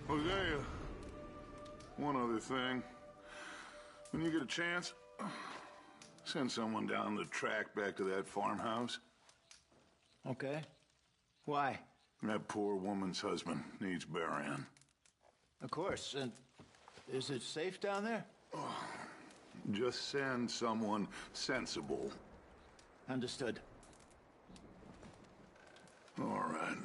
Hosea, one other thing. When you get a chance, send someone down the track back to that farmhouse. Okay. Why? That poor woman's husband needs burying. Of course. And is it safe down there? Just send someone sensible. Understood. All right.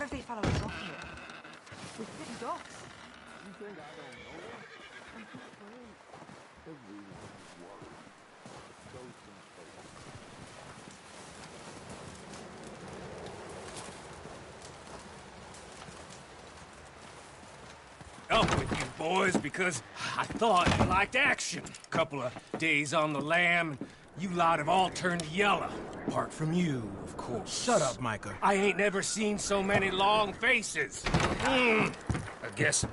Every big fellow is off here. We're pretty dogs. You think I don't know that? I'm just saying. Everyone's worried. Ghosts in space. Up with you boys because I thought you liked action. Couple of days on the lam, and you lot have all turned yellow. Apart from you, of course. Shut up, Micah. I ain't never seen so many long faces. I guess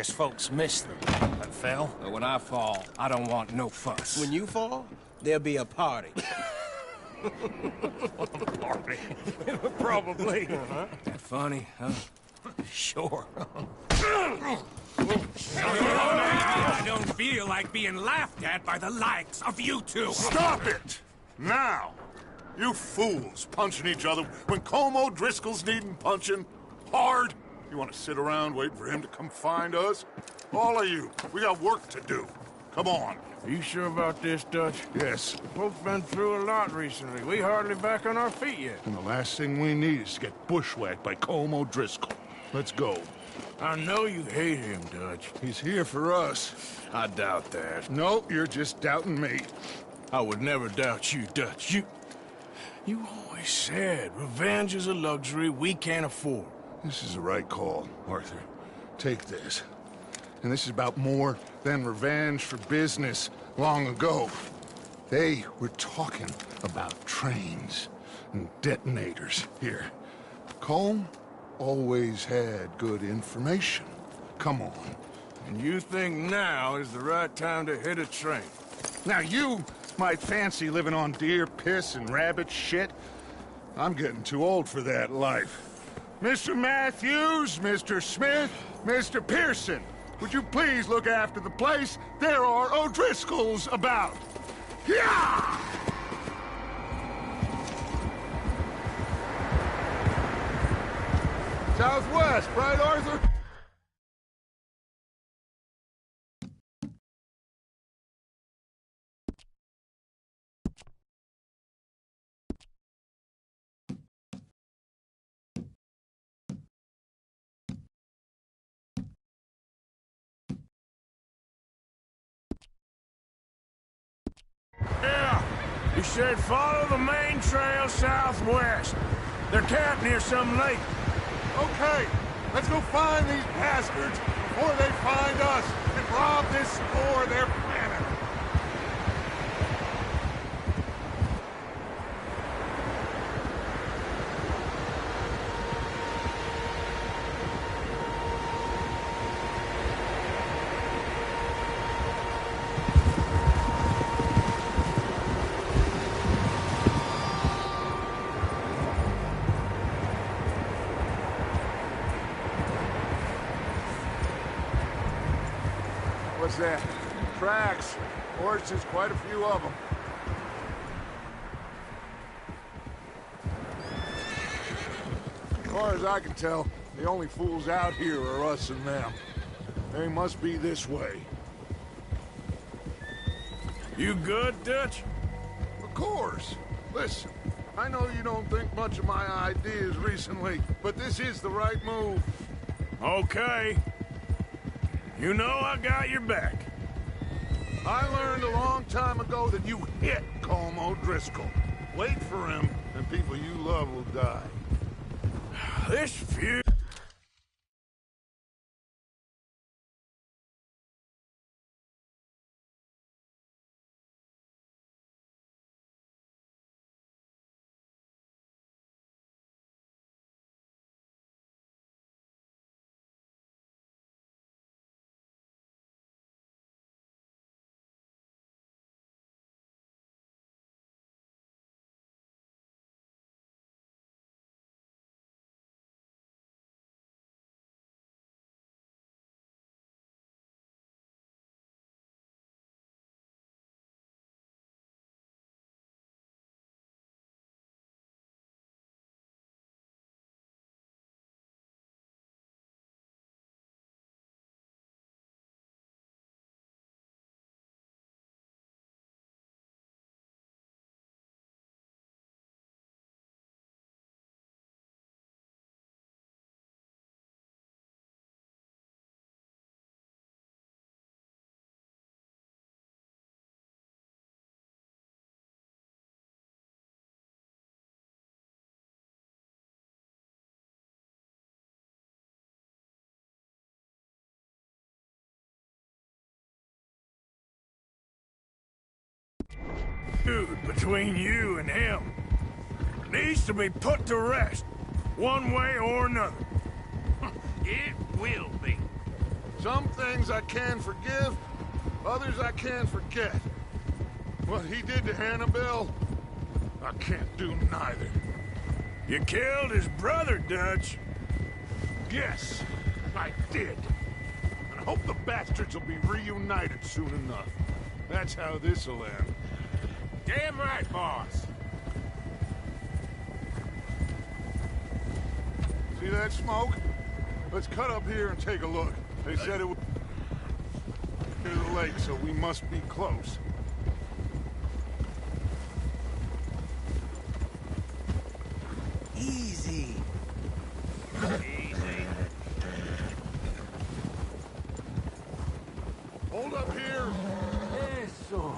folks miss them. I fell, but when I fall, I don't want no fuss. When you fall, there'll be a party. Party. Probably. That funny, huh? Sure. I don't feel like being laughed at by the likes of you two. Stop it! Now! You fools punching each other when Como Driscoll's needing punching hard. You want to sit around waiting for him to come find us? All of you, we got work to do. Come on. Are you sure about this, Dutch? Yes. Folks been through a lot recently. We hardly back on our feet yet. And the last thing we need is to get bushwhacked by Como Driscoll. Let's go. I know you hate him, Dutch. He's here for us. I doubt that. No, you're just doubting me. I would never doubt you, Dutch. You always said revenge is a luxury we can't afford. This is the right call, Arthur. Take this. And this is about more than revenge for business long ago. They were talking about trains and detonators here. Colm always had good information. Come on. And you think now is the right time to hit a train? Now you might fancy living on deer piss and rabbit shit. I'm getting too old for that life. Mr. Matthews, Mr. Smith, Mr. Pearson, would you please look after the place? There are O'Driscolls about. Yeah! Southwest, right, Arthur? Yeah. You said follow the main trail southwest. They're camped near some lake. Okay, let's go find these bastards before they find us and rob this store they're planning. What's that? Tracks. Horses, quite a few of them. As far as I can tell, the only fools out here are us and them. They must be this way. You good, Dutch? Of course. Listen, I know you don't think much of my ideas recently, but this is the right move. Okay. You know I got your back. I learned a long time ago that you hit Colm O'Driscoll. Wait for him, and people you love will die. This feud... feud between you and him needs to be put to rest, one way or another. It will be. Some things I can forgive, others I can't forget. What he did to Annabelle, I can't do neither. You killed his brother, Dutch. Yes, I did. And I hope the bastards will be reunited soon enough. That's how this'll end. Damn right, boss. See that smoke? Let's cut up here and take a look. They said it was near the lake, so we must be close. Easy. Easy. Hold up here. Eso.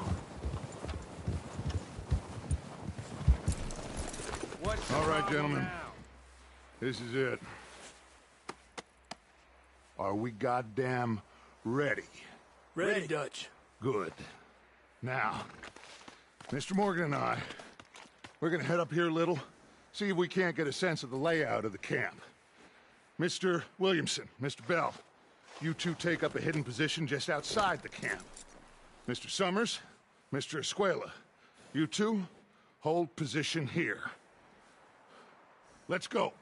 What's the All right, problem gentlemen. now? This is it. Are we goddamn ready? Ready, Dutch. Good. Now, Mr. Morgan and I, we're gonna head up here a little, see if we can't get a sense of the layout of the camp. Mr. Williamson, Mr. Bell, you two take up a hidden position just outside the camp. Mr. Summers, Mr. Escuela, you two hold position here. Let's go.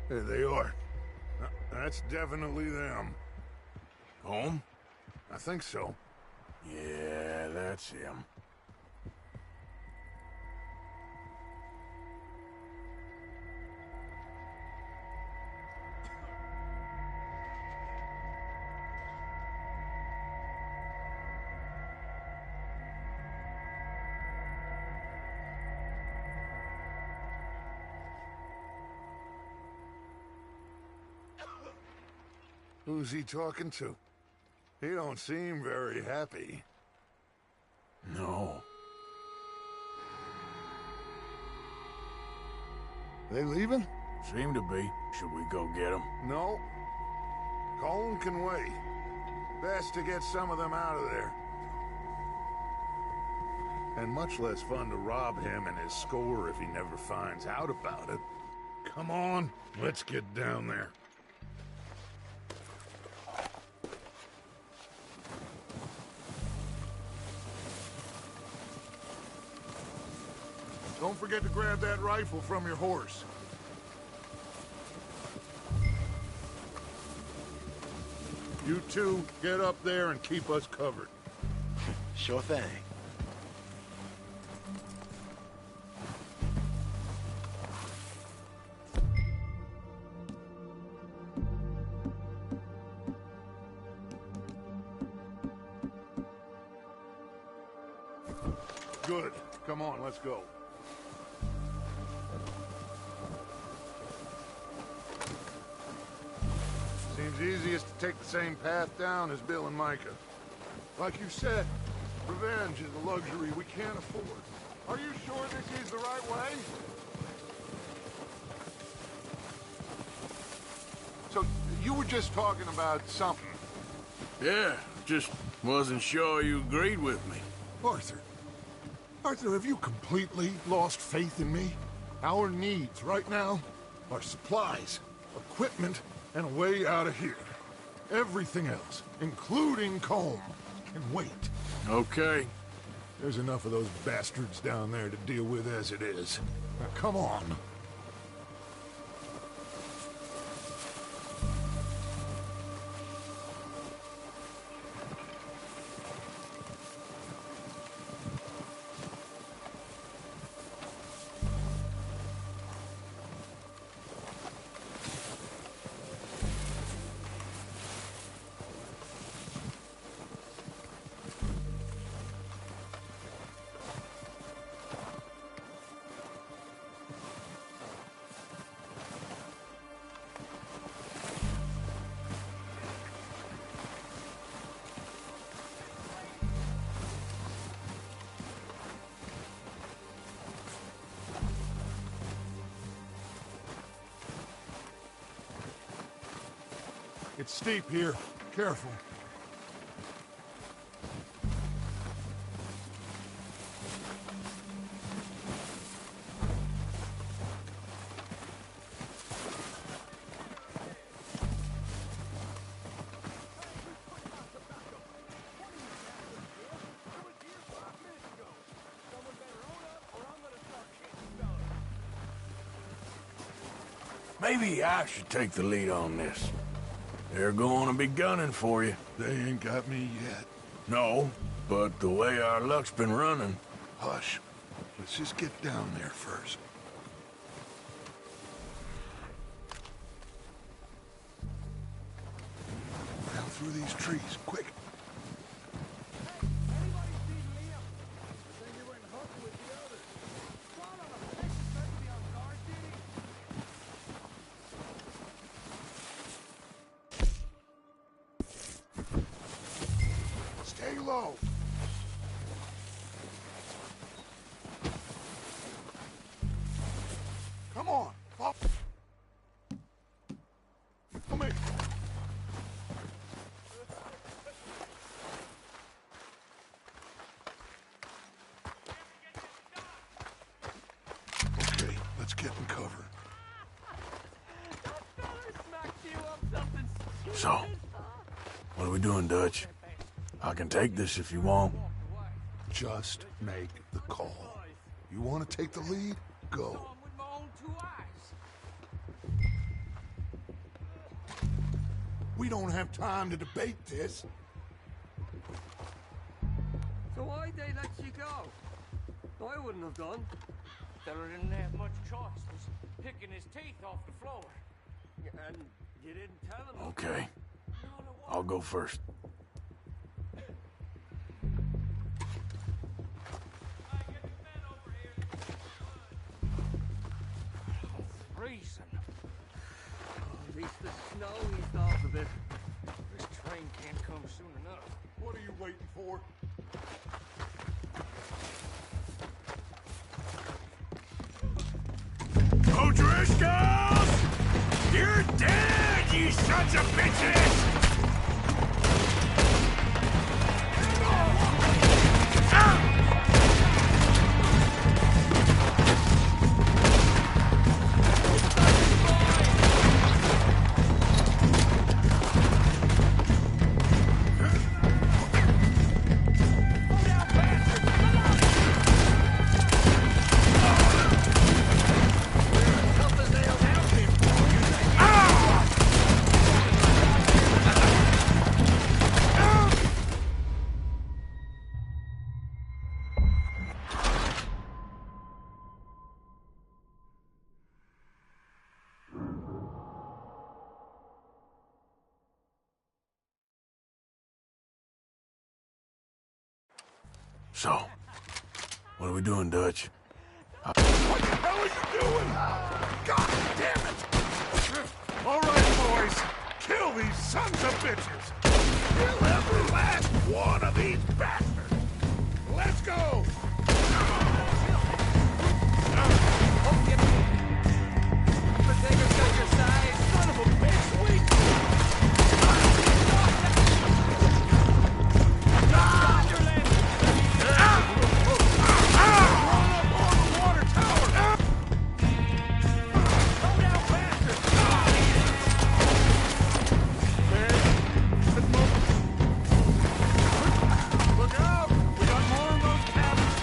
There they are. That's definitely them. Home? I think so. Yeah, that's him. Who's he talking to? He don't seem very happy. No. They leaving? Seem to be. Should we go get him? No. Colin can wait. Best to get some of them out of there. And much less fun to rob him and his score if he never finds out about it. Come on, let's get down there. Don't forget to grab that rifle from your horse. You two, get up there and keep us covered. Sure thing. Good. Come on, let's go. Seems easiest to take the same path down as Bill and Micah. Like you said, revenge is a luxury we can't afford. Are you sure this is the right way? So, you were just talking about something. Yeah, just wasn't sure you agreed with me. Arthur. Arthur, have you completely lost faith in me? Our needs right now are supplies, equipment, and a way out of here. Everything else, including Colm, can wait. Okay. There's enough of those bastards down there to deal with as it is. Now, come on. It's steep here. Careful. Maybe I should take the lead on this. They're going to be gunning for you. They ain't got me yet. No, but the way our luck's been running... Hush. Let's just get down there first. Down through these trees, quick. Stay low. Come on. Follow me. Okay, let's get in cover. So, what are we doing, Dutch? I can take this if you want. Just make the call. You want to take the lead? Go. We don't have time to debate this. So why'd they let you go? I wouldn't have done. Feller didn't have much choice. Was picking his teeth off the floor. And you didn't tell him. Okay. I'll go first. Freezing. At least the snow eased off a bit. This train can't come soon enough. What are you waiting for? O'Driscolls! You're dead, you sons of bitches! So, what are we doing, Dutch? What the hell are you doing? God damn it! All right, boys. Kill these sons of bitches. Kill every last one of these bastards. Let's go! Look out! We got more of those cabins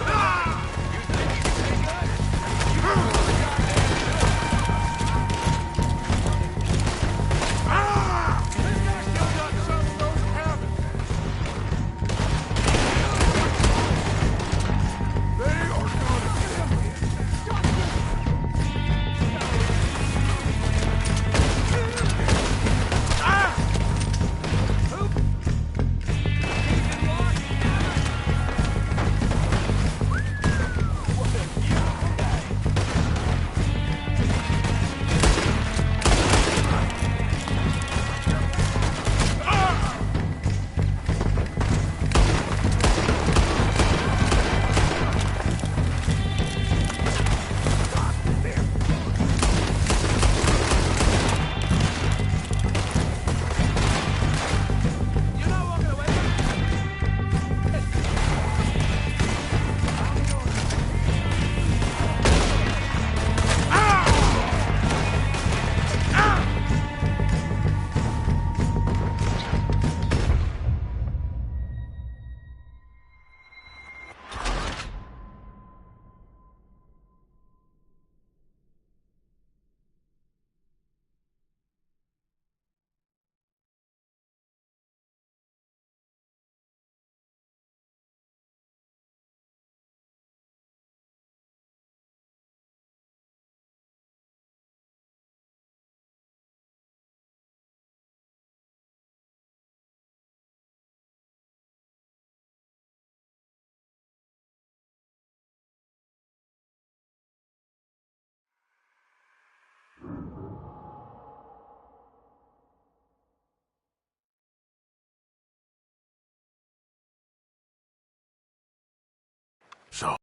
So,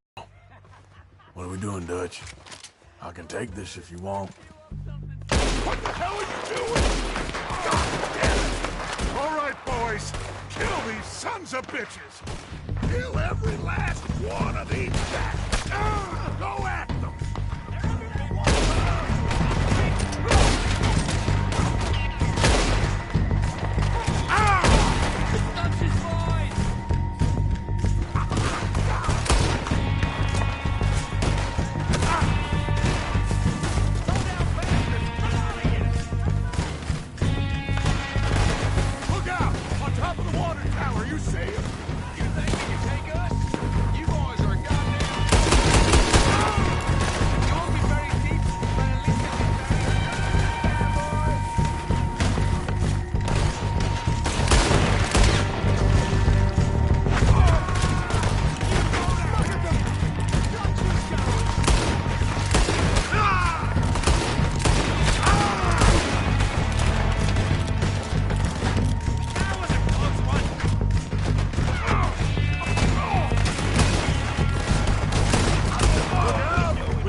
what are we doing, Dutch? I can take this if you want. What the hell are you doing? God damn it! All right, boys. Kill these sons of bitches. Kill every last one of these jacks. Go at them. Look out! On top of the water tower, you see him? You think you can take us? You boys are goddamn... You won't be very deep, but at least you can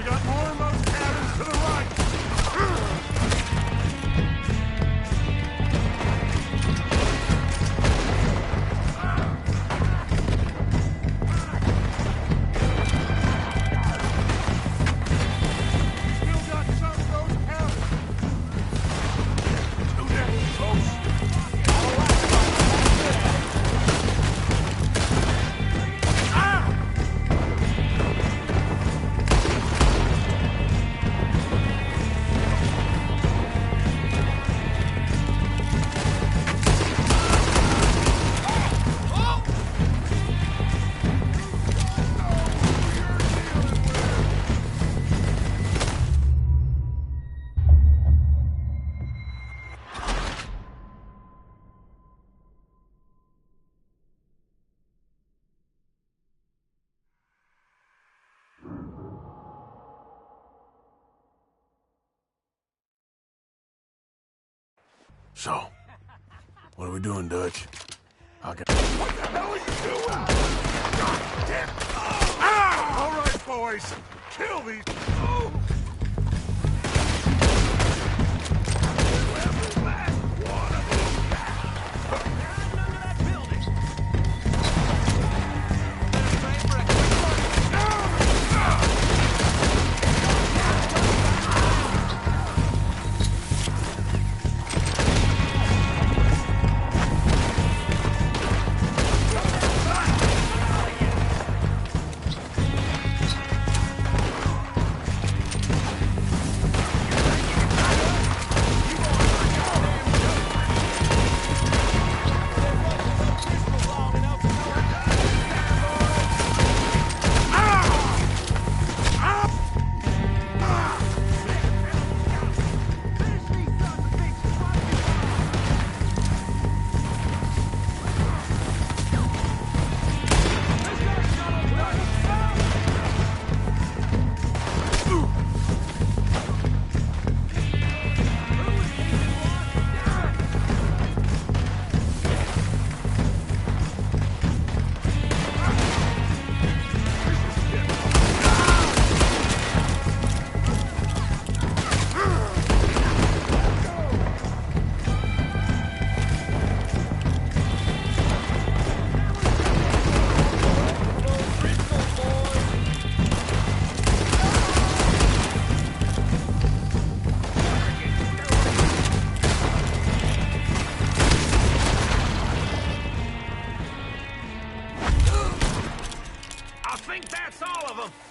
We got more of those cabins to the right. Still got some of those cabins. Do that close. So, what are we doing, Dutch? I can... What the hell are you doing? God damn it! Ah! All right, boys. Kill these... Oh! Kill every last one of these guys. Under that building.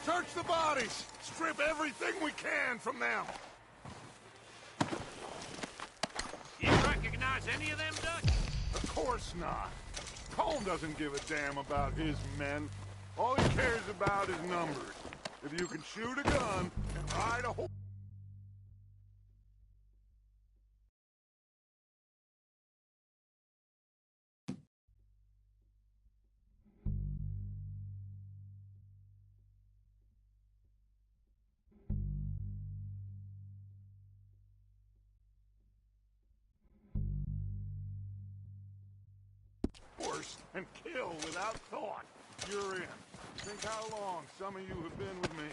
Search the bodies! Strip everything we can from them! You recognize any of them, Dutch? Of course not. Colm doesn't give a damn about his men. All he cares about is numbers. If you can shoot a gun and ride a horse... and kill without thought. You're in. Think how long some of you have been with me.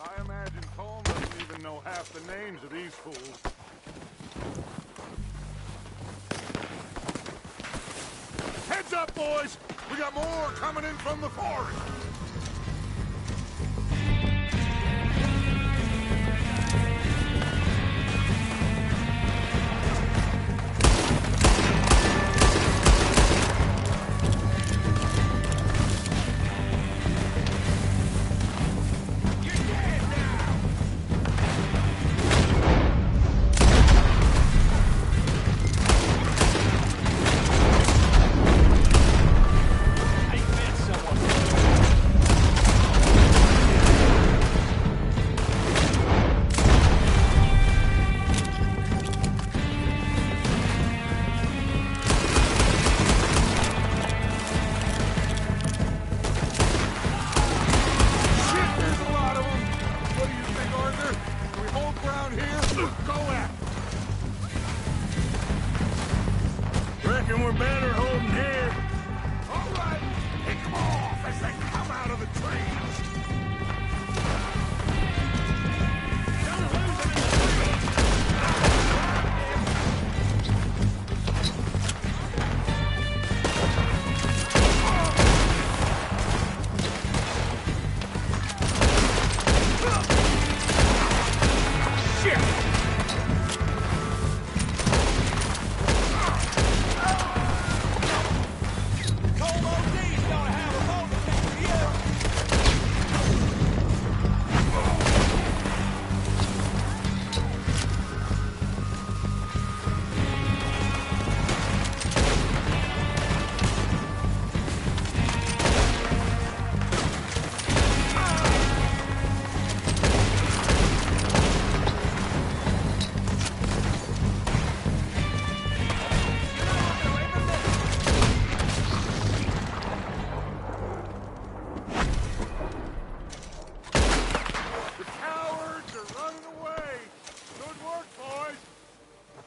I imagine Colm doesn't even know half the names of these fools. Heads up, boys! We got more coming in from the forest! Reckon we're better holding here. All right, pick them off as they come out of the trees. Don't lose them in the trees.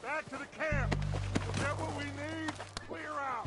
Back to the camp. Get what we need. Clear out.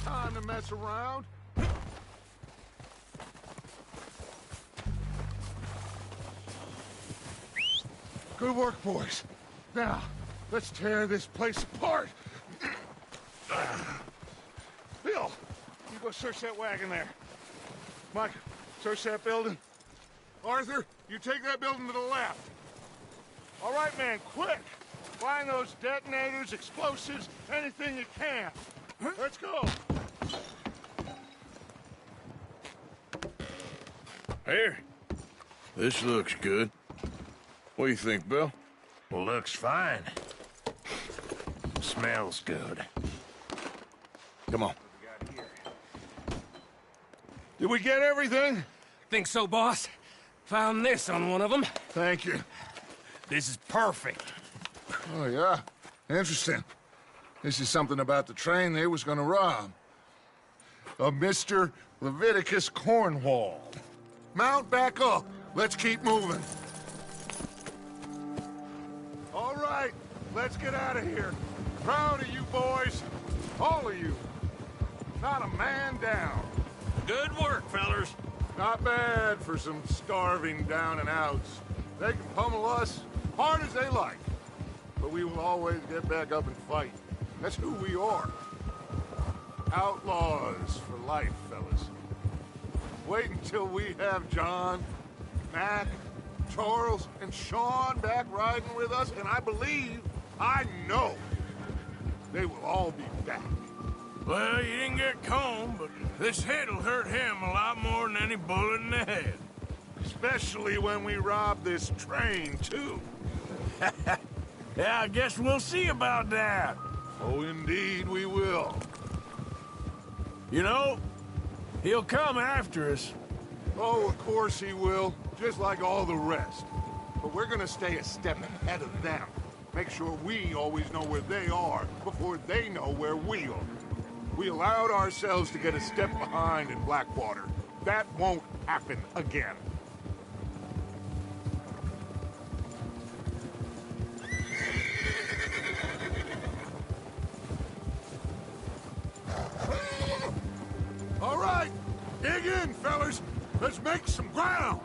Time to mess around. Good work, boys. Now, let's tear this place apart. Bill, you go search that wagon there. Mike, search that building. Arthur, you take that building to the left. All right, man, quick. Find those detonators, explosives, anything you can. Let's go. Here. This looks good. What do you think, Bill? Well, looks fine. Smells good. Come on. Did we get everything? Think so, boss? Found this on one of them. Thank you. This is perfect. Oh, yeah? Interesting. This is something about the train they was gonna rob. A Mr. Leviticus Cornwall. Mount back up. Let's keep moving. All right, let's get out of here. Proud of you boys. All of you. Not a man down. Good work, fellers. Not bad for some starving down and outs. They can pummel us hard as they like. But we will always get back up and fight. That's who we are. Outlaws for life, fellas. Wait until we have John, Mac, Charles, and Sean back riding with us, and I know, they will all be back. Well, you didn't get Colm, but this hit'll hurt him a lot more than any bullet in the head. Especially when we rob this train, too. Yeah, I guess we'll see about that. Oh, indeed we will. You know, he'll come after us. Oh, of course he will, just like all the rest. But we're gonna stay a step ahead of them. Make sure we always know where they are before they know where we are. We allowed ourselves to get a step behind in Blackwater. That won't happen again. All right, dig in, fellas. Let's make some ground.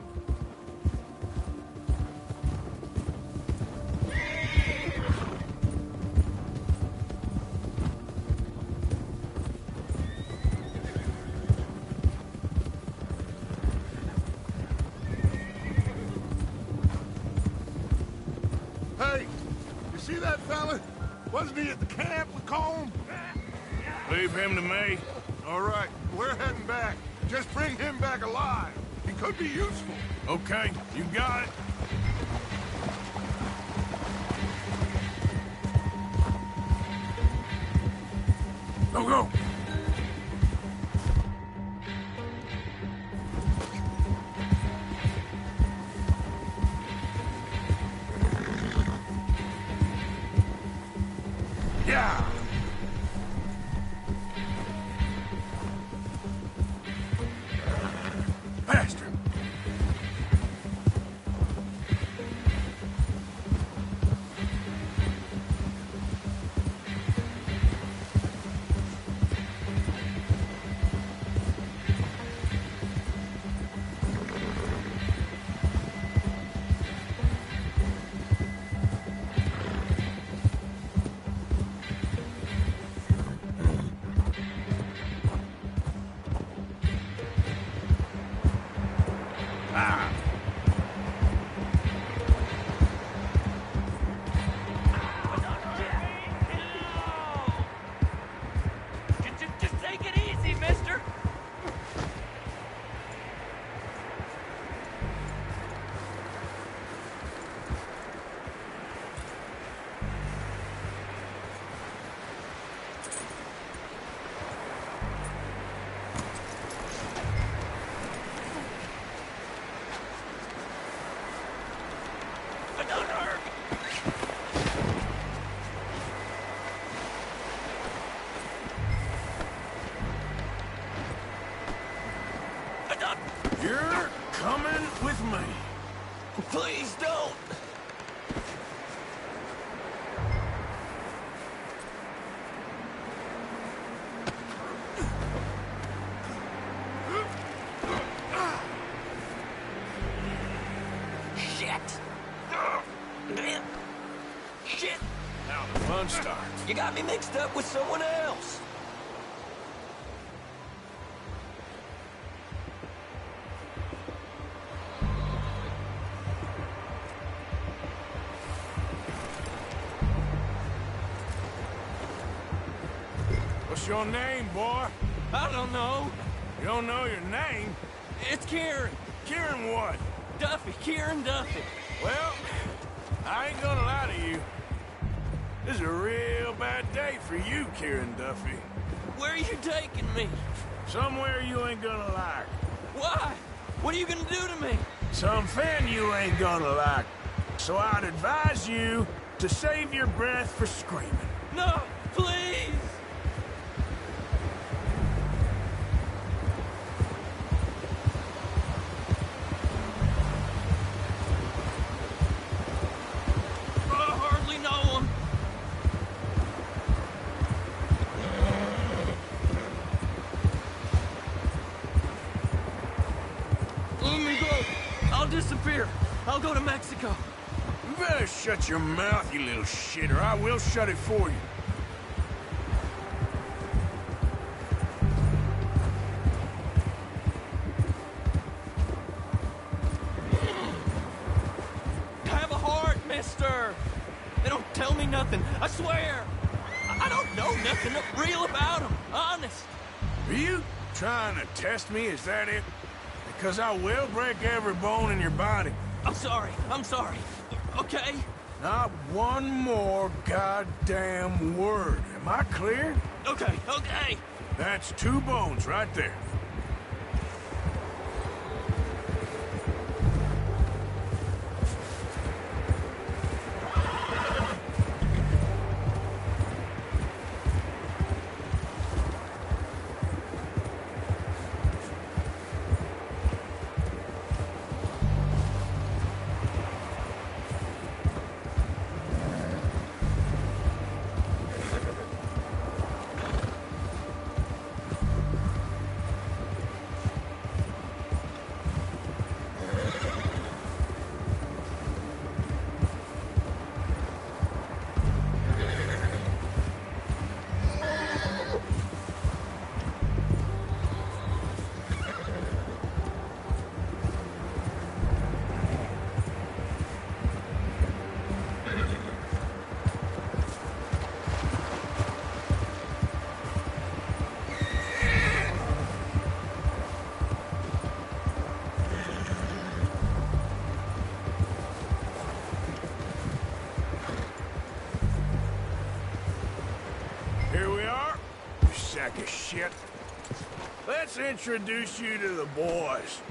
Hey, you see that fella? Wasn't he at the camp with Colm? Leave him to me. All right, we're heading back. Just bring him back alive. He could be useful. Okay, you got it. Go, go. Yeah. Faster. Just take it easy, mister. It don't hurt. You're coming with me. Please don't. Shit. Shit. Now the fun starts. You got me mixed up with someone else. What's your name, boy? I don't know. You don't know your name? It's Kieran. Kieran what? Duffy. Kieran Duffy. Well, I ain't gonna lie to you. This is a real bad day for you, Kieran Duffy. Where are you taking me? Somewhere you ain't gonna like. Why? What are you gonna do to me? Something you ain't gonna like. So I'd advise you to save your breath for screaming. No, please. I hardly know him. Let me go. I'll disappear. I'll go to Mexico. You better shut your mouth, you little shitter. I will shut it for you. Have a heart, mister. They don't tell me nothing. I swear. I don't know nothing real about him. Honest. Are you trying to test me? Is that it? Because I will break every bone in your body. I'm sorry. I'm sorry. Okay? Not one more goddamn word. Am I clear? Okay, okay. That's 2 bones right there. Sack of shit. Let's introduce you to the boys.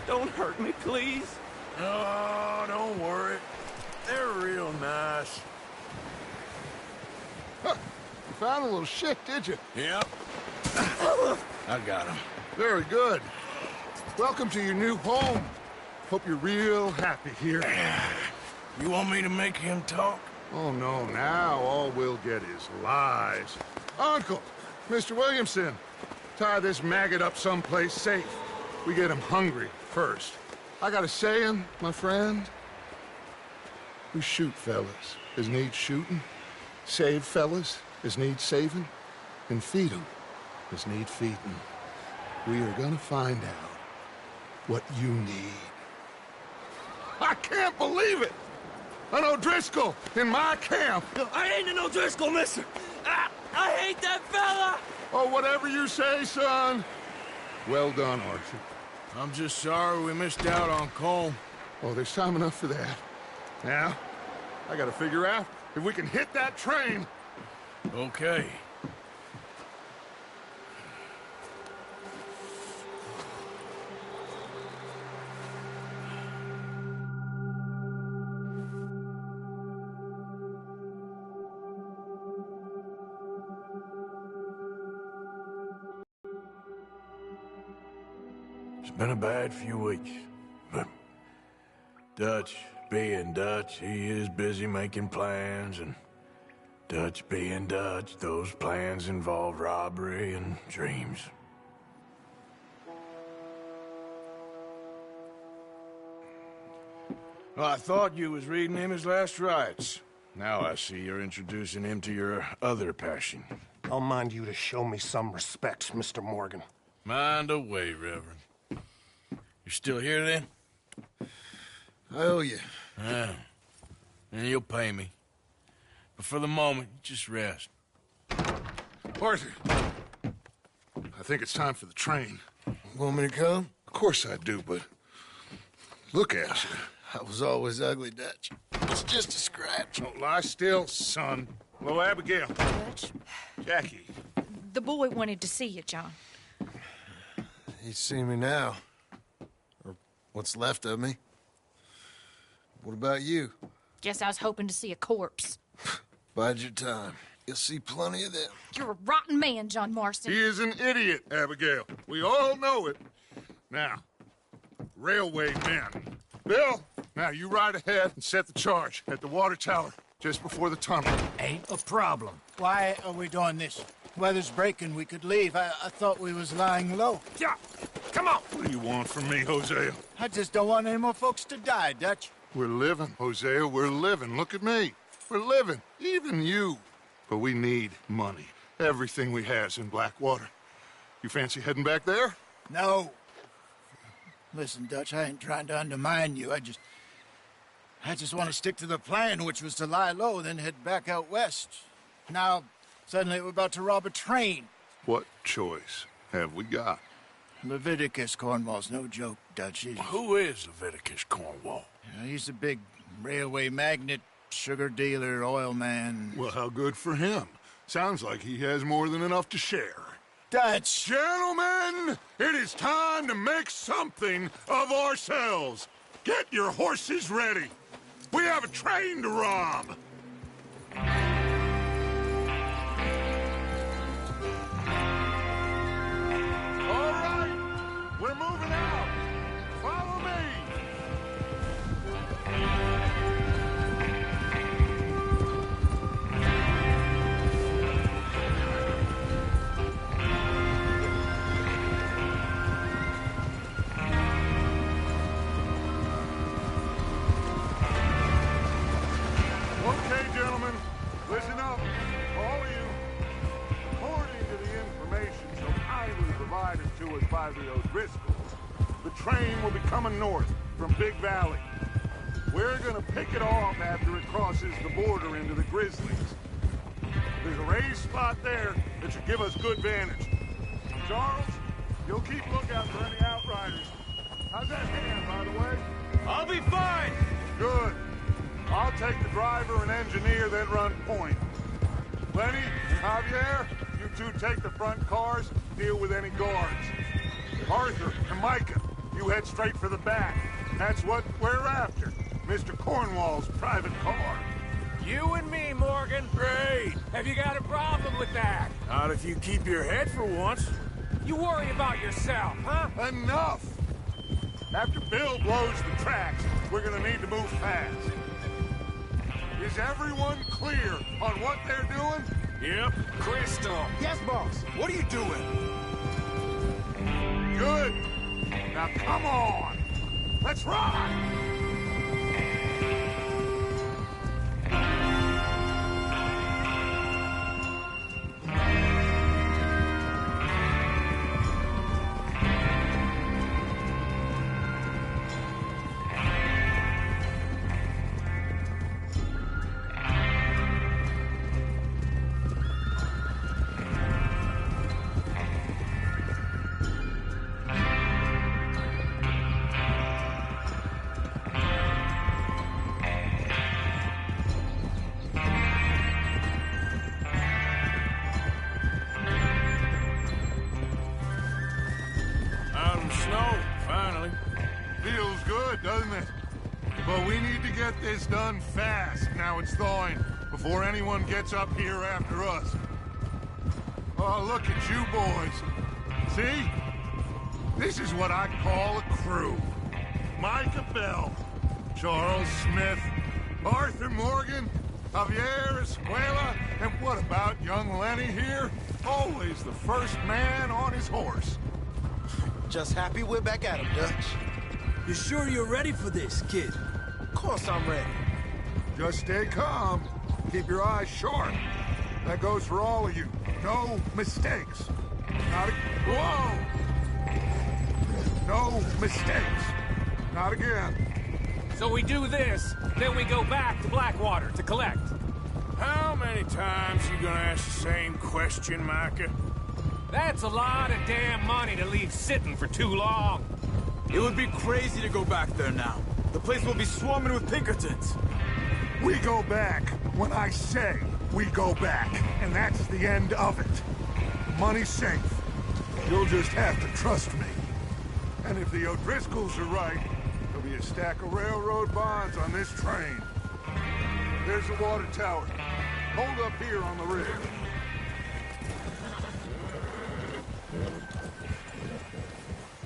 Don't hurt me, please. Oh, don't worry. They're real nice. Huh. You found a little shit, did you? Yep. I got him. Very good. Welcome to your new home. Hope you're real happy here. You want me to make him talk? Oh, no, now all we'll get is lies. Uncle, Mr. Williamson, tie this maggot up someplace safe. We get him hungry first. I got a saying, my friend. We shoot fellas as need shooting, save fellas as need saving, and feed 'em as need feeding. We are gonna find out what you need. I can't believe it! An O'Driscoll in my camp! I ain't an O'Driscoll, mister! I hate that fella! Oh, whatever you say, son. Well done, Arthur. I'm just sorry we missed out on Cole. Oh, there's time enough for that. Now, I gotta figure out if we can hit that train. Okay. It's been a bad few weeks, but Dutch being Dutch, he is busy making plans, and Dutch being Dutch, those plans involve robbery and dreams. Well, I thought you was reading him his last rites. Now I see you're introducing him to your other passion. I'll mind you to show me some respect, Mr. Morgan. Mind away, Reverend. You still here, then? I owe you. Yeah. And you'll pay me. But for the moment, just rest. Arthur, I think it's time for the train. Want me to come? Of course I do, but look at you. I was always ugly, Dutch. It's just a scratch. Don't lie still, son. Hello, Abigail. Dutch, Jackie. the boy wanted to see you, John. He's seen me now. Or what's left of me. What about you? Guess I was hoping to see a corpse. Bide your time. You'll see plenty of them. You're a rotten man, John Marston. He is an idiot, Abigail. We all know it. Now, railway men. Bill, now you ride ahead and set the charge at the water tower just before the tunnel. Ain't a problem. Why are we doing this? Weather's breaking. We could leave. I thought we was lying low. Yeah, come on. What do you want from me, Hosea? I just don't want any more folks to die, Dutch. We're living, Hosea. We're living. Look at me. We're living. Even you. But we need money. Everything we has in Blackwater. You fancy heading back there? No. Listen, Dutch, I ain't trying to undermine you. I just want to stick to the plan, which was to lie low, then head back out west. Now, suddenly we're about to rob a train. What choice have we got? Leviticus Cornwall's no joke, Dutch. Who is Leviticus Cornwall? He's a big railway magnate, sugar dealer, oil man. Well, how good for him. Sounds like he has more than enough to share. Dutch! Gentlemen, it is time to make something of ourselves. Get your horses ready. We have a train to rob. All right, we're moving out. Follow me. Okay, gentlemen, listen up, all of you. According to the information so kindly provided to us by the O'Driscolls, the train will be coming north from Big Valley. We're gonna pick it off after it crosses the border into the Grizzlies. There's a raised spot there that should give us good vantage. Charles, you'll keep lookout for any outriders. How's that hand, by the way? I'll be fine! Good. I'll take the driver and engineer, then run point. Lenny, Javier, you two take the front cars, deal with any guards. Arthur and Micah, you head straight for the back. That's what we're after. Mr. Cornwall's private car. You and me, Morgan. Great! Have you got a problem with that? Not if you keep your head for once. You worry about yourself, huh? Enough! After Bill blows the tracks, we're gonna need to move fast. Is everyone clear on what they're doing? Yep. Crystal. Yes, boss. What are you doing? Good. Now come on. Let's ride. Out in the snow, finally. Feels good, doesn't it? But we need to get this done fast, now it's thawing, before anyone gets up here after us. Oh, look at you boys. See? This is what I call a crew. Micah Bell, Charles Smith, Arthur Morgan, Javier Escuela, and what about young Lenny here? Always the first man on his horse. Just happy we're back at him, Dutch. You sure you're ready for this, kid? Of course I'm ready. Just stay calm. Keep your eyes sharp. That goes for all of you. No mistakes. Not Whoa! No mistakes. Not again. So we do this, then we go back to Blackwater to collect. How many times you gonna ask the same question, Micah? That's a lot of damn money to leave sitting for too long. It would be crazy to go back there now. The place will be swarming with Pinkertons. We go back when I say we go back, and that's the end of it. Money's safe. You'll just have to trust me. And if the O'Driscolls are right, there'll be a stack of railroad bonds on this train. There's the water tower. Hold up here on the ridge.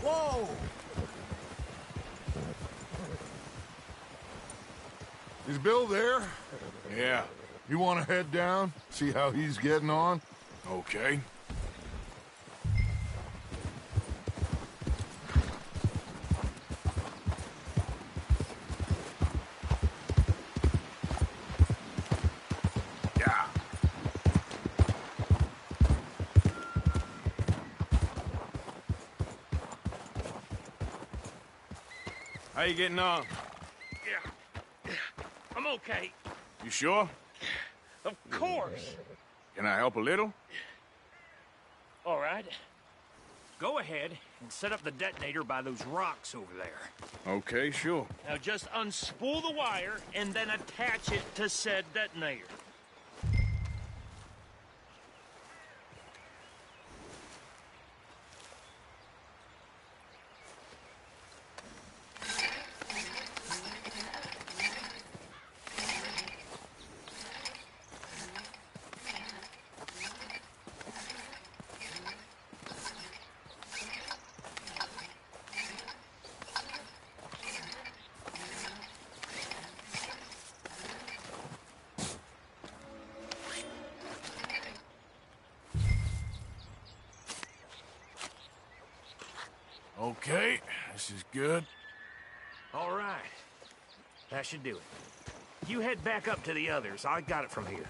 Whoa! Is Bill there? Yeah. You want to head down, see how he's getting on? Okay. Yeah. How you getting on? Yeah. I'm okay. You sure? Of course. Can I help a little? All right. Go ahead and set up the detonator by those rocks over there. Okay, sure. Now just unspool the wire and then attach it to said detonator. Okay, this is good. All right. That should do it. You head back up to the others. I got it from here.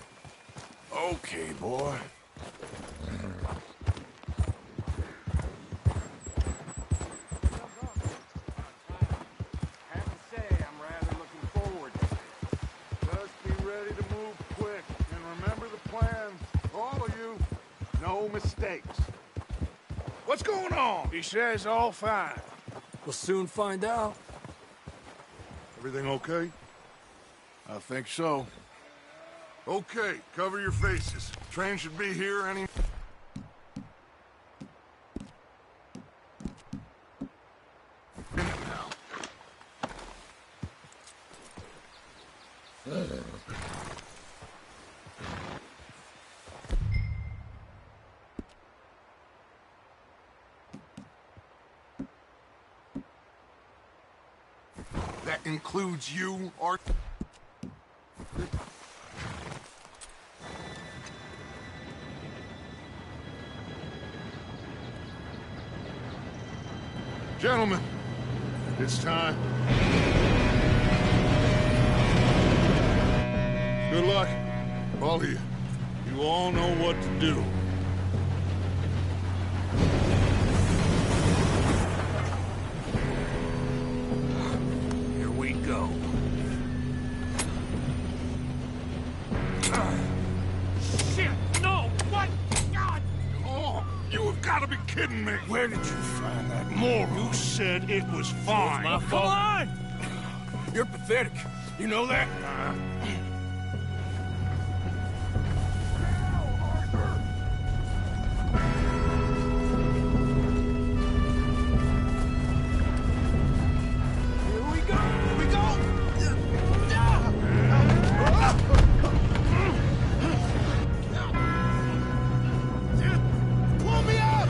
Okay, boy. Have to say, I'm rather looking forward to it. Just be ready to move quick, and remember the plan. All of you, no mistakes. What's going on? He says all fine. We'll soon find out. Everything okay? I think so. Okay, cover your faces. Train should be here any... minute now. That includes you, Art? Gentlemen, it's time. Good luck, all of you. You all know what to do. Here we go. Shit! No! What? God! Oh, you have got to be kidding me. Where did you find that moron? You said it was fine. My Come fault. on! You're pathetic. You know that? Here we go! Here we go! Pull me up!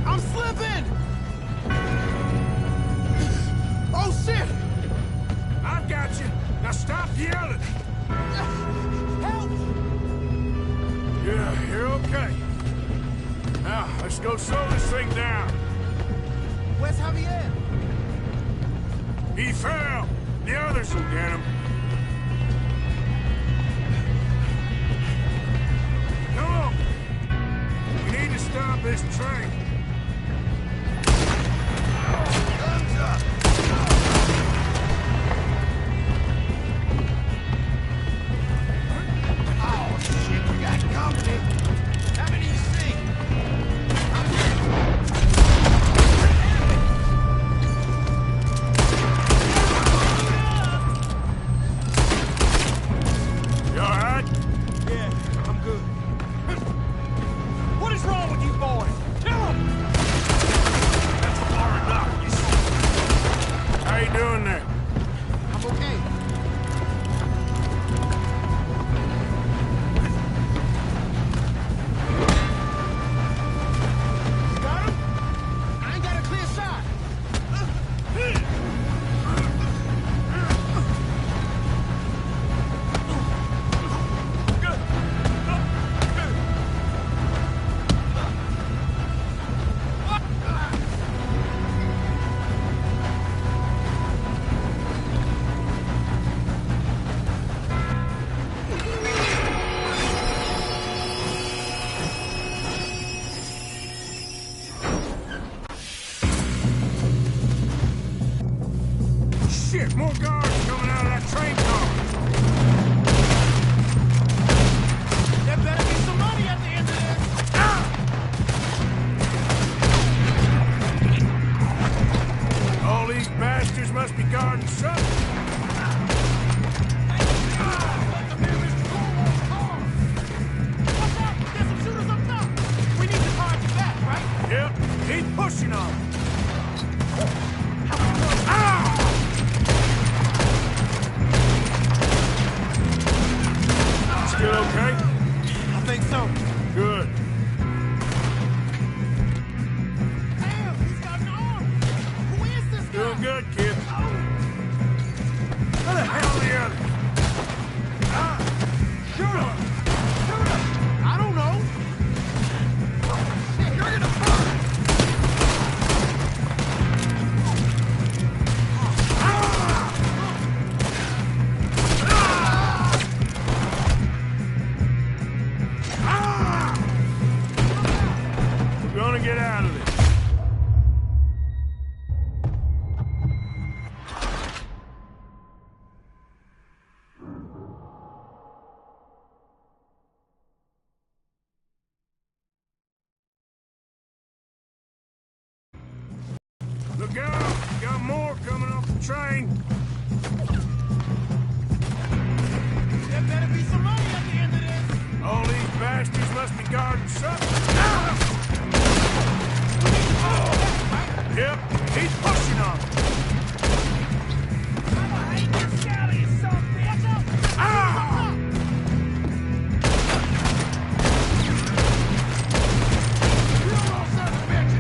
I'm slipping! Oh, shit! I've got you. Now stop yelling. Help! Yeah, you're okay. Now, let's go slow this thing down. Where's Javier? He fell. The others will get him. Come on. We need to stop this train. Guns up. Oh, shit, we got company. How many you see? You all right? Yeah, I'm good. What is wrong with you boys? Kill him! That's far enough. How you doing there? I'm okay. You got him? I ain't got a clear shot. Shit, more guards coming out of that train car. There better be some money at the end of this. must be guarding something. Yep, keep pushing on. Still okay? I think so. Good. Damn, he's got an arm. Who is this guy? Doing good, kid. Where the hell are the others? Shoot him! Shoot him! I don't know. Shit, you're gonna burn! We're gonna get out of this. Look out! Got more coming off the train. There better be some money at the end of this. All these bastards must be guarding something. Yep, keep pushing on. I hate your scally, you son of a bitch! Ah! You little son of a bitch!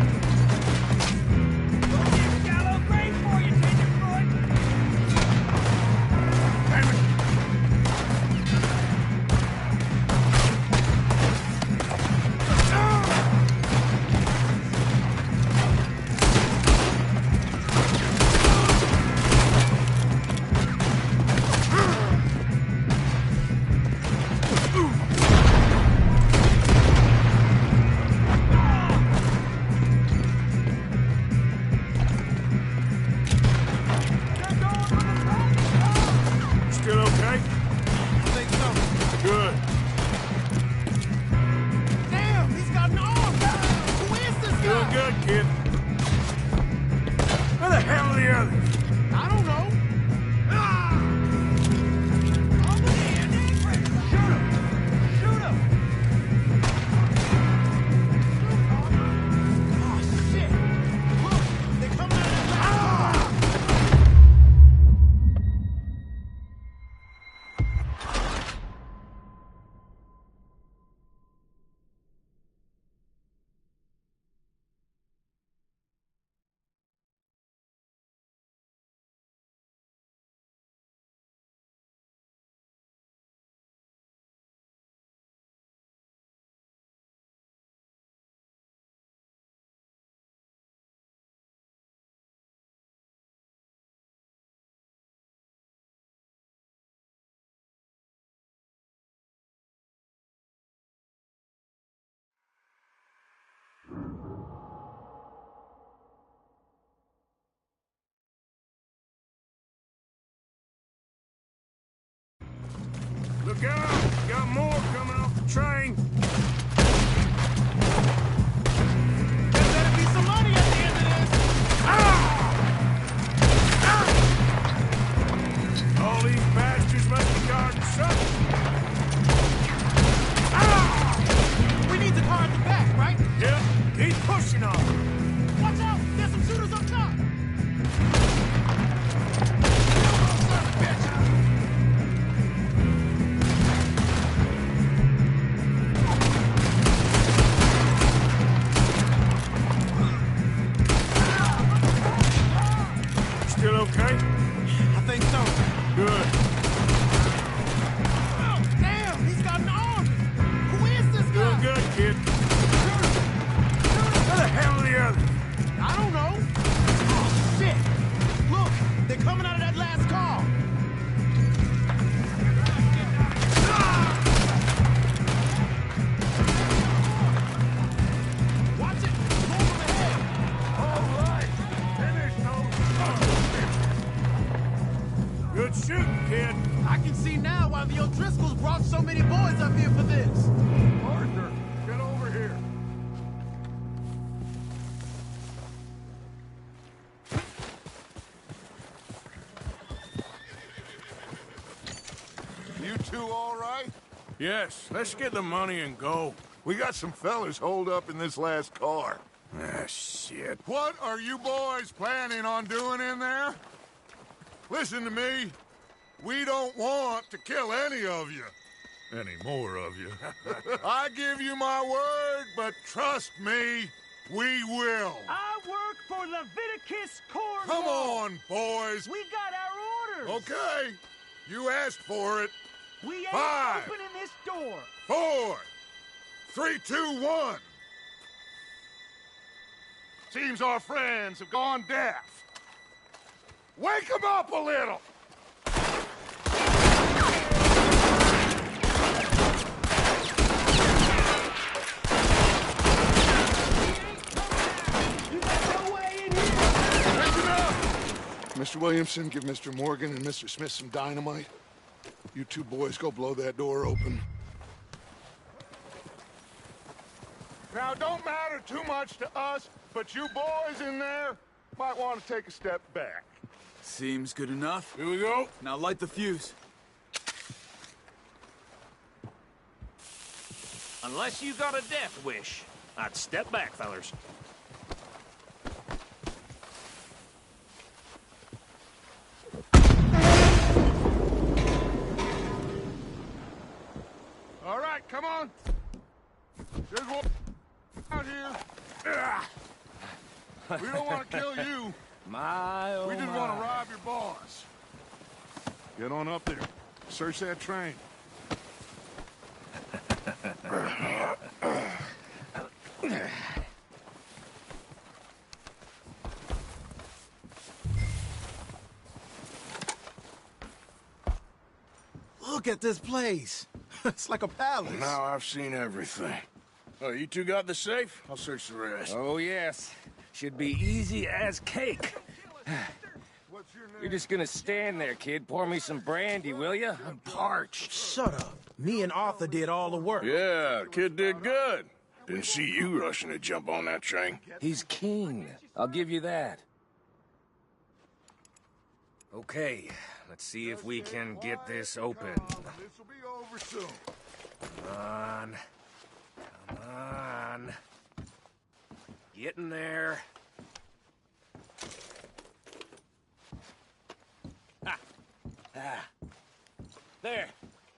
Shallow grave for you, tenderfoot! Damn it. Still okay? I think so. Good. Damn, he's got an arm! Who is this Doing guy? good, kid. Where the hell are the others? I don't know. Ah! Over there, Nick! Shoot him! Shoot him! Oh, shit! Look, they're coming out of that last Look out! Got more coming off the train. There better be some money at the end of this. All these bastards must be guarding something. We need the car at the back, right? Yep, keep pushing on. Watch out! There's some shooters up top! You little son of a bitch! Still okay? I think so. Good. Oh, damn! He's got an arm! Who is this guy? Doing good, kid. Where the hell are the others? I don't know. Oh, shit! Look! They're coming out of that last car! Watch it! Go over the head! All right. Finish those. Good shooting, kid. I can see now why the O'Driscolls brought so many boys up here for this. Arthur, get over here. two all right? Yes, let's get the money and go. We got some fellas holed up in this last car. Ah, shit. What are you boys planning on doing in there? Listen to me. We don't want to kill any of you. Any more of you. I give you my word, but trust me, we will. I work for Leviticus Corps. Come on, boys. We got our orders. Okay. You asked for it. We ain't 5, opening this door. 4, 3, 2, 1. Seems our friends have gone deaf. Wake them up a little! Mr. Williamson, give Mr. Morgan and Mr. Smith some dynamite. You two boys go blow that door open. Now, don't matter too much to us, but you boys in there might want to take a step back. Seems good enough. Here we go. Now light the fuse. Unless you got a death wish, I'd step back, fellers. All right, come on. There's one out here. We don't want to kill you. My, oh We just want to rob your boss. Get on up there. Search that train. Look at this place. It's like a palace. Now I've seen everything. Oh, you two got the safe? I'll search the rest. Oh, yes. Should be easy as cake. What's your name? You're just gonna stand there, kid. Pour me some brandy, will you? I'm parched. Shut up. Me and Arthur did all the work. Yeah, kid did good. Didn't see you rushing to jump on that train. He's keen. I'll give you that. Okay, let's see if we can get this open. This will be over soon. Come on. Come on. Get in there. Ah. There.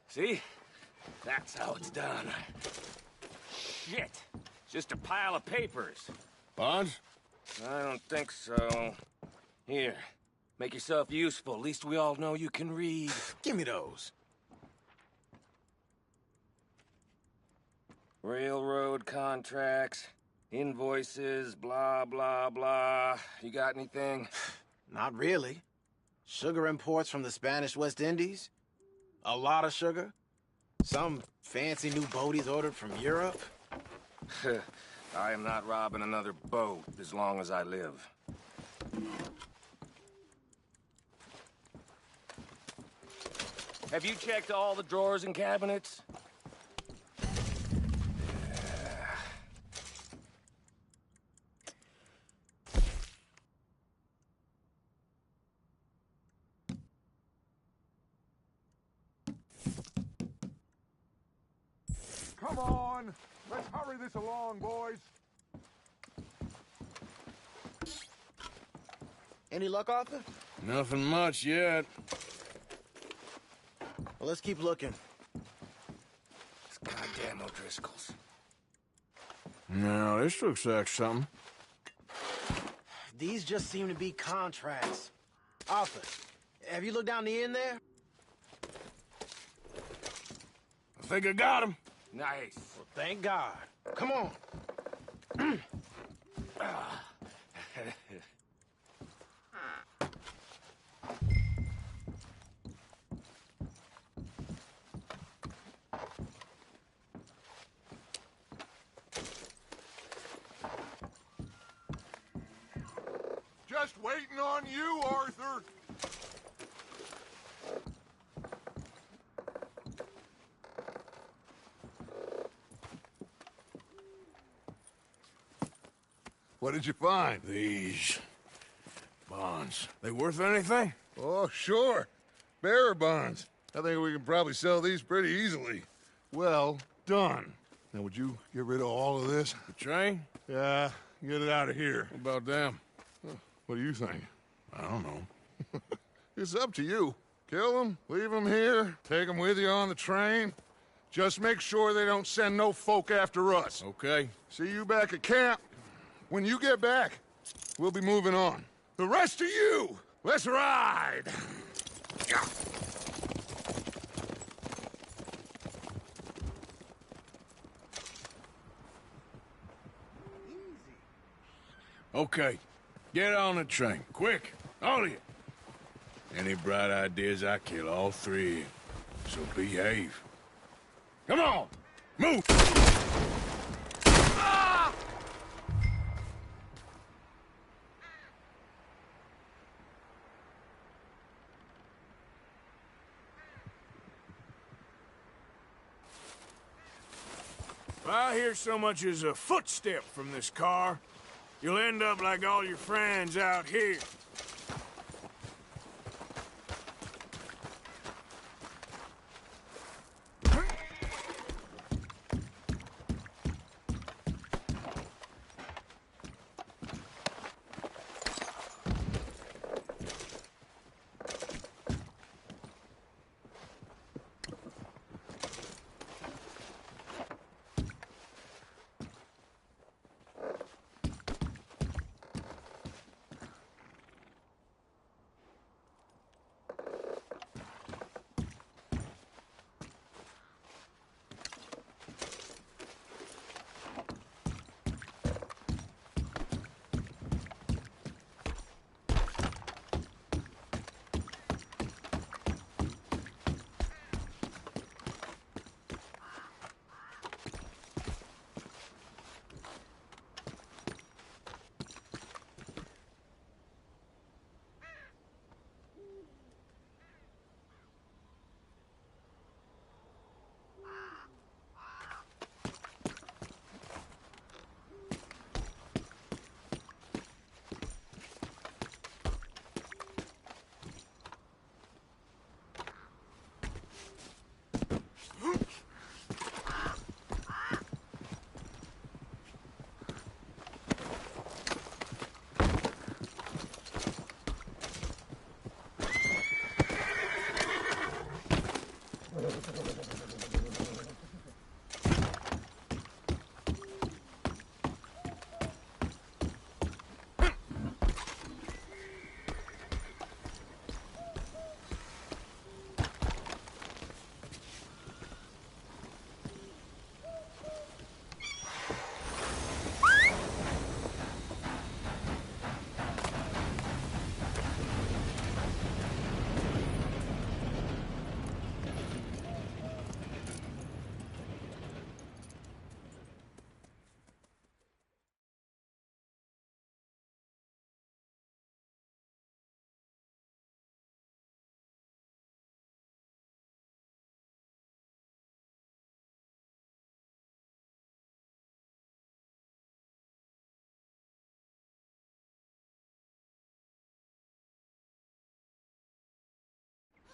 See? That's how it's done. Shit. Just a pile of papers. Bonds? I don't think so. Here. Make yourself useful. At least we all know you can read. Give me those. Railroad contracts, invoices, blah, blah, blah. You got anything? Not really. Sugar imports from the Spanish West Indies. A lot of sugar. Some fancy new boat he's ordered from Europe. I am not robbing another boat as long as I live. Have you checked all the drawers and cabinets? Come on. Let's hurry this along, boys. Any luck, Arthur? Nothing much yet. Well, let's keep looking. It's goddamn O'Driscoll's. No, this looks like something. These just seem to be contracts. Arthur, have you looked down the end there? I think I got him. Nice. Well, thank God. Come on. Just waiting on you, Arthur. What did you find? These bonds. They worth anything? Oh, sure. Bearer bonds. I think we can probably sell these pretty easily. Well done. Now, would you get rid of all of this? The train? Yeah, get it out of here. What about them? What do you think? I don't know. It's up to you. Kill them, leave them here, take them with you on the train. Just make sure they don't send no folk after us. Okay. See you back at camp. When you get back, we'll be moving on. The rest of you, let's ride! Okay. Get on the train. Quick. All of you. Any bright ideas, I kill all three of you. So behave. Come on! Move! Ah! If I hear so much as a footstep from this car, you'll end up like all your friends out here.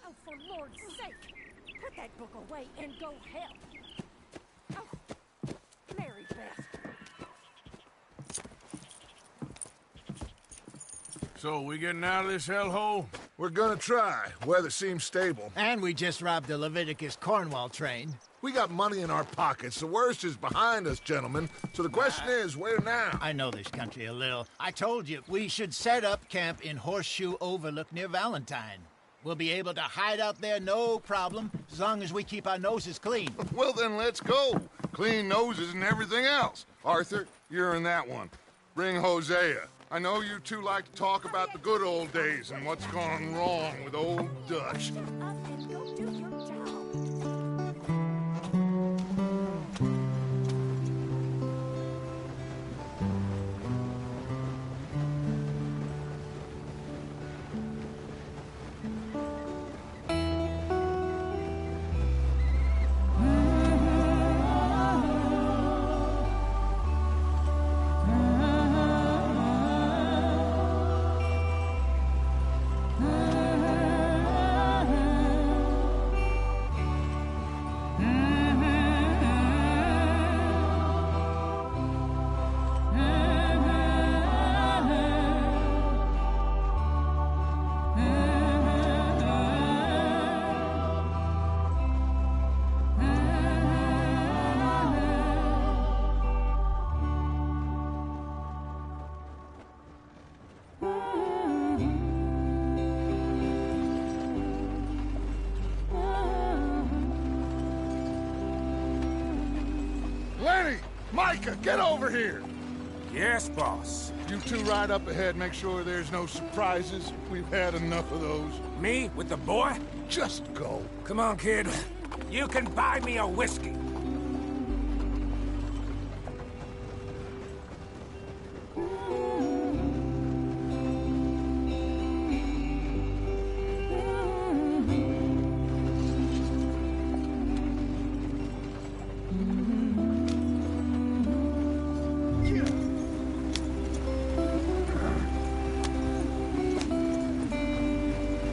Oh, for Lord's sake! Put that book away and go help! Oh, Mary Beth. So, we getting out of this hellhole? We're gonna try. Weather seems stable. And we just robbed the Leviticus Cornwall train. We got money in our pockets. The worst is behind us, gentlemen. So the question is, where now? I know this country a little. I told you, we should set up camp in Horseshoe Overlook near Valentine. We'll be able to hide out there no problem, as long as we keep our noses clean. Well, then let's go. Clean noses and everything else. Arthur, you're in that one. Bring Hosea. I know you two like to talk about the good old days and what's gone wrong with old Dutch. Micah, get over here! Yes, boss. You two ride up ahead, make sure there's no surprises. We've had enough of those. Me with the boy? Just go. Come on, kid. You can buy me a whiskey.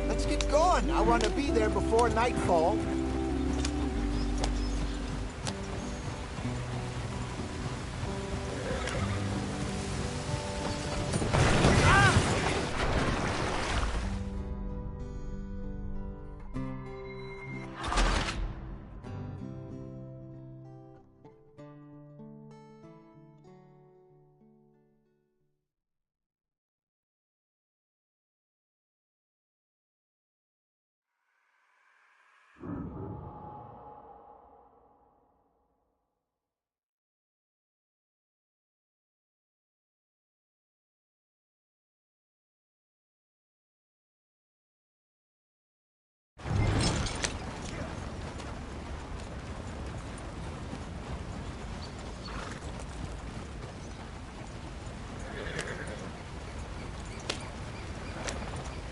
Let's get going. I want to be there before nightfall.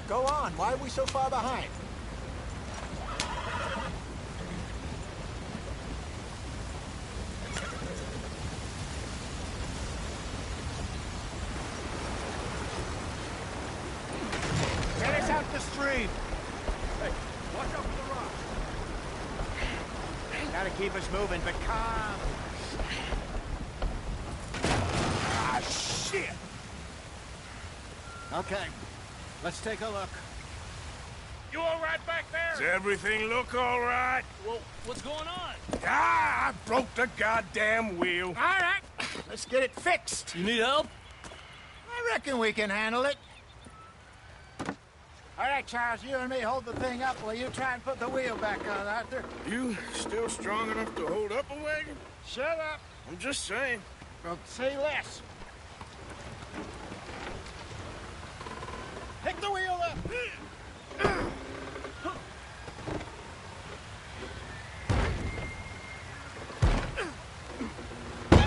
Go on. Why are we so far behind? Get us out the stream. Hey, watch out for the rock. Gotta keep us moving, but calm. Ah, shit! Okay, let's take a look. You all right back there? Does everything look all right? Well, what's going on? Ah, I broke the goddamn wheel. All right, let's get it fixed. You need help? I reckon we can handle it. All right, Charles, you and me hold the thing up while you try and put the wheel back on, Arthur. You still strong enough to hold up a wagon? Shut up. I'm just saying. Well, say less. Pick the wheel up.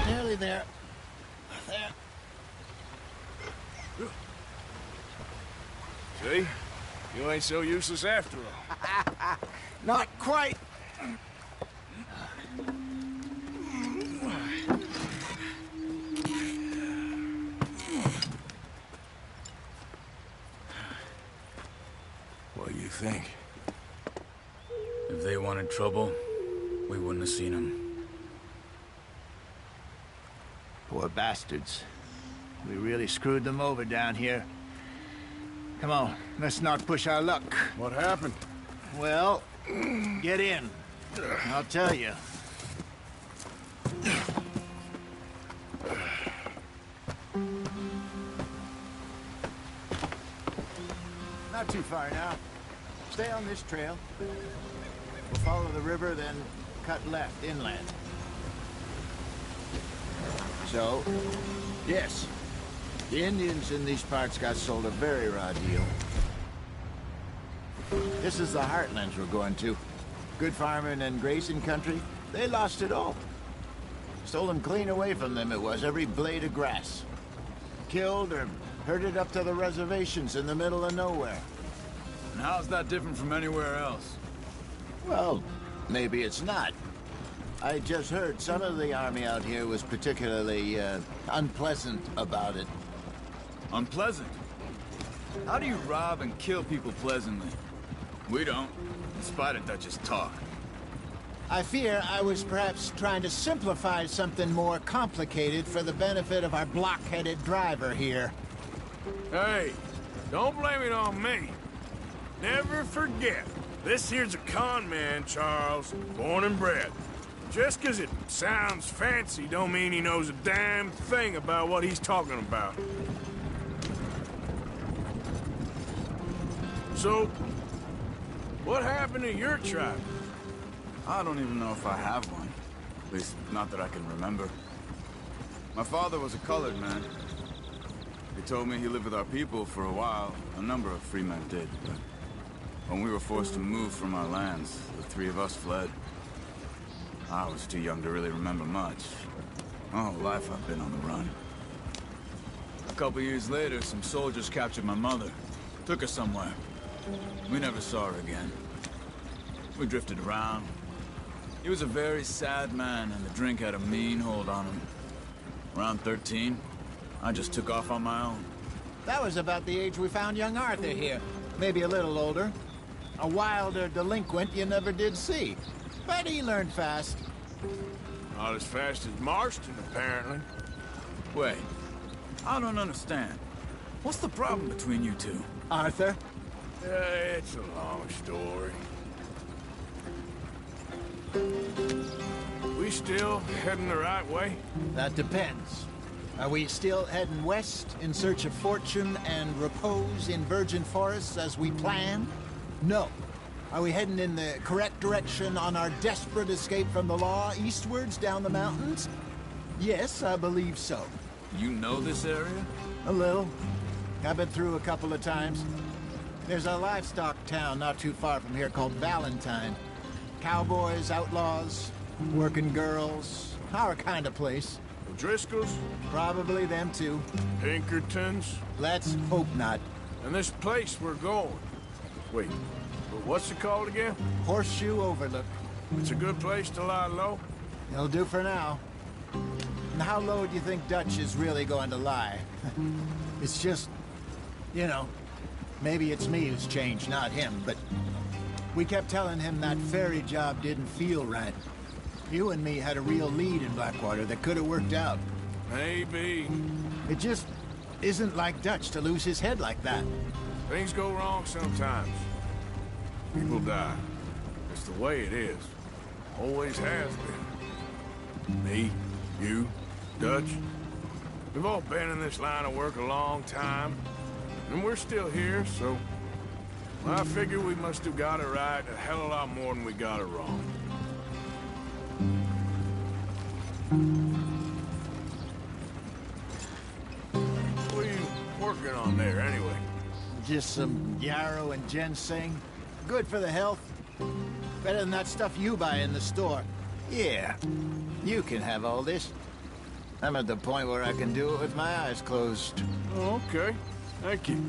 Nearly there. There. See? You ain't so useless after all. Not quite. What do you think? If they wanted trouble, we wouldn't have seen them. Poor bastards. We really screwed them over down here. Come on, let's not push our luck. What happened? Well, get in. I'll tell you. Not too far now. Stay on this trail. We'll follow the river, then cut left inland. So, yes, the Indians in these parts got sold a very raw deal. This is the heartlands we're going to. Good farming and grazing country, they lost it all. Stolen clean away from them it was, every blade of grass. Killed or herded up to the reservations in the middle of nowhere. And how's that different from anywhere else? Well, maybe it's not. I just heard some of the army out here was particularly, unpleasant about it. Unpleasant? How do you rob and kill people pleasantly? We don't, in spite of Dutch's talk. I fear I was perhaps trying to simplify something more complicated for the benefit of our block-headed driver here. Hey, don't blame it on me. Never forget, this here's a con man, Charles, born and bred. Just 'cause it sounds fancy don't mean he knows a damn thing about what he's talking about. So, what happened to your tribe? I don't even know if I have one. At least, not that I can remember. My father was a colored man. He told me he lived with our people for a while. A number of free men did, but when we were forced to move from our lands, the three of us fled. I was too young to really remember much. My whole life I've been on the run. A couple years later, some soldiers captured my mother. Took her somewhere. We never saw her again. We drifted around. He was a very sad man, and the drink had a mean hold on him. Around 13, I just took off on my own. That was about the age we found young Arthur here. Maybe a little older. A wilder delinquent you never did see. But he learned fast. Not as fast as Marston, apparently. Wait, I don't understand. What's the problem between you two? Arthur? It's a long story. We still heading the right way? That depends. Are we still heading west in search of fortune and repose in virgin forests as we planned? No. Are we heading in the correct direction on our desperate escape from the law eastwards down the mountains? Yes, I believe so. You know this area? A little. I've been through a couple of times. There's a livestock town not too far from here called Valentine. Cowboys, outlaws, working girls, our kind of place. Driscolls? Probably them too. Pinkertons? Let's hope not. And this place we're going. Wait, what's it called again? Horseshoe Overlook. It's a good place to lie low? It'll do for now. And how low do you think Dutch is really going to lie? It's just, you know, maybe it's me who's changed, not him, but we kept telling him that ferry job didn't feel right. You and me had a real lead in Blackwater that could have worked out. Maybe. It just isn't like Dutch to lose his head like that. Things go wrong sometimes. People die. It's the way it is. Always has been. Me, you, Dutch. We've all been in this line of work a long time. And we're still here, so... I figure we must have got it right a hell of a lot more than we got it wrong. What are you working on there, anyway? Just some yarrow and ginseng. Good for the health. Better than that stuff you buy in the store. Yeah, you can have all this. I'm at the point where I can do it with my eyes closed. Oh, okay. Thank you.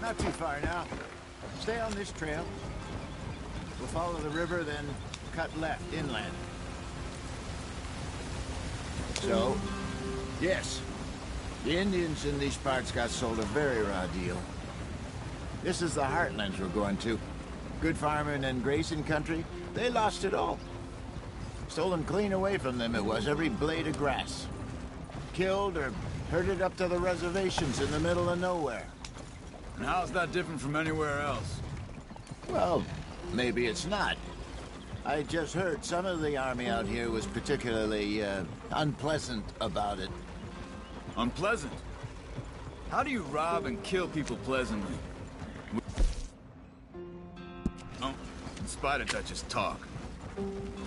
Not too far now. Stay on this trail. We'll follow the river, then cut left inland. So, yes, the Indians in these parts got sold a very raw deal. This is the heartlands we're going to. Good farming and grazing country, they lost it all. Stolen clean away from them it was, every blade of grass. Killed or herded up to the reservations in the middle of nowhere. And how's that different from anywhere else? Well, maybe it's not. I just heard some of the army out here was particularly, unpleasant about it. Unpleasant? How do you rob and kill people pleasantly? Oh, in spite of Dutch's talk.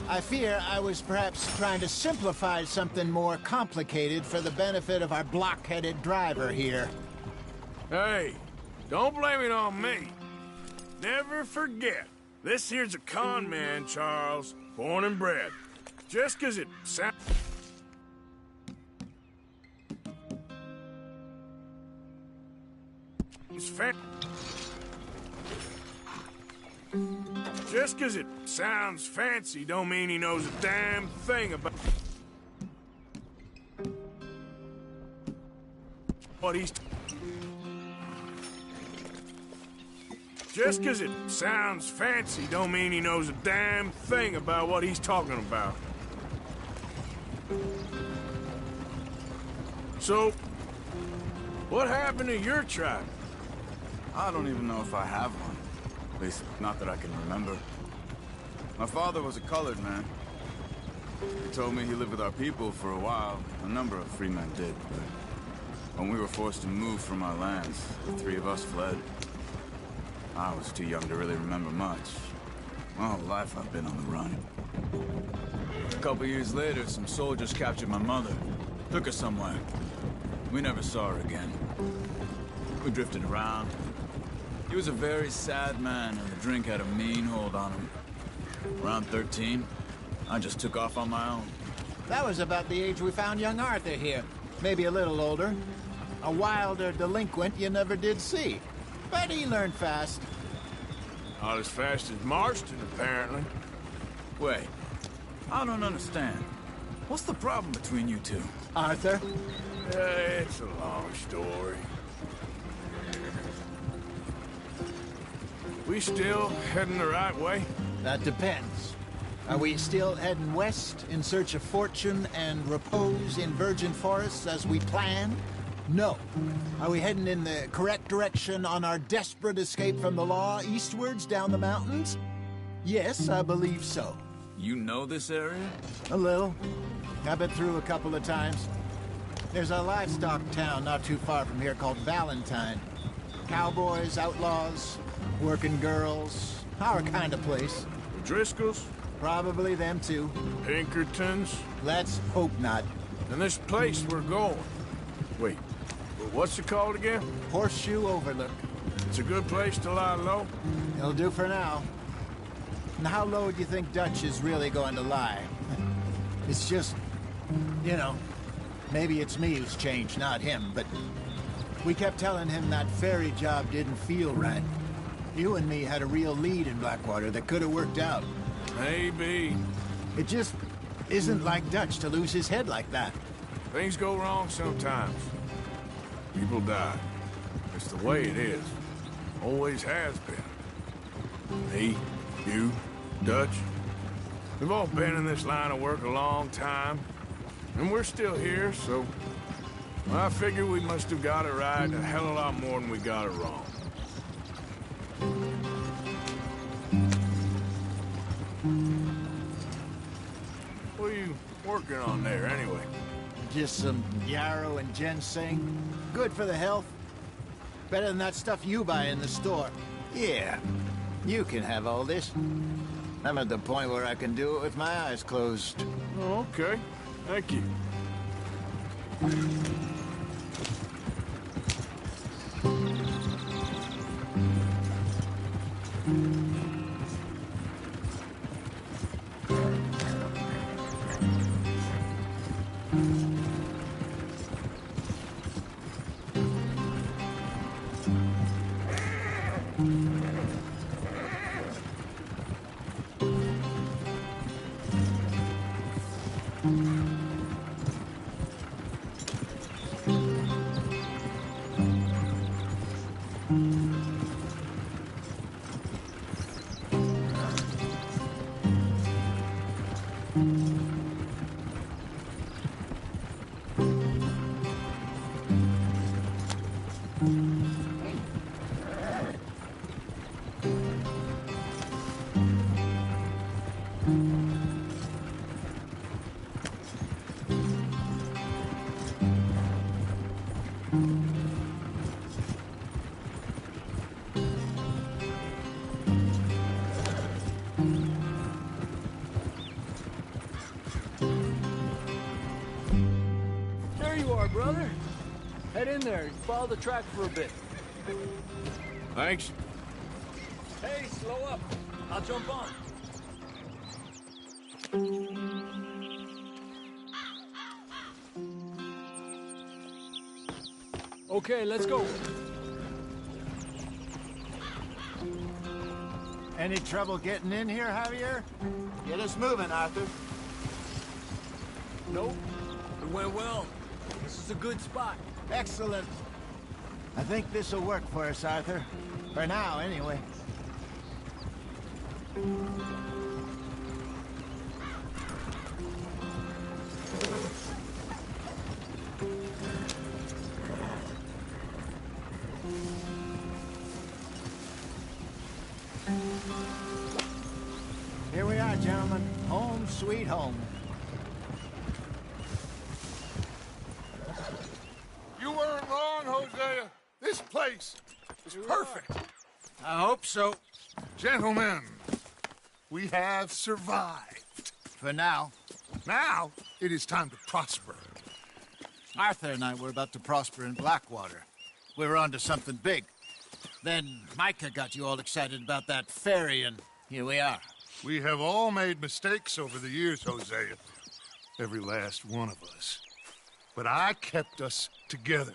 I fear I was perhaps trying to simplify something more complicated for the benefit of our block-headed driver here. Hey, don't blame it on me. Never forget, this here's a con man, Charles, born and bred. Just 'cause it sounds... Just 'cause it sounds fancy don't mean he knows a damn thing about what he's... Just 'cause it sounds fancy don't mean he knows a damn thing about what he's talking about. So, what happened to your tribe? I don't even know if I have one. At least, not that I can remember. My father was a colored man. He told me he lived with our people for a while. A number of free men did, but when we were forced to move from our lands, the three of us fled. I was too young to really remember much. My whole life I've been on the run. A couple years later, some soldiers captured my mother. Took her somewhere. We never saw her again. We drifted around. He was a very sad man, and the drink had a mean hold on him. Around 13, I just took off on my own. That was about the age we found young Arthur here. Maybe a little older. A wilder delinquent you never did see. But he learned fast. Not as fast as Marston, apparently. Wait, I don't understand. What's the problem between you two? Arthur? It's a long story. We still heading the right way? That depends. Are we still heading west in search of fortune and repose in virgin forests as we planned? No. Are we heading in the correct direction on our desperate escape from the law eastwards down the mountains? Yes, I believe so. You know this area? A little. I've been through a couple of times. There's a livestock town not too far from here called Valentine. Cowboys, outlaws, working girls, our kind of place. The Driscolls? Probably them too. Pinkertons? Let's hope not. And this place we're going. Wait, what's it called again? Horseshoe Overlook. It's a good place to lie low? It'll do for now. And how low do you think Dutch is really going to lie? It's just, you know, maybe it's me who's changed, not him, but we kept telling him that ferry job didn't feel right. You and me had a real lead in Blackwater that could have worked out. Maybe. It just isn't like Dutch to lose his head like that. Things go wrong sometimes. People die. It's the way it is. Always has been. Me, you, Dutch. We've all been in this line of work a long time. And we're still here, so... I figure we must have got it right a hell of a lot more than we got it wrong. What are you working on there, anyway? Just some yarrow and ginseng. Good for the health. Better than that stuff you buy in the store. Yeah, you can have all this. I'm at the point where I can do it with my eyes closed. Oh, okay. Thank you. There you are, brother. Head in there and follow the track for a bit. Thanks. Hey, slow up. I'll jump on. Okay, let's go. Any trouble getting in here, Javier? Get us moving, Arthur. Nope. It went well. This is a good spot. Excellent. I think this'll work for us, Arthur. For now, anyway. Here we are, gentlemen. Home sweet home. You weren't wrong, Hosea. This place is perfect. I hope so. Gentlemen, we have survived. For now. Now, it is time to prosper. Arthur and I were about to prosper in Blackwater. We were onto something big. Then Micah got you all excited about that ferry, and here we are. We have all made mistakes over the years, Hosea. Every last one of us. But I kept us together.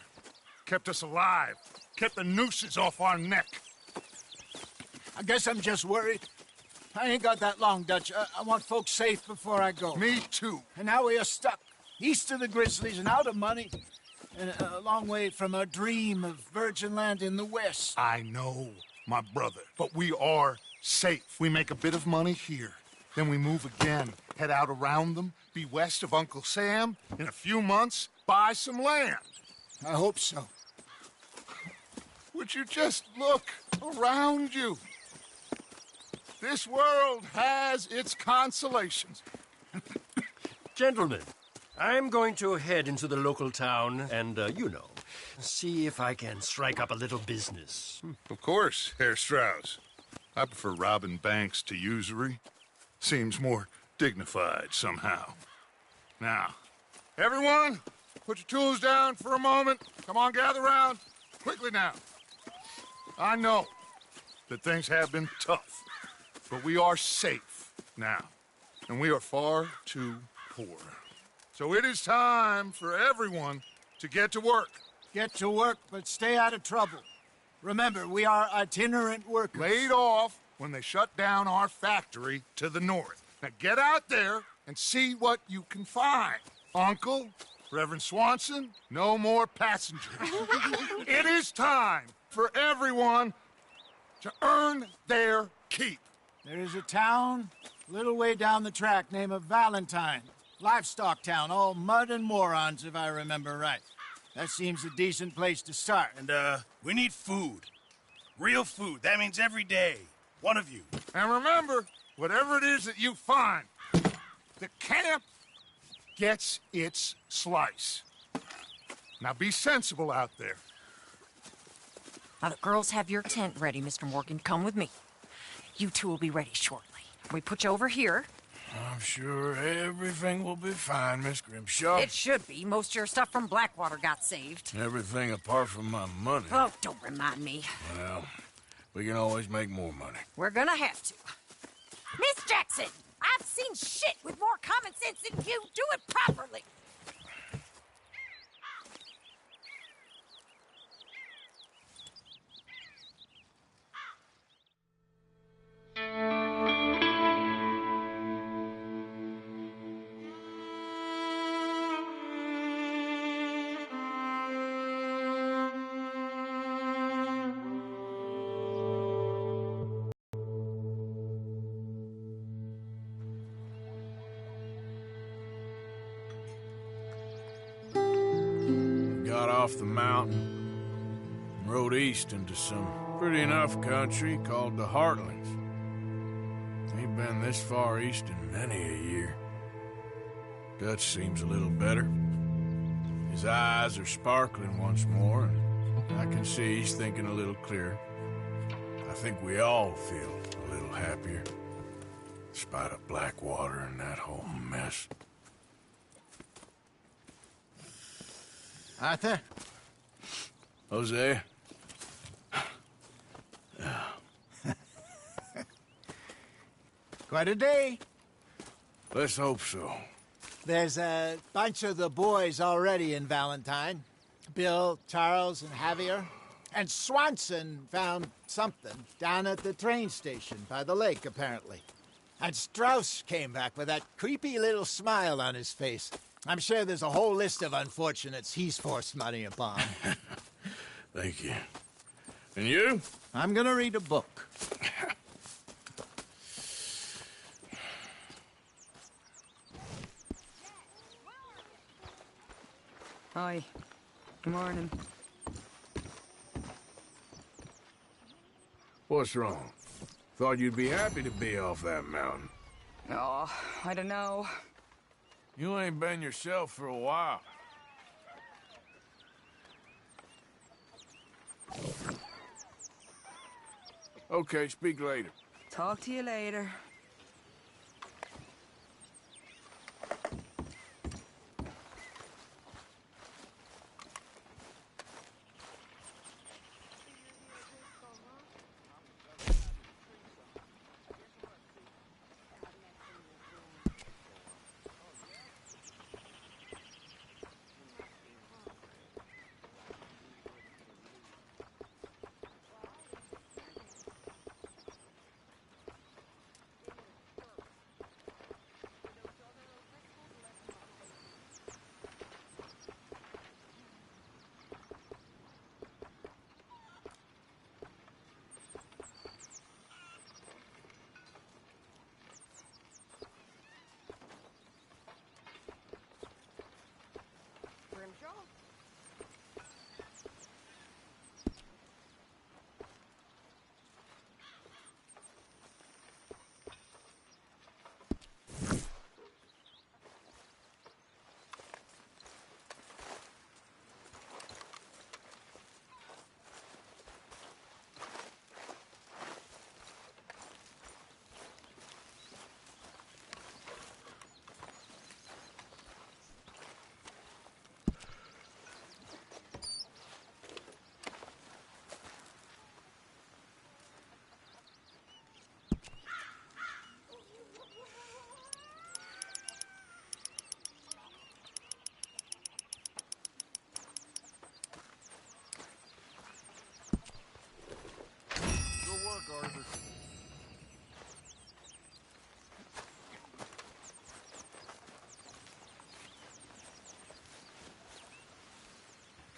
Kept us alive. Kept the nooses off our neck. I guess I'm just worried. I ain't got that long, Dutch. I want folks safe before I go. Me too. And now we are stuck. East of the Grizzlies and out of money. And a long way from our dream of virgin land in the west. I know, my brother. But we are safe. We make a bit of money here. Then we move again. Head out around them. Be west of Uncle Sam. In a few months, buy some land. I hope so. Would you just look around you? This world has its consolations. Gentlemen, I'm going to head into the local town and, see if I can strike up a little business. Of course, Herr Strauss. I prefer robbing banks to usury. Seems more dignified somehow. Now, everyone, put your tools down for a moment. Come on, gather round. Quickly now. I know that things have been tough, but we are safe now, and we are far too poor. So it is time for everyone to get to work. Get to work, but stay out of trouble. Remember, we are itinerant workers. Laid off when they shut down our factory to the north. Now get out there and see what you can find. Uncle, Reverend Swanson, no more passengers. It is time for everyone to earn their keep. There is a town a little way down the track named Valentine. Livestock town, all mud and morons, if I remember right. That seems a decent place to start. And, we need food. Real food. That means every day. One of you. And remember, whatever it is that you find, the camp gets its slice. Now be sensible out there. Now the girls have your tent ready, Mr. Morgan. Come with me. You two will be ready shortly. We put you over here. I'm sure everything will be fine, Miss Grimshaw. It should be. Most of your stuff from Blackwater got saved. Everything apart from my money. Oh, don't remind me. Well, we can always make more money. We're gonna have to. Miss Jackson, I've seen shit with more common sense than you. Do it properly. off the mountain and rode east into some pretty enough country called the Heartlands. Ain't been this far east in many a year. Dutch seems a little better. His eyes are sparkling once more, and I can see he's thinking a little clearer. I think we all feel a little happier, in spite of Blackwater and that whole mess. Arthur? Jose? Quite a day. Let's hope so. There's a bunch of the boys already in Valentine. Bill, Charles, and Javier. And Swanson found something down at the train station by the lake, apparently. And Strauss came back with that creepy little smile on his face. I'm sure there's a whole list of unfortunates he's forced money upon. Thank you. And you? I'm gonna read a book. Hi. Good morning. What's wrong? Thought you'd be happy to be off that mountain. Oh, I don't know. You ain't been yourself for a while. Okay, speak later. Talk to you later.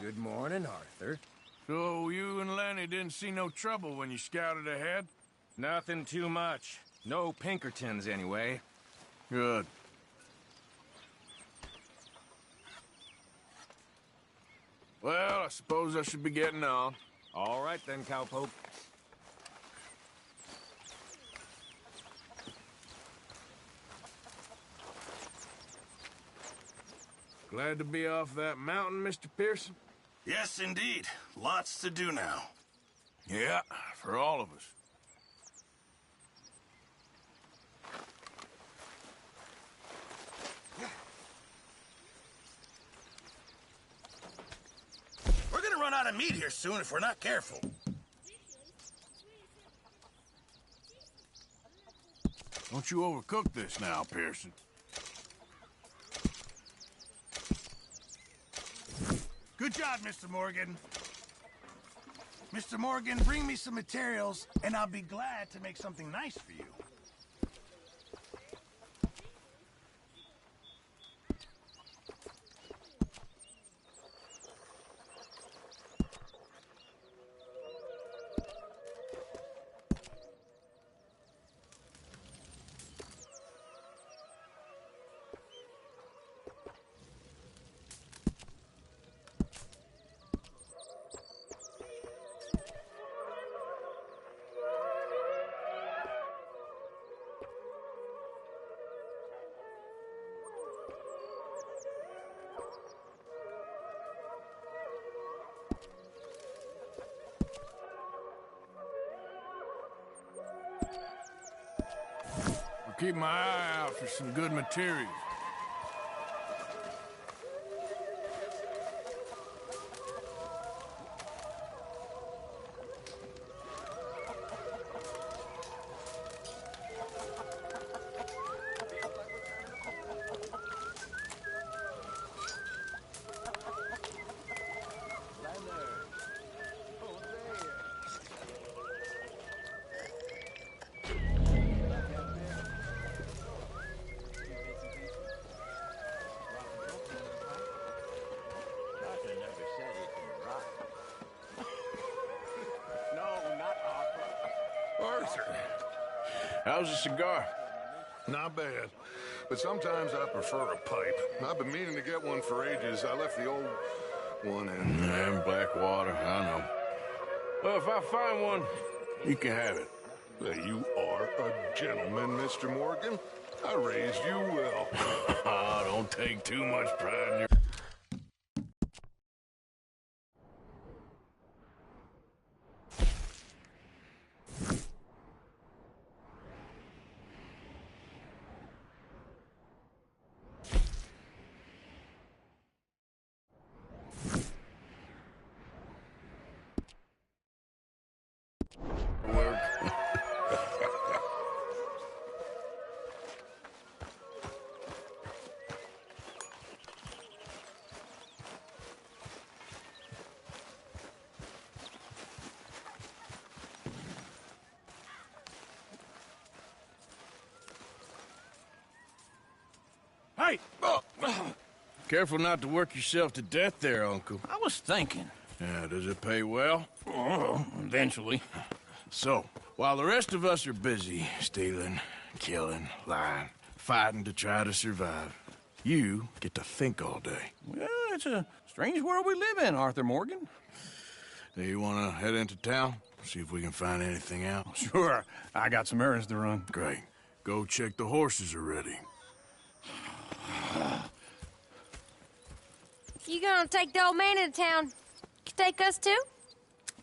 Good morning, Arthur. So you and Lenny didn't see no trouble when you scouted ahead? Nothing too much. No Pinkertons, anyway. Good. Well, I suppose I should be getting on. All right then, cowpoke. Glad to be off that mountain, Mr. Pearson? Yes, indeed. Lots to do now. Yeah, for all of us. We're gonna run out of meat here soon if we're not careful. Don't you overcook this now, Pearson. Good job, Mr. Morgan. Mr. Morgan, bring me some materials, and I'll be glad to make something nice for you. keep my eye out for some good materials. Arthur. How's the cigar? Not bad. But sometimes I prefer a pipe. I've been meaning to get one for ages. I left the old one in. Yeah, Blackwater, I know. Well, if I find one, you can have it. Well, you are a gentleman, Mr. Morgan. I raised you well. Oh, don't take too much pride in your... Hey! Careful not to work yourself to death there, Uncle. I was thinking. Yeah, does it pay well? Oh, eventually. So, while the rest of us are busy stealing, killing, lying, fighting to try to survive, you get to think all day. Well, it's a strange world we live in, Arthur Morgan. Do you want to head into town? See if we can find anything out? Sure. I got some errands to run. Great. Go check the horses are ready. You gonna take the old man into town? You take us too?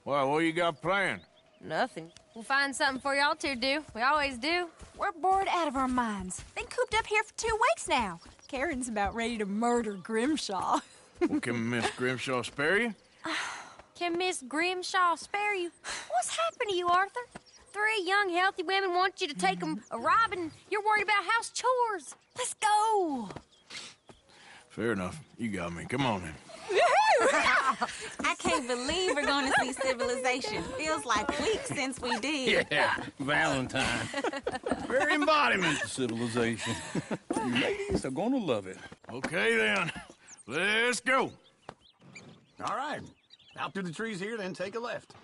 Well, what you got planned? Nothing. We'll find something for y'all to do. We always do. We're bored out of our minds. Been cooped up here for 2 weeks now. Karen's about ready to murder Grimshaw. Well, can Miss Grimshaw spare you? Can Miss Grimshaw spare you? What's happened to you, Arthur? 3 young, healthy women want you to take them a robbing. You're worried about house chores. Let's go. Fair enough. You got me. Come on then. I can't believe we're going to see civilization. Feels like weeks since we did. Yeah, Valentine. Very embodiment of civilization. You ladies are gonna love it. Okay then. Let's go. All right. Out through the trees here, then take a left.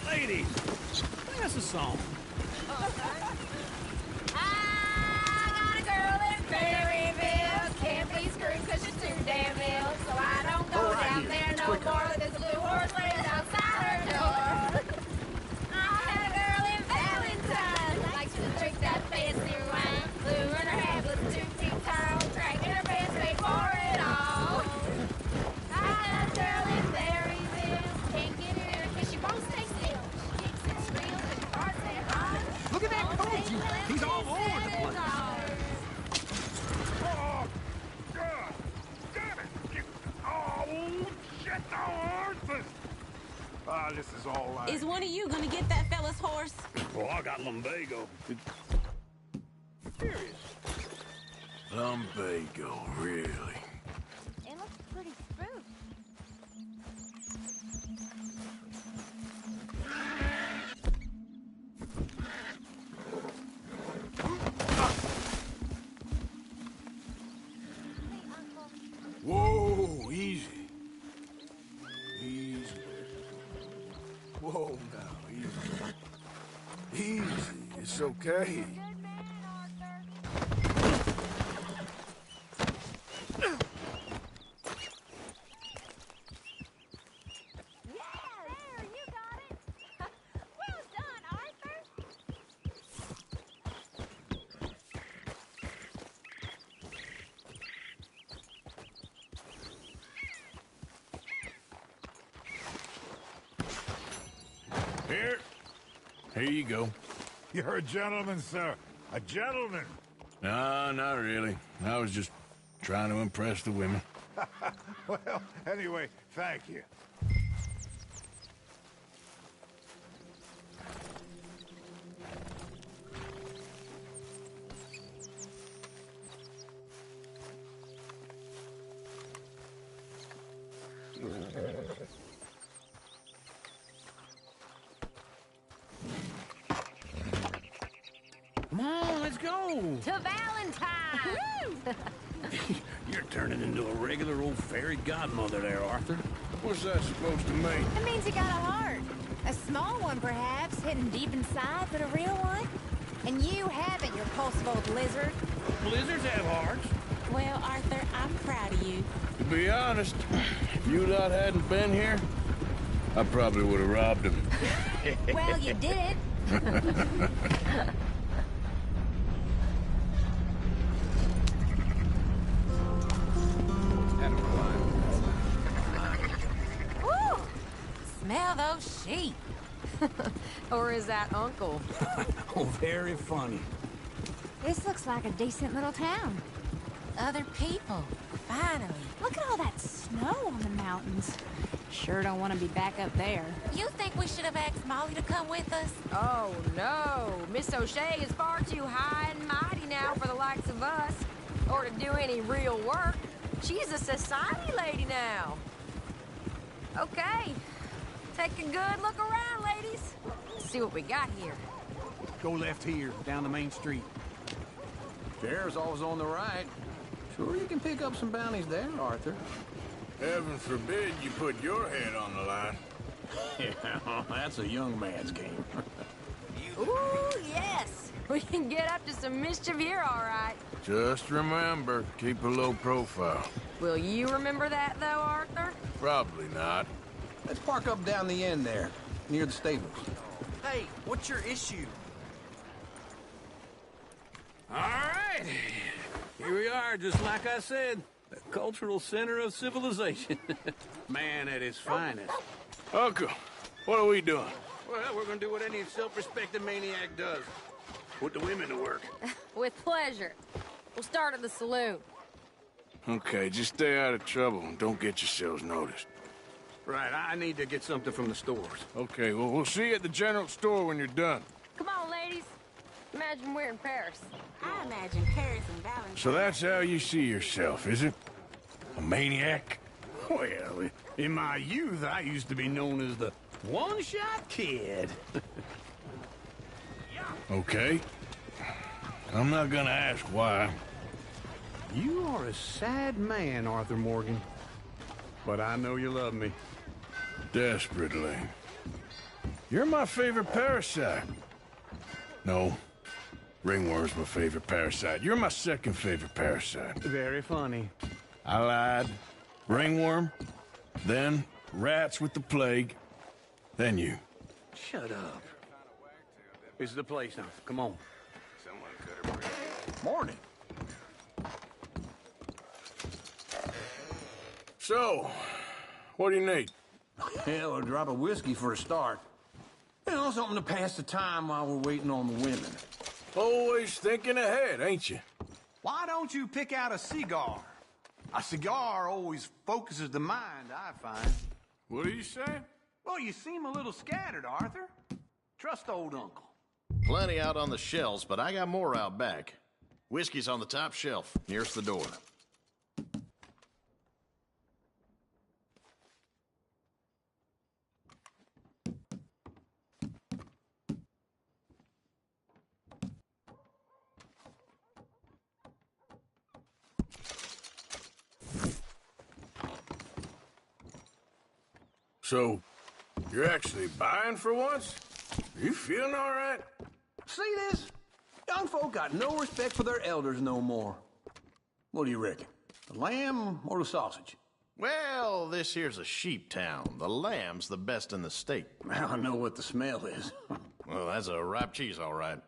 Ladies, sing us a song. I got a girl in Berryville. Can't be screwed 'cause she's too damn ill. So I don't go down there no more. There's a blue horse laying outside her door. I had a girl in Valentine. Likes to drink that fancy wine. Blue in her hair, was 2 feet tall. Dragging her pants, paid for it all. I had a girl in Berryville. Can't get her 'cause she won't stay still. She kicks and squeals and farts and this is all right. Is one of you gonna get that fella's horse? Well, I got lumbago. Serious. Lumbago, really? It looks pretty spooky. Whoa, easy. Easy. Whoa, now, easy. Easy, it's okay. Here you go. You're a gentleman, sir. A gentleman. No, not really. I was just trying to impress the women. Well, anyway, thank you. Come on, let's go. To Valentine! You're turning into a regular old fairy godmother there, Arthur. What's that supposed to mean? It means you got a heart. A small one, perhaps, hidden deep inside, but a real one. And you haven't, you repulsive old lizard. Blizzards have hearts. Well, Arthur, I'm proud of you. To be honest, if you lot hadn't been here, I probably would have robbed him. Well, you did it. Woo! Smell those sheep. Or is that Uncle? Oh, very funny. This looks like a decent little town. Other people. Finally. Look at all that snow on the mountains. Sure don't want to be back up there. You think we should have asked Molly to come with us? Oh, no. Miss O'Shea is far too high and mighty now for the likes of us. Or to do any real work. She's a society lady now. Okay. Take a good look around, ladies. See what we got here. Go left here, down the main street. Sheriff's always on the right. Sure, you can pick up some bounties there, Arthur. Heaven forbid you put your head on the line. Yeah, that's a young man's game. Ooh, yes. We can get up to some mischief here, all right. Just remember, keep a low profile. Will you remember that, though, Arthur? Probably not. Let's park up down the end there, near the stables. Hey, what's your issue? All right. Here we are, just like I said. The cultural center of civilization. Man at his finest. Uncle, what are we doing? Well, we're gonna do what any self-respecting maniac does. Put the women to work. With pleasure. We'll start at the saloon. Okay, just stay out of trouble and don't get yourselves noticed. Right, I need to get something from the stores. Okay, well, we'll see you at the general store when you're done. Come on, ladies. Imagine we're in Paris. I imagine Paris and Valentine. So that's how you see yourself, is it? A maniac? Well, in my youth, I used to be known as the one-shot kid. Okay. I'm not gonna ask why. You are a sad man, Arthur Morgan. But I know you love me. Desperately. You're my favorite parasite. No. Ringworm's my favorite parasite. You're my second favorite parasite. Very funny. I lied. Ringworm, then rats with the plague, then you. Shut up. This is the place now. Come on. Morning. So, what do you need? Hell, a drop of whiskey for a start. You know, something to pass the time while we're waiting on the women. Always thinking ahead, ain't you? Why don't you pick out a cigar? A cigar always focuses the mind, I find. What are you saying? Well, you seem a little scattered, Arthur. Trust old Uncle. Plenty out on the shelves, but I got more out back. Whiskey's on the top shelf, nearest the door. So, you're actually buying for once? You feeling all right? See this? Young folk got no respect for their elders no more. What do you reckon? The lamb or the sausage? Well, this here's a sheep town. The lamb's the best in the state. Well, I know what the smell is. Well, that's a ripe cheese, all right.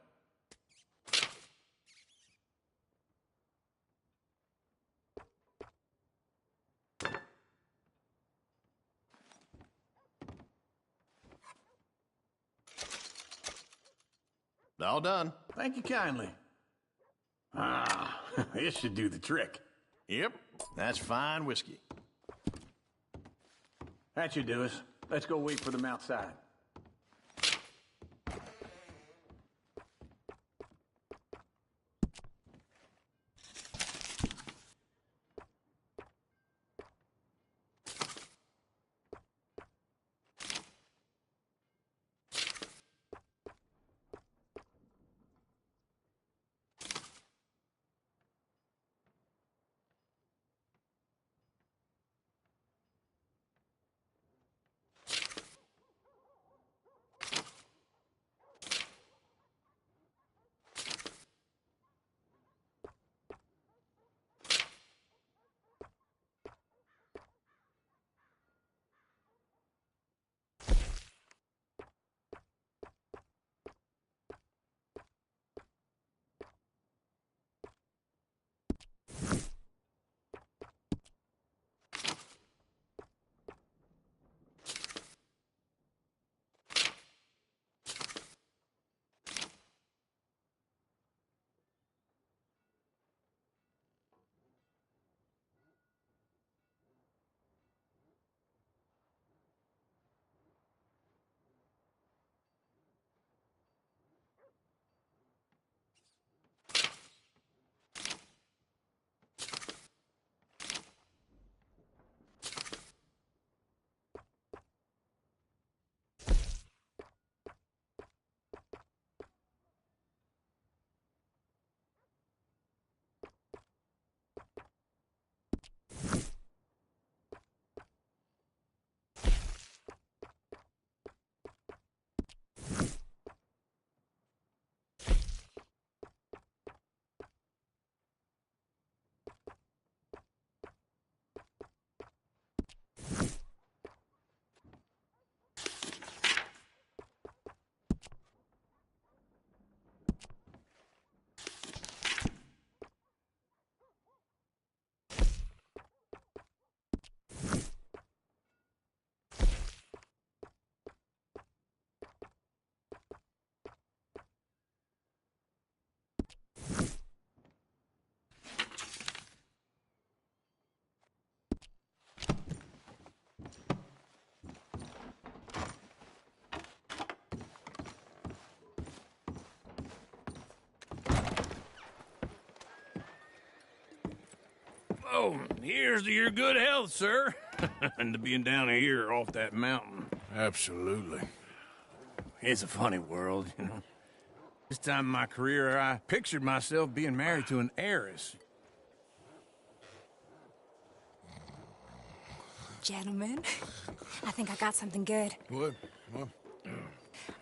All done. Thank you kindly. Ah, this should do the trick. Yep, that's fine whiskey. That should do us. Let's go wait for them outside. Oh, here's to your good health, sir. And to being down here off that mountain. Absolutely. It's a funny world, you know. This time in my career, I pictured myself being married to an heiress. Gentlemen, I think I got something good. What?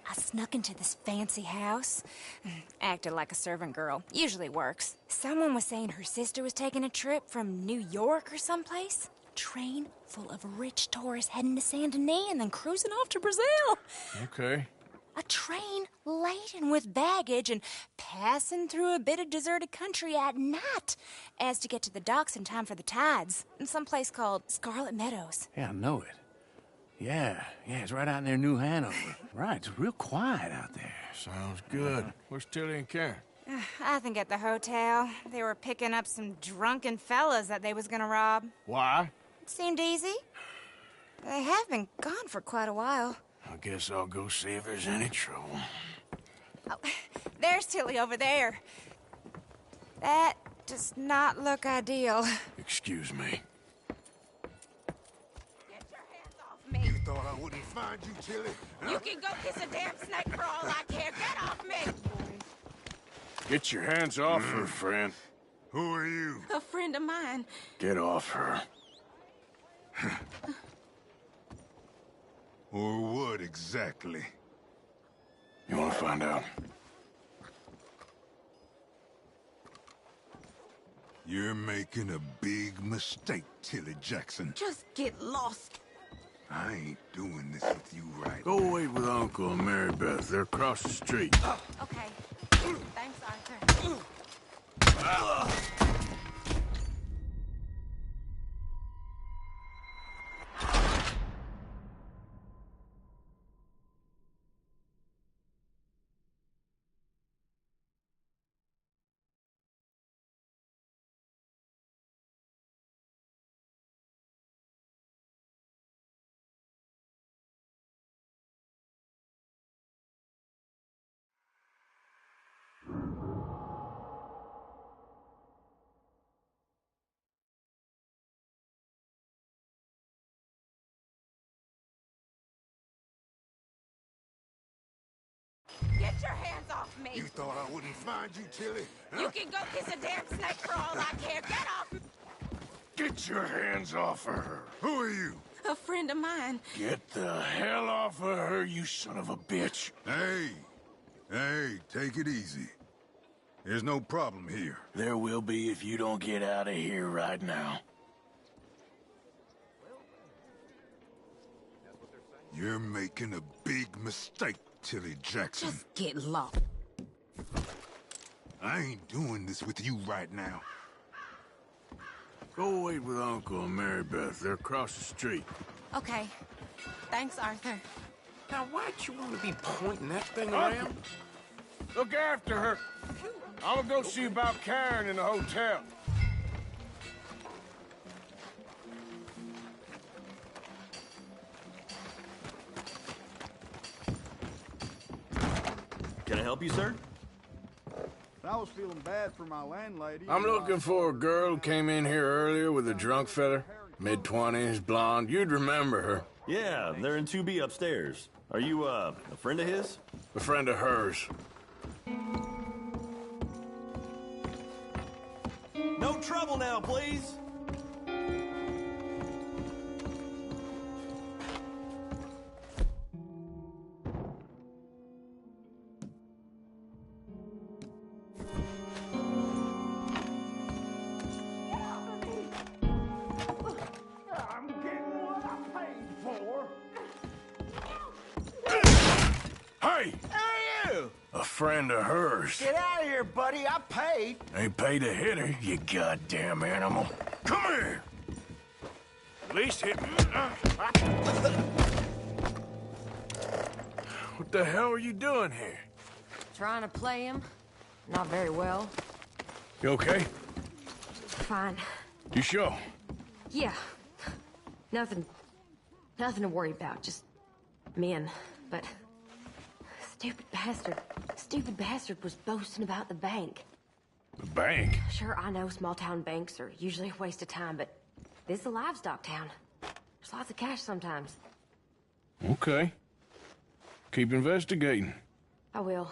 I snuck into this fancy house. Acted like a servant girl. Usually works. Someone was saying her sister was taking a trip from New York or someplace. Train full of rich tourists heading to Saint Denis and then cruising off to Brazil. Okay. A train laden with baggage and passing through a bit of deserted country at night as to get to the docks in time for the tides in some place called Scarlet Meadows. Yeah, I know it. Yeah, it's right out near New Hanover. Right, it's real quiet out there. Sounds good. Where's Tilly and Karen? I think at the hotel. They were picking up some drunken fellas that they was gonna rob. Why? Seemed easy. They have been gone for quite a while. I guess I'll go see if there's any trouble. Oh, there's Tilly over there. That does not look ideal. Excuse me. You thought I wouldn't find you, Tilly? You can go kiss a damn snake for all I care. Get off me! Get your hands off her, friend. Who are you? A friend of mine. Get off her. Or what exactly? You want to find out? You're making a big mistake, Tilly Jackson. Just get lost. I ain't doing this with you right Go wait with Uncle and Mary Beth. They're across the street. Okay. Thanks, Arthur. Get your hands off me! You thought I wouldn't find you, Tilly? You can go kiss a damn snake for all I care. Get off me! Get your hands off of her. Who are you? A friend of mine. Get the hell off of her, you son of a bitch. Hey, take it easy. There's no problem here. There will be if you don't get out of here right now. You're making a big mistake, Tilly Jackson. Just get lost. I ain't doing this with you right now. Go wait with Uncle and Mary Beth. They're across the street. Okay. Thanks, Arthur. Now, why'd you want to be pointing that thing around? Look after her. I'm gonna go see about Karen in the hotel. Can I help you, sir? I was feeling bad for my landlady. I'm looking for a girl who came in here earlier with a drunk fella. Mid-20s, blonde. You'd remember her. Yeah, they're in 2B upstairs. Are you, a friend of his? A friend of hers. No trouble now, please. I'm getting what I paid for. Hey! Who are you? A friend of hers. Get out of here, buddy. I paid. Ain't paid to hit her, you goddamn animal. Come here! At least hit me. What the hell are you doing here? Trying to play him? Not very well. You okay? Fine. You sure? Yeah. Nothing to worry about. Just men. But stupid bastard was boasting about the bank. The bank? Sure, I know small town banks are usually a waste of time, but this is a livestock town. There's lots of cash sometimes. Okay. Keep investigating. I will.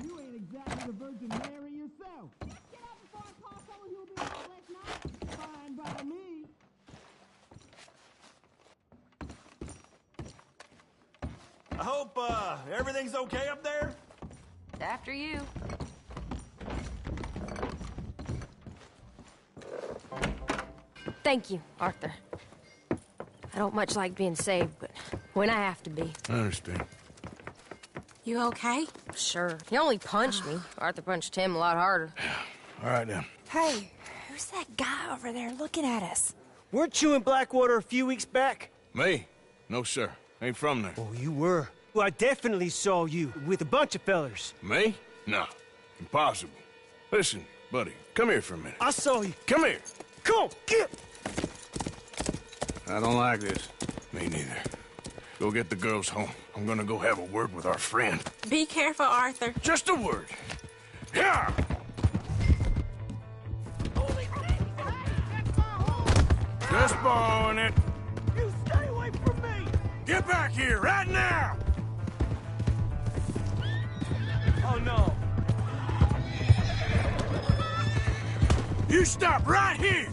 You ain't exactly the Virgin Mary. I hope, everything's okay up there? After you. Thank you, Arthur. I don't much like being saved, but when I have to be. I understand. You okay? Sure. He only punched me. Arthur punched him a lot harder. All right, then. Hey, who's that guy over there looking at us? Weren't you in Blackwater a few weeks back? Me? No, sir. Ain't from there. Oh, you were. Well, I definitely saw you with a bunch of fellers. Me? No. Impossible. Listen, buddy, come here for a minute. I saw you. Come here. Come on, get! I don't like this. Me neither. Go get the girls home. I'm gonna go have a word with our friend. Be careful, Arthur. Just a word. Yeah! Just borrowing it. You stay away from me! Get back here right now! Oh, no. You stop right here!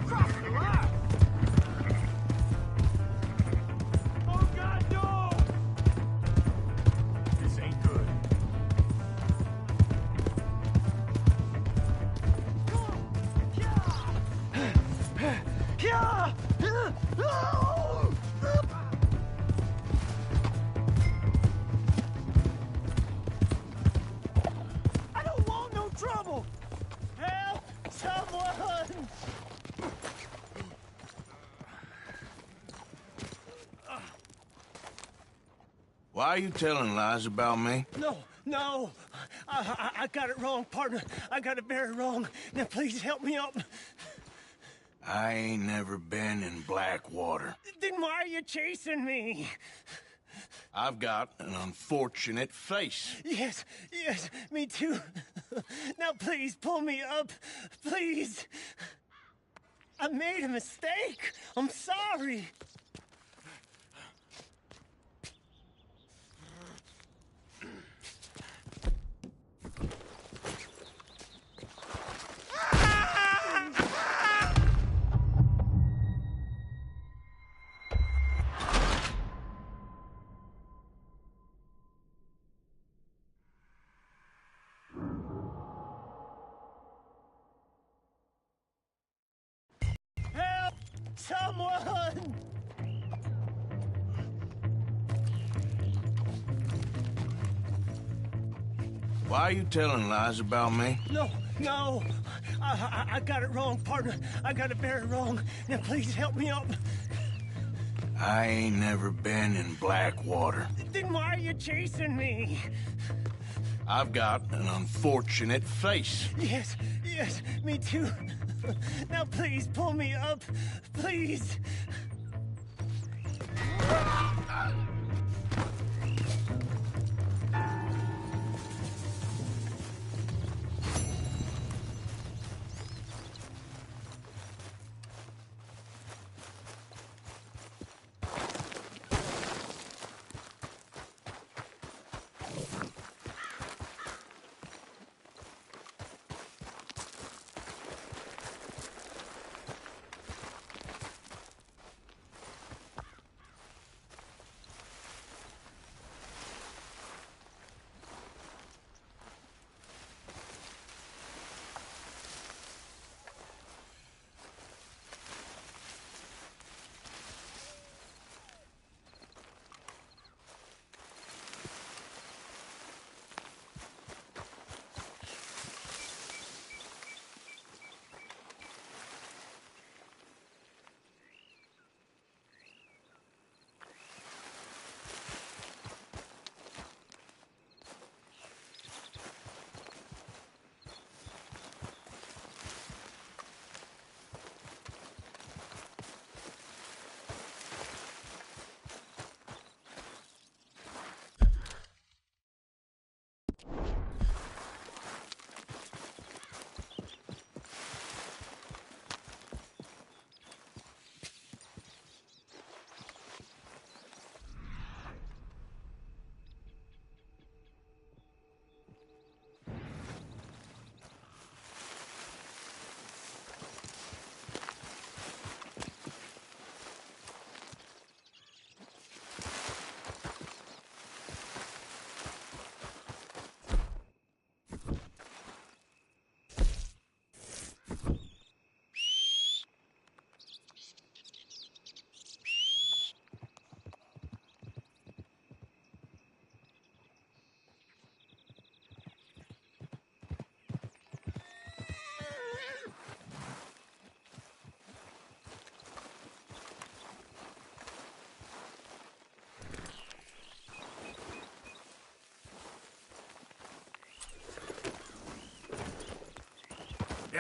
Crossing the line! Oh, God, no! This ain't good. Yeah! I don't want no trouble! Help! Someone! Why are you telling lies about me? No! I got it wrong, partner. I got it very wrong. Now, please help me up. I ain't never been in Blackwater. Then why are you chasing me? I've got an unfortunate face. Yes, me too. Now please pull me up, please. I made a mistake. I'm sorry. Help! Someone! Why are you telling lies about me? No. I got it wrong, partner. I got it very wrong. Now please help me up. I ain't never been in Blackwater. Then why are you chasing me? I've got an unfortunate face. Yes, me too. Now please pull me up, please.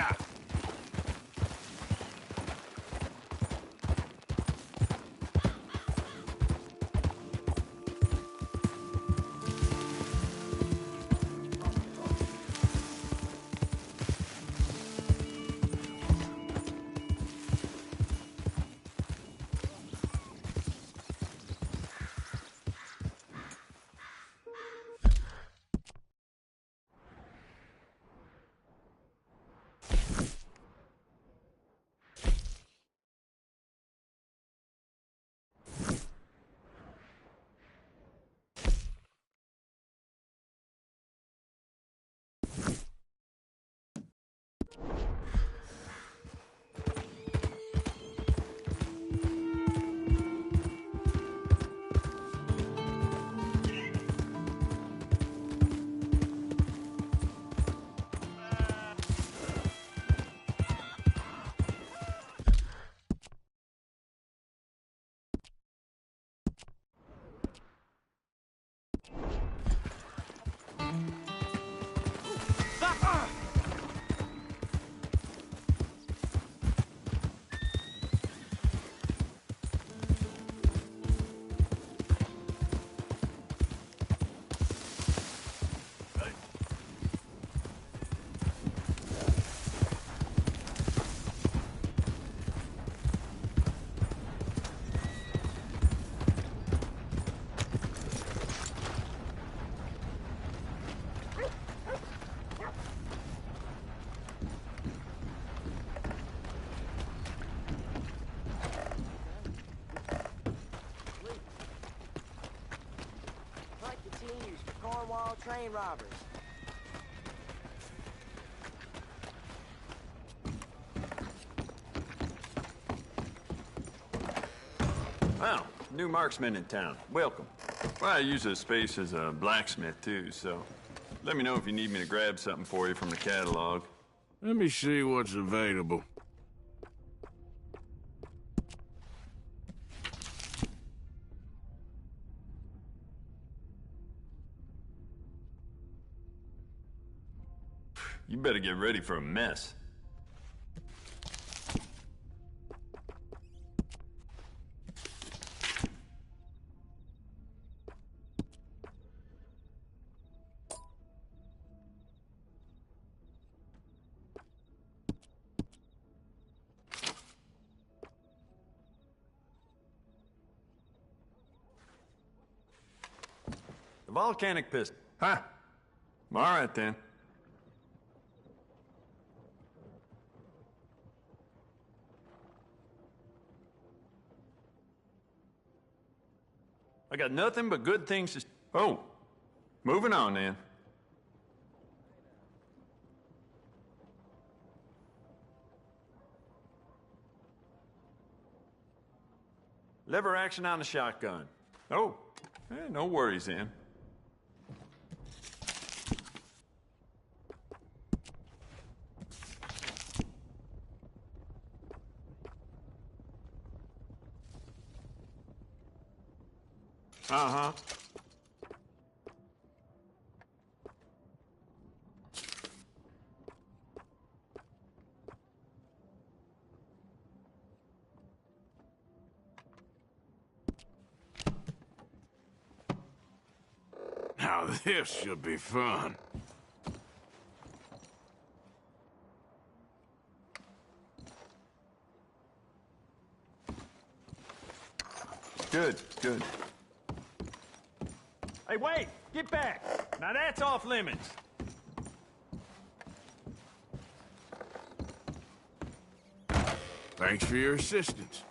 Yeah. Train robbers. Wow, new marksman in town. Welcome. Well, I use this space as a blacksmith, too, so let me know if you need me to grab something for you from the catalog. Let me see what's available. You better get ready for a mess. The volcanic pistol. Huh? All right, then. I got nothing but good things to... Oh, moving on, then. Lever action on the shotgun. Oh, no worries, then. Uh-huh. Now this should be fun. Good, good. Hey, wait! Get back! Now that's off limits. Thanks for your assistance.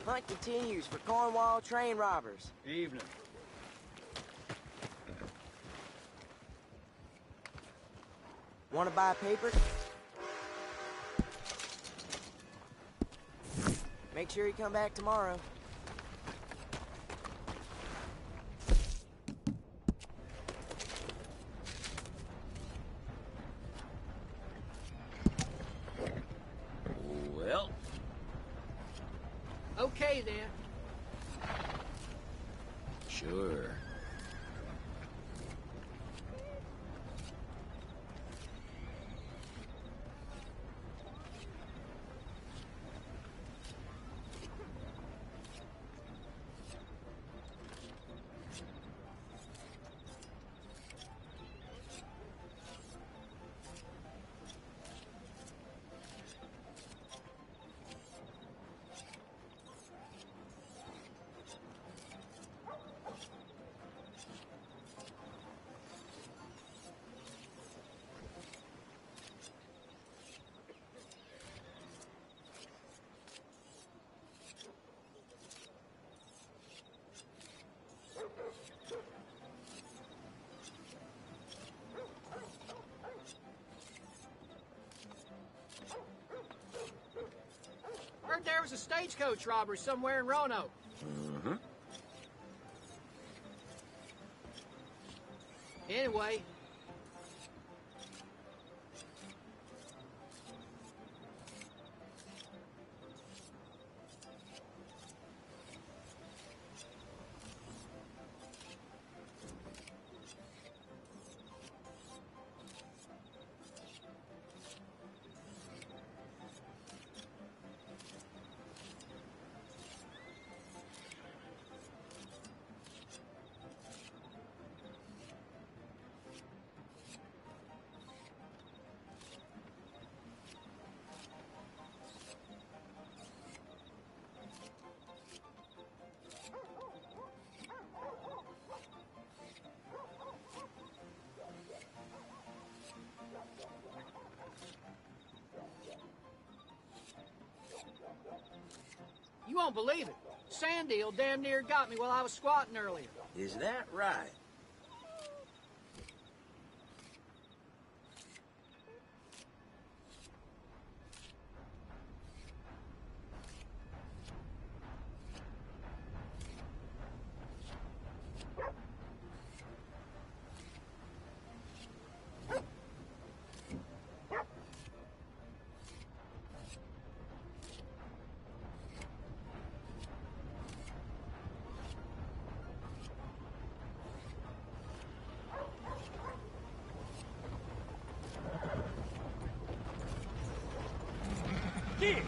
Hunt continues for Cornwall train robbers. Evening. Want to buy paper? Make sure you come back tomorrow. Dan? Sure. Heard there was a stagecoach robbery somewhere in Roanoke. Mm-hmm. Anyway, you won't believe it. Sand Eel damn near got me while I was squatting earlier. Is that right? Yeah.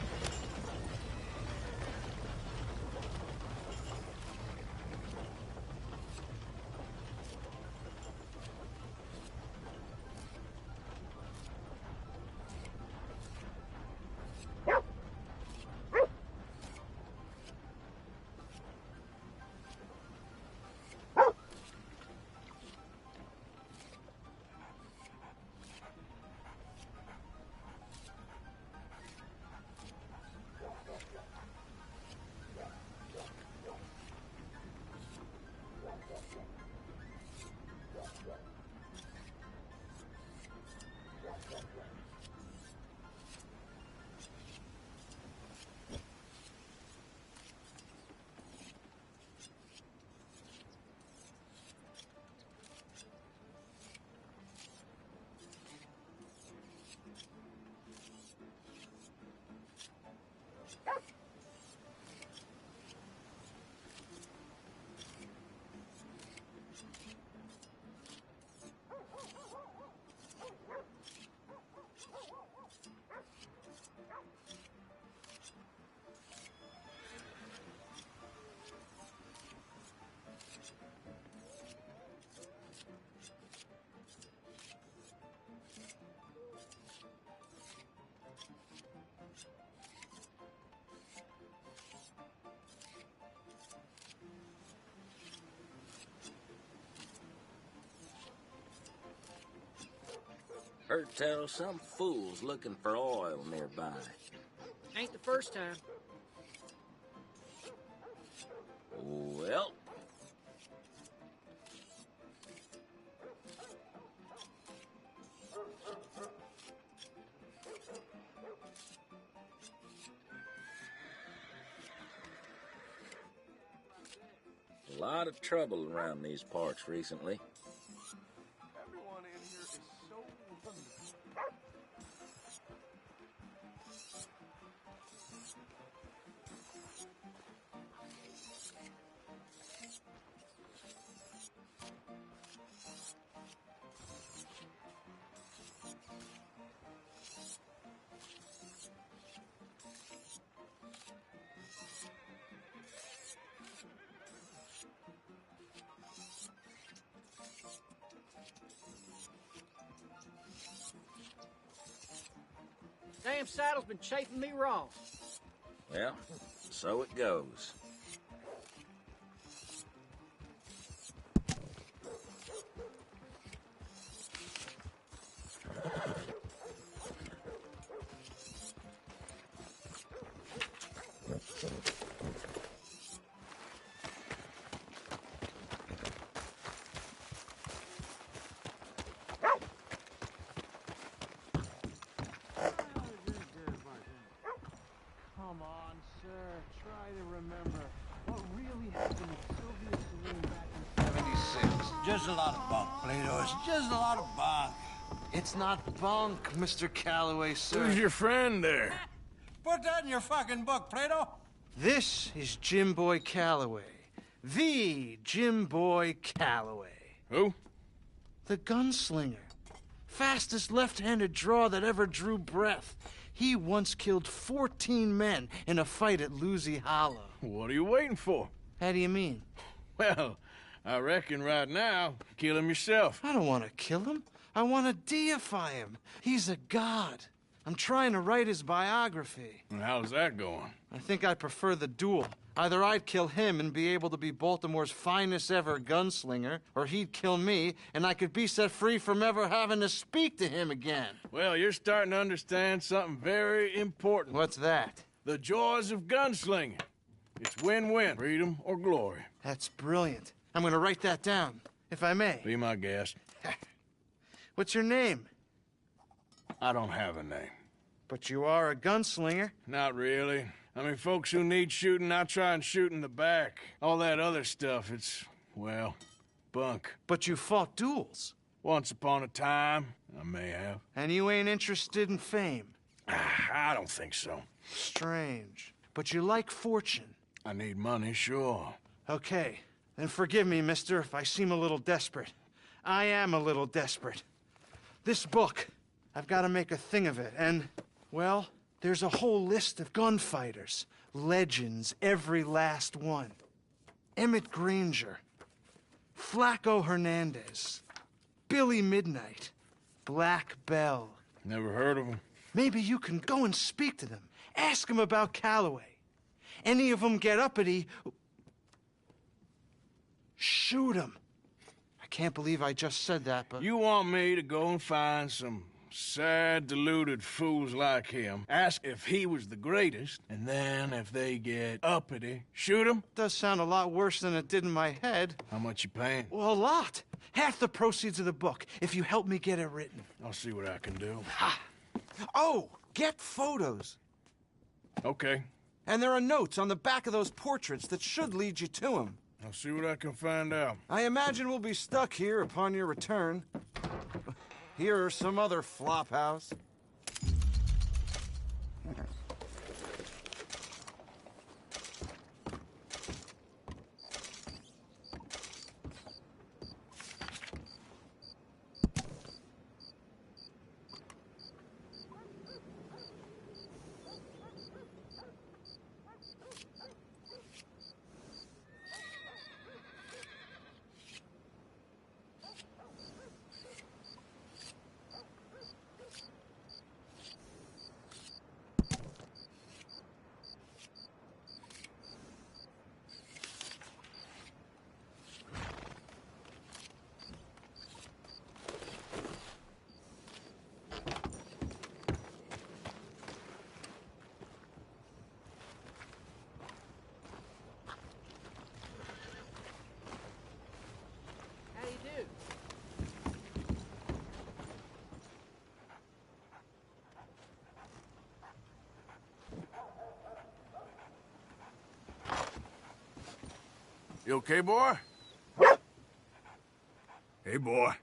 Heard tell some fool's looking for oil nearby. Ain't the first time. Well, a lot of trouble around these parts recently. Everyone in here is so wonderful. Damn saddle's been chafing me raw. Well, so it goes. Come on, sir. Try to remember what really happened at Sylvia's Saloon back in 76. Just a lot of bunk, Plato. It's just a lot of bunk. It's not bunk, Mr. Calloway, sir. Who's your friend there? Put that in your fucking book, Plato. This is Jim Boy Calloway. The Jim Boy Calloway. Who? The gunslinger. Fastest left-handed draw that ever drew breath. He once killed 14 men in a fight at Lucy Hollow. What are you waiting for? How do you mean? Well, I reckon right now, kill him yourself. I don't want to kill him. I want to deify him. He's a god. I'm trying to write his biography. And how's that going? I think I prefer the duel. Either I'd kill him and be able to be Baltimore's finest ever gunslinger, or he'd kill me and I could be set free from ever having to speak to him again. Well, you're starting to understand something very important. What's that? The joys of gunslinging. It's win-win, freedom or glory. That's brilliant. I'm gonna write that down, if I may. Be my guest. What's your name? I don't have a name. But you are a gunslinger. Not really. I mean, folks who need shooting, I try and shoot in the back. All that other stuff, it's, well, bunk. But you fought duels. Once upon a time, I may have. And you ain't interested in fame? I don't think so. Strange. But you like fortune. I need money, sure. Okay. Then forgive me, mister, if I seem a little desperate. I am a little desperate. This book, I've got to make a thing of it, and, well, there's a whole list of gunfighters. Legends, every last one. Emmett Granger, Flaco Hernandez, Billy Midnight, Black Bell. Never heard of them. Maybe you can go and speak to them. Ask them about Calloway. Any of them get uppity, shoot them. I can't believe I just said that, but... You want me to go and find some sad, deluded fools like him, ask if he was the greatest, and then if they get uppity, shoot him? Does sound a lot worse than it did in my head. How much you paying? Well, a lot. Half the proceeds of the book, if you help me get it written. I'll see what I can do. Ha! Oh, get photos. Okay. And there are notes on the back of those portraits that should lead you to him. I'll see what I can find out. I imagine we'll be stuck here upon your return. Here or some other flop house. You okay, boy? Hey, boy.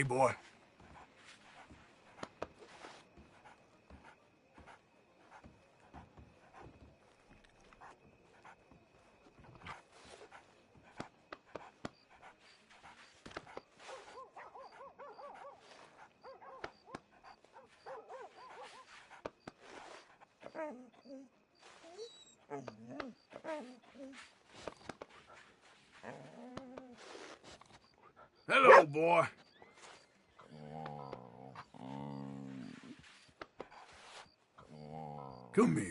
Hey, boy. Hello, boy. Come here.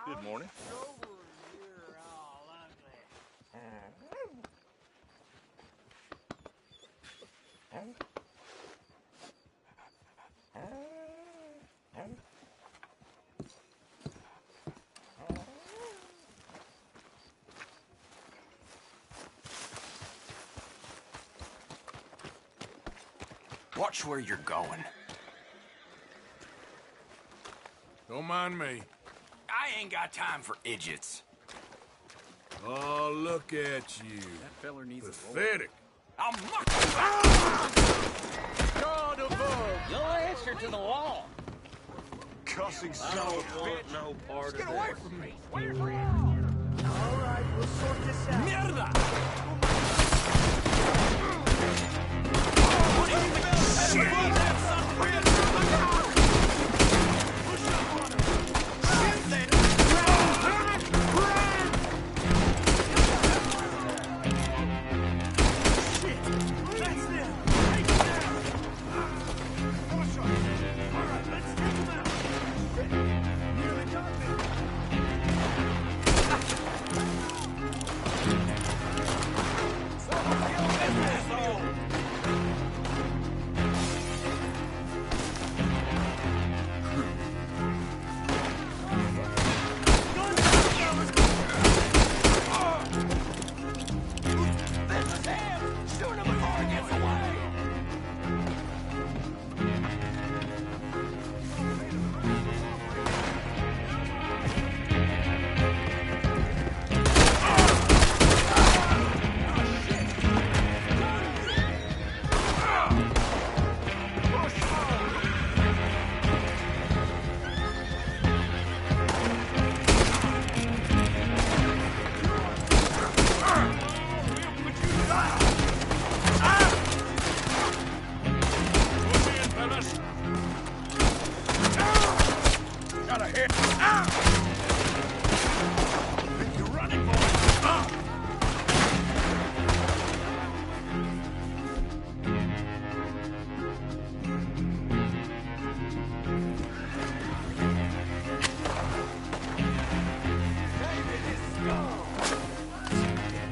Good morning. Watch where you're going. Don't mind me. I ain't got time for idiots. Oh, look at you. That feller needs pathetic. I'll knock God above! You'll answer to the law. Cussing son of a bitch. No part Get of away this. from me. All right, we'll sort this out. Mierda!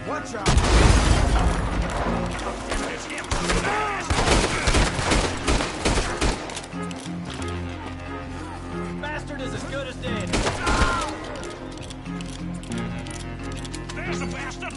Watch out! Bastard is as good as dead. There's the bastard!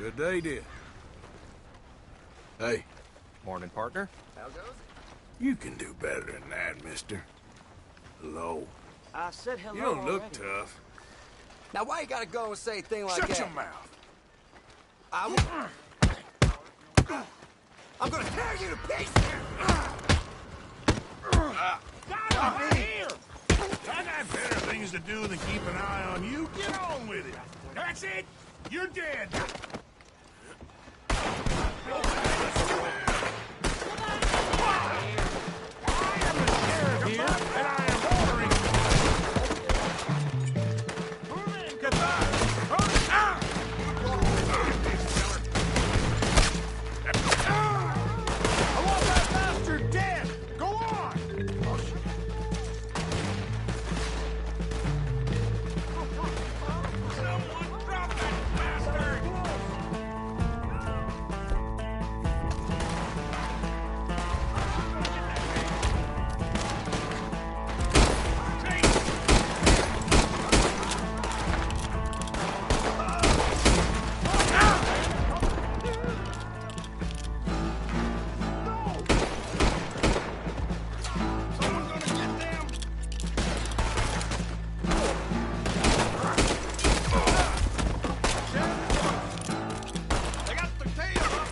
Good day, dear. Hey. Morning, partner. How goes it? You can do better than that, mister. Hello. I said hello. You don't look already. tough. Now why you gotta go and say a thing like Shut that? your mouth. I'm gonna tear you to pieces! Get out of here! I got better things to do than keep an eye on you. Get on with it. That's it. You're dead. Here, and I am ordering. Get back! I want that bastard dead! Go on! Someone drop that bastard! They got the tail up!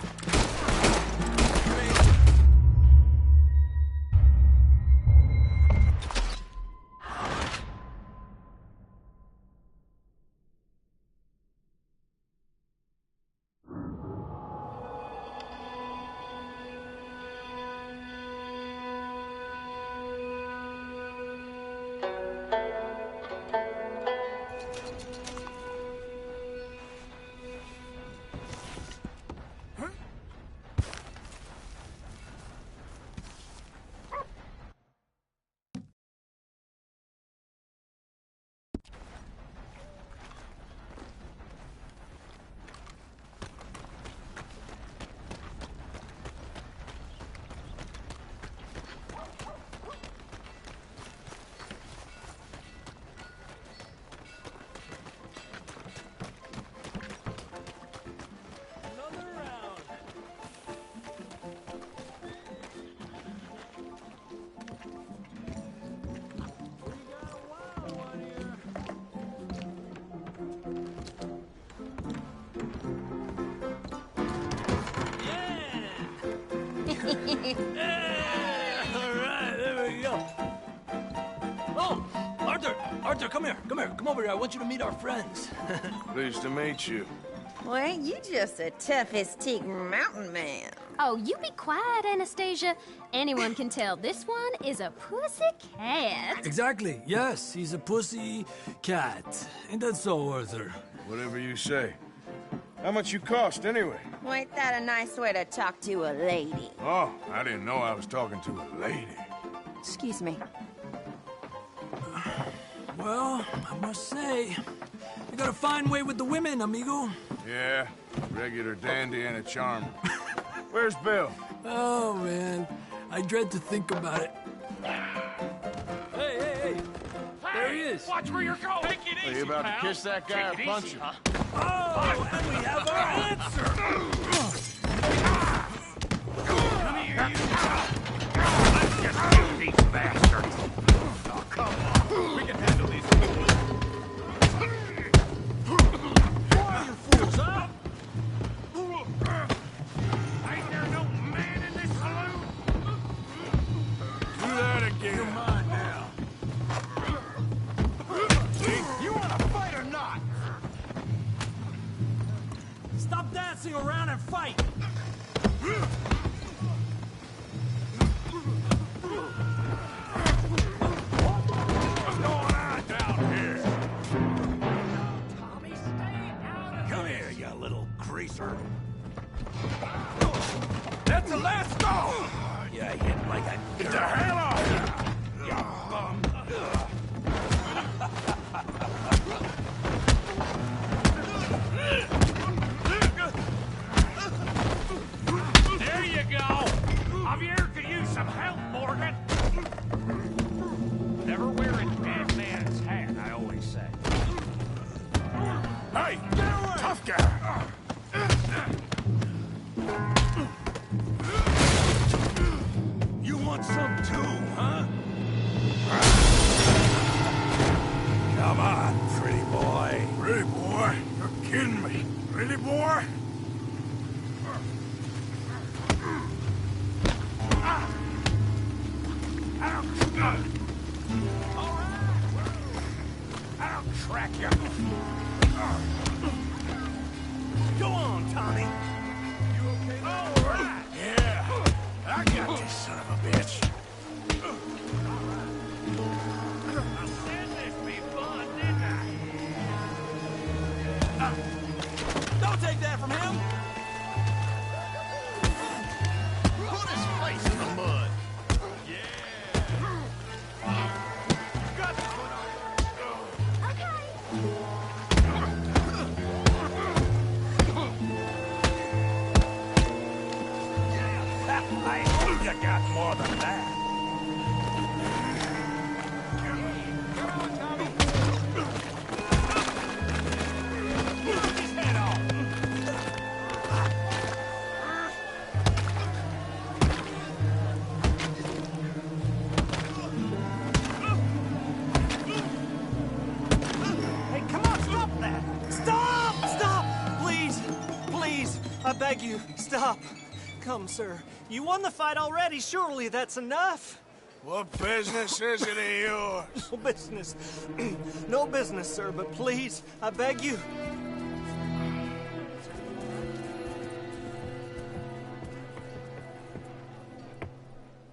All right, there we go. Oh, Arthur, come here. Come over here. I want you to meet our friends. Pleased to meet you. Well, ain't you just a tough-as-teak mountain man? Oh, you be quiet, Anastasia. Anyone can tell this one is a pussy cat. Exactly. Yes, he's a pussy cat. Ain't that so, Arthur? Whatever you say. How much you cost, anyway? Well, ain't that a nice way to talk to a lady? Oh, I didn't know I was talking to a lady. Excuse me. Well, I must say, you got a fine way with the women, amigo. Yeah, regular dandy and a charmer. Where's Bill? Oh, man. I dread to think about it. Hey! There he is. Watch where you're going. Take it easy, Are you about pal. to kiss that guy or Take it punch easy, him? huh? Oh, and we have our answer. Come here, you. Let's just kill these bastards. Oh, come on. We can handle these. Why you fools, huh? Ain't there no man in this saloon? Do that again. You're mine now. You want to fight or not? Stop dancing around and fight. What's going on down here? Tommy, stay out of Come here, you little greaser. That's the last go. You hit like a Get the hell off here. you bum. There you go. I'm here to use some help, Morgan. Never wear a dead man's hat, I always say. Hey, tough guy. Really, boy? You're kidding me. Really, boy? I'll track you. Go on, Tommy. You okay? All right. Yeah, I got this son of a bitch. I said this be fun, didn't I? Don't take that from him! Put his face in the mud. Got to put on. I hope you got more than that. Come on, Tommy. Knock his head off. Hey, come on, stop that! Stop! Stop! Please! Please! I beg you, stop! Come, sir. You won the fight already. Surely that's enough. What business is it of yours? No business. No business, sir, but please, I beg you.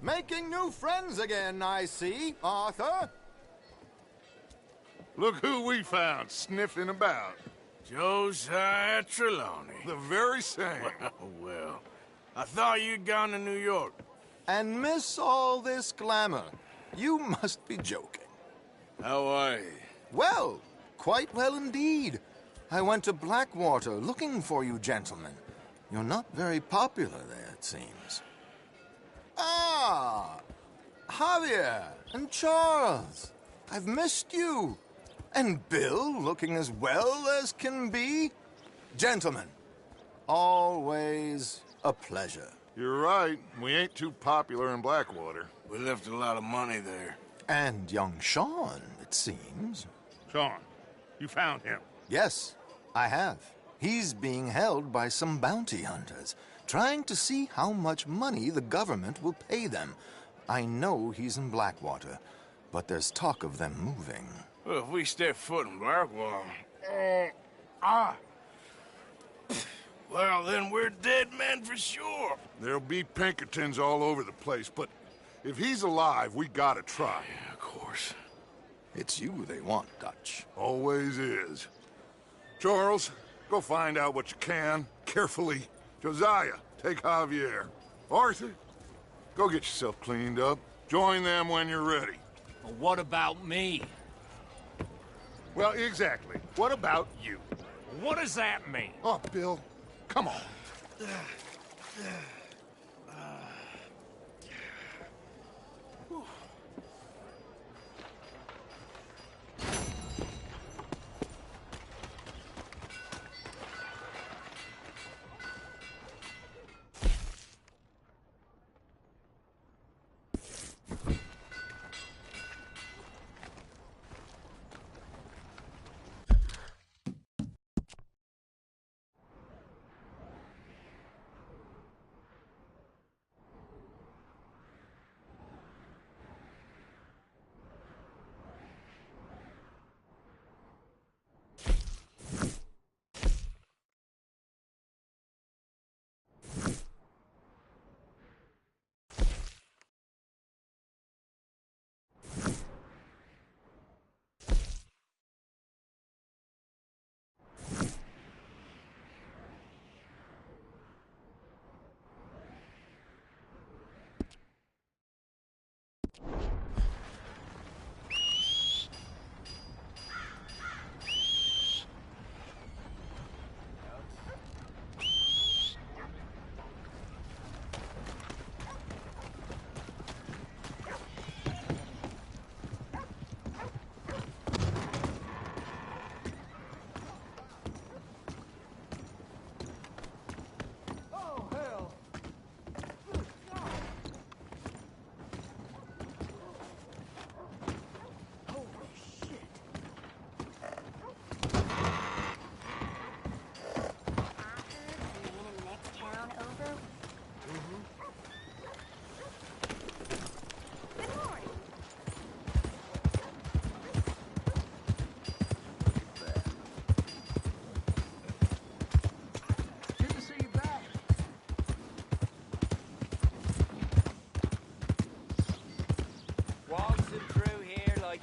Making new friends again, I see, Arthur. Look who we found sniffing about. Josiah Trelawney. The very same. Well, I thought you'd gone to New York. And miss all this glamour. You must be joking. How are you? Well, quite well indeed. I went to Blackwater looking for you gentlemen. You're not very popular there, it seems. Ah! Javier and Charles. I've missed you. And Bill looking as well as can be. Gentlemen, always a pleasure. You're right. We ain't too popular in Blackwater. We left a lot of money there. And young Sean, it seems. Sean, you found him? Yes, I have. He's being held by some bounty hunters, trying to see how much money the government will pay them. I know he's in Blackwater, but there's talk of them moving. Well, if we step foot in Blackwater... Well, then we're dead men for sure. There'll be Pinkertons all over the place, but if he's alive, we gotta try. Yeah, of course. It's you they want, Dutch. Always is. Charles, go find out what you can, carefully. Josiah, take Javier. Arthur, go get yourself cleaned up. Join them when you're ready. Well, what about me? Well, exactly. What about you? What does that mean? Oh, Bill, come on.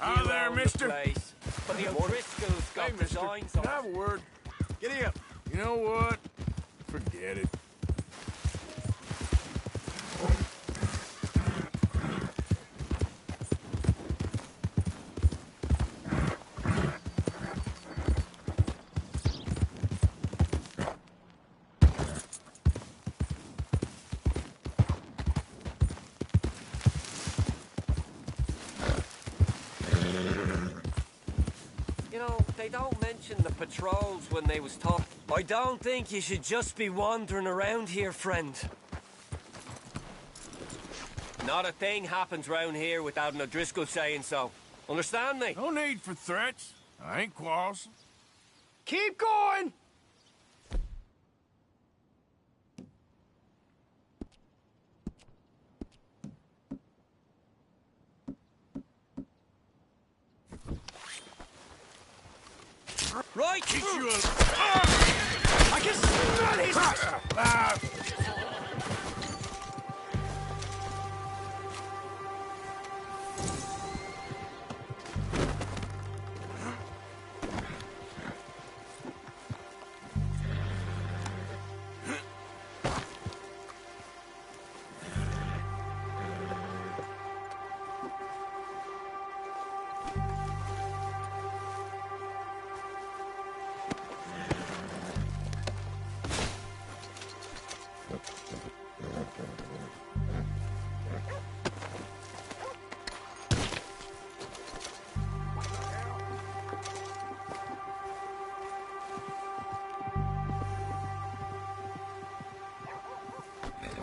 Hi You there, own mister. the place. But the O'Driscoll's got Hey, mister. designs Can on I have a word? Giddy up. You know what? Forget it. You know, they don't mention the patrols when they was talking. I don't think you should just be wandering around here, friend. Not a thing happens round here without an O'Driscoll saying so. Understand me? No need for threats. I ain't quarrelsome. Keep going! Right! Get you a... I can smell it!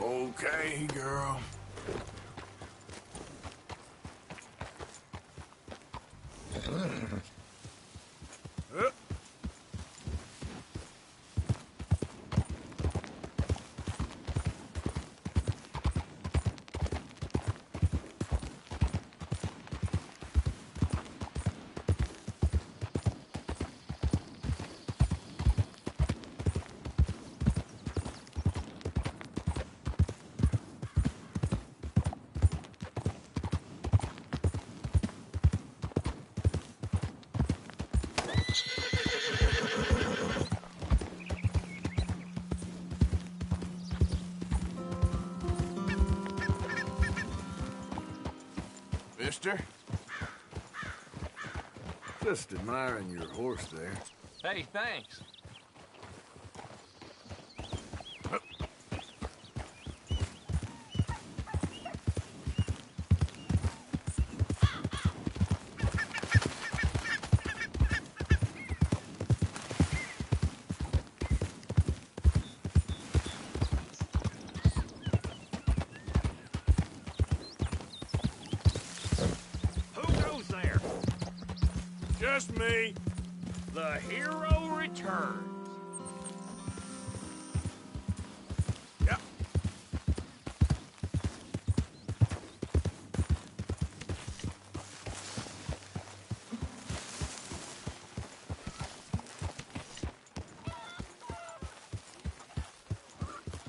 Okay, girl. Mister? Just admiring your horse there. Hey, thanks. Who goes there? Just me. The hero returns. Yep.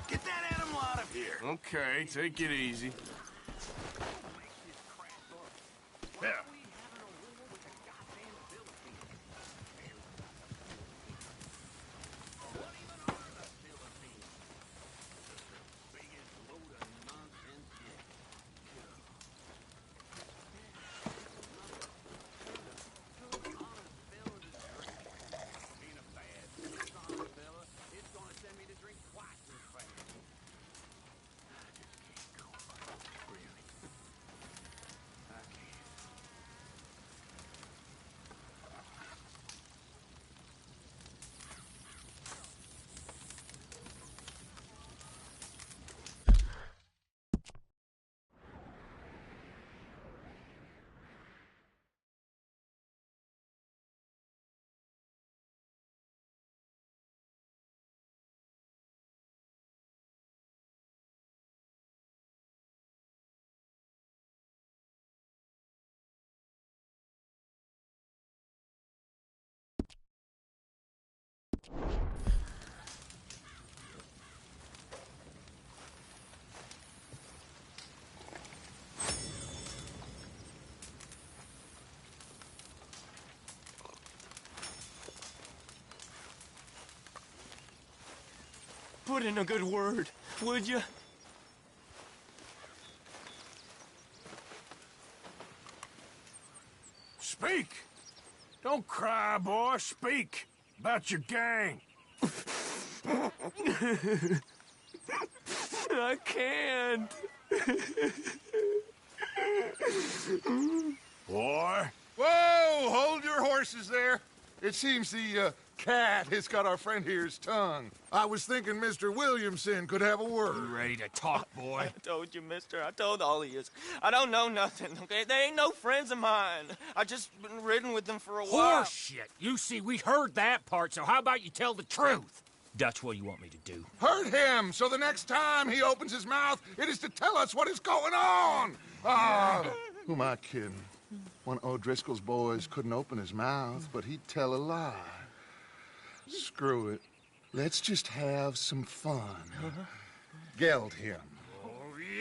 Get that animal out of here. Okay, take it easy. Yeah. put in a good word, would you? Speak! Don't cry, boy. Speak about your gang. I can't. Boy. Whoa! Hold your horses there. It seems the cat has got our friend here's tongue. I was thinking Mr. Williamson could have a word. You ready to talk, boy? I told you, mister. I told all of you. I don't know nothing, okay? They ain't no friends of mine. I just been riding with them for a while. Horseshit! You see, we heard that part, so how about you tell the truth? Dutch, what do you want me to do? Hurt him, so the next time he opens his mouth, it is to tell us what is going on. Who am I kidding? One of O'Driscoll's boys couldn't open his mouth, but he'd tell a lie. Screw it. Let's just have some fun. Geld him.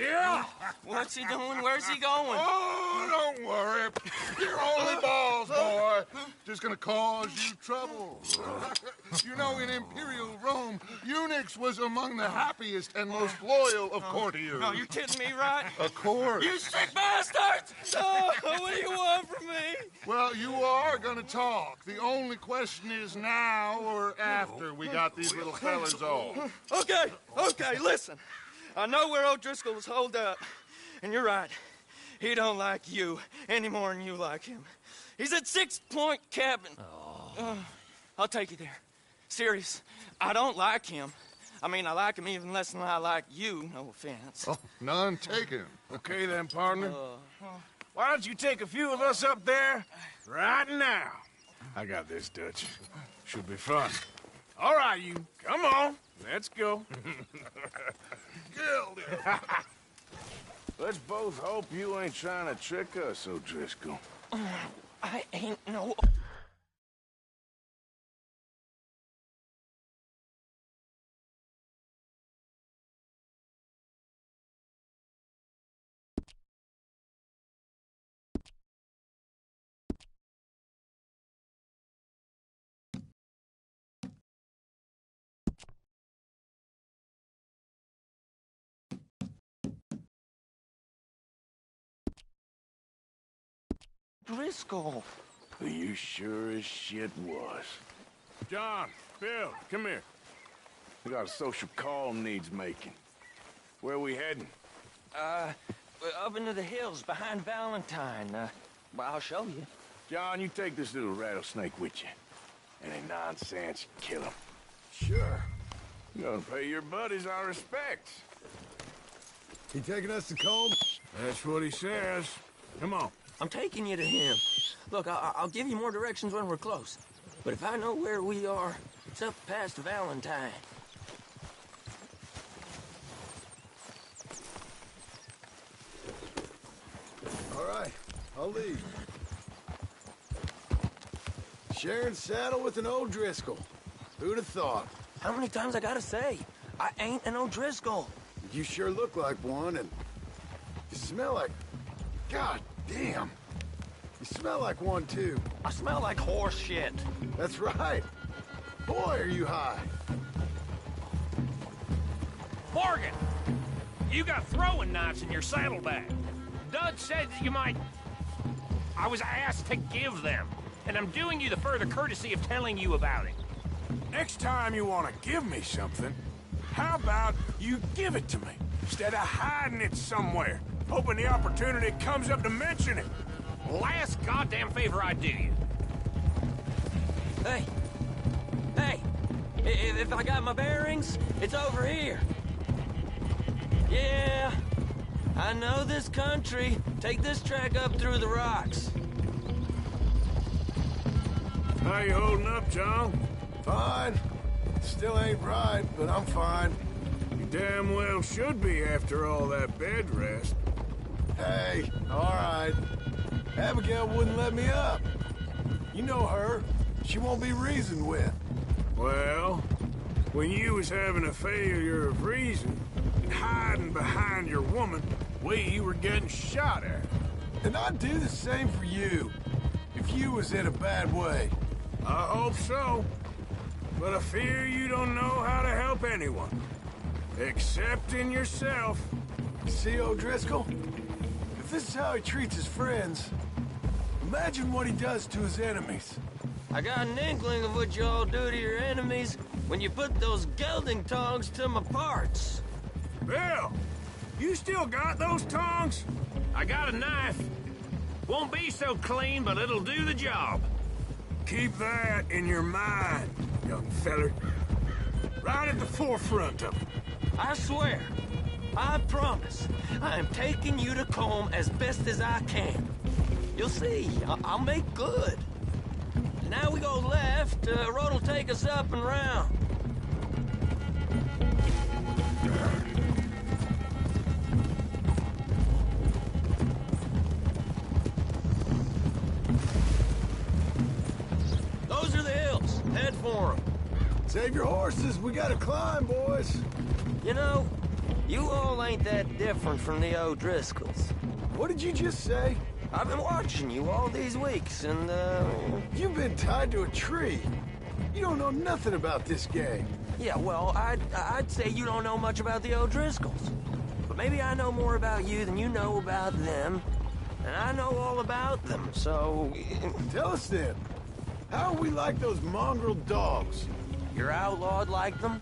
Yeah! What's he doing? Where's he going? Oh, don't worry. You're only balls, boy. Just gonna cause you trouble. You know, in Imperial Rome, eunuchs was among the happiest and most loyal of courtiers. No, you kidding me, right? Of course. You sick bastards! Oh, what do you want from me? Well, you are gonna talk. The only question is now or after we got these little fellas off. Okay, listen. I know where O'Driscoll is holed up, and you're right. He don't like you any more than you like him. He's at 6 Point Cabin. I'll take you there. Serious, I don't like him. I mean, I like him even less than I like you, no offense. Oh, none taken. Okay then, partner. Why don't you take a few of us up there right now? I got this, Dutch. Should be fun. All right, you. Come on. Let's go. Let's both hope you ain't trying to trick us, O'Driscoll. I ain't no... Driscoll. You sure as shit was. John, Bill, come here. We got a social call needs making. Where are we heading? Up into the hills behind Valentine. Well, I'll show you. John, you take this little rattlesnake with you. Any nonsense, kill him. Sure. You're gonna pay your buddies our respects. He taking us to Combe? That's what he says. Come on. I'm taking you to him. Look, I'll give you more directions when we're close. But if I know where we are, it's up past Valentine. All right, I'll lead. Sharing saddle with an O'Driscoll. Who'd have thought? How many times I gotta say? I ain't an O'Driscoll. You sure look like one, and you smell like... God damn. You smell like one, too. I smell like horse shit. That's right. Boy, are you high. Morgan! You got throwing knives in your saddlebag. Dud said that you might... I was asked to give them, and I'm doing you the further courtesy of telling you about it. Next time you want to give me something, how about you give it to me, instead of hiding it somewhere, hoping the opportunity comes up to mention it? Last goddamn favor I do you. Hey! If I got my bearings, it's over here. Yeah, I know this country. Take this track up through the rocks. How you holding up, John? Fine. Still ain't right, but I'm fine. You damn well should be after all that bed rest. Hey, all right. Abigail wouldn't let me up. You know her. She won't be reasoned with. Well, when you was having a failure of reason and hiding behind your woman, we were getting shot at. And I'd do the same for you, if you was in a bad way. I hope so. But I fear you don't know how to help anyone. Except in yourself. See, O'Driscoll? If this is how he treats his friends, imagine what he does to his enemies. I got an inkling of what you all do to your enemies when you put those gelding tongs to my parts. Bill, you still got those tongs? I got a knife. Won't be so clean, but it'll do the job. Keep that in your mind, young feller. Right at the forefront of it. I swear, I promise, I am taking you to comb as best as I can. You'll see, I'll make good. Now we go left, road will take us up and round. Those are the hills. Head for them. Save your horses. We gotta climb, boys. You know, you all ain't that different from the O'Driscolls. What did you just say? I've been watching you all these weeks, and, You've been tied to a tree. You don't know nothing about this game. Yeah, well, I'd say you don't know much about the O'Driscolls. But maybe I know more about you than you know about them. And I know all about them, so... Tell us then. How are we like those mongrel dogs? You're outlawed like them.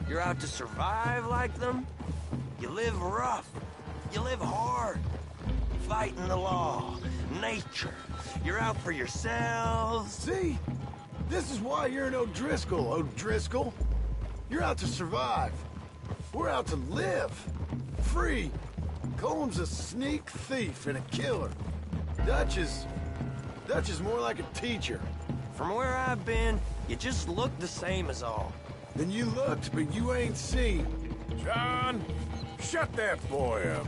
You're out to survive like them. You live rough. You live hard. Fighting the law, nature. You're out for yourselves. See? This is why you're an O'Driscoll, O'Driscoll. You're out to survive. We're out to live. Free. Coleman's a sneak thief and a killer. Dutch is more like a teacher. From where I've been, you just look the same as all. Then you looked, but you ain't seen. John, shut that boy up.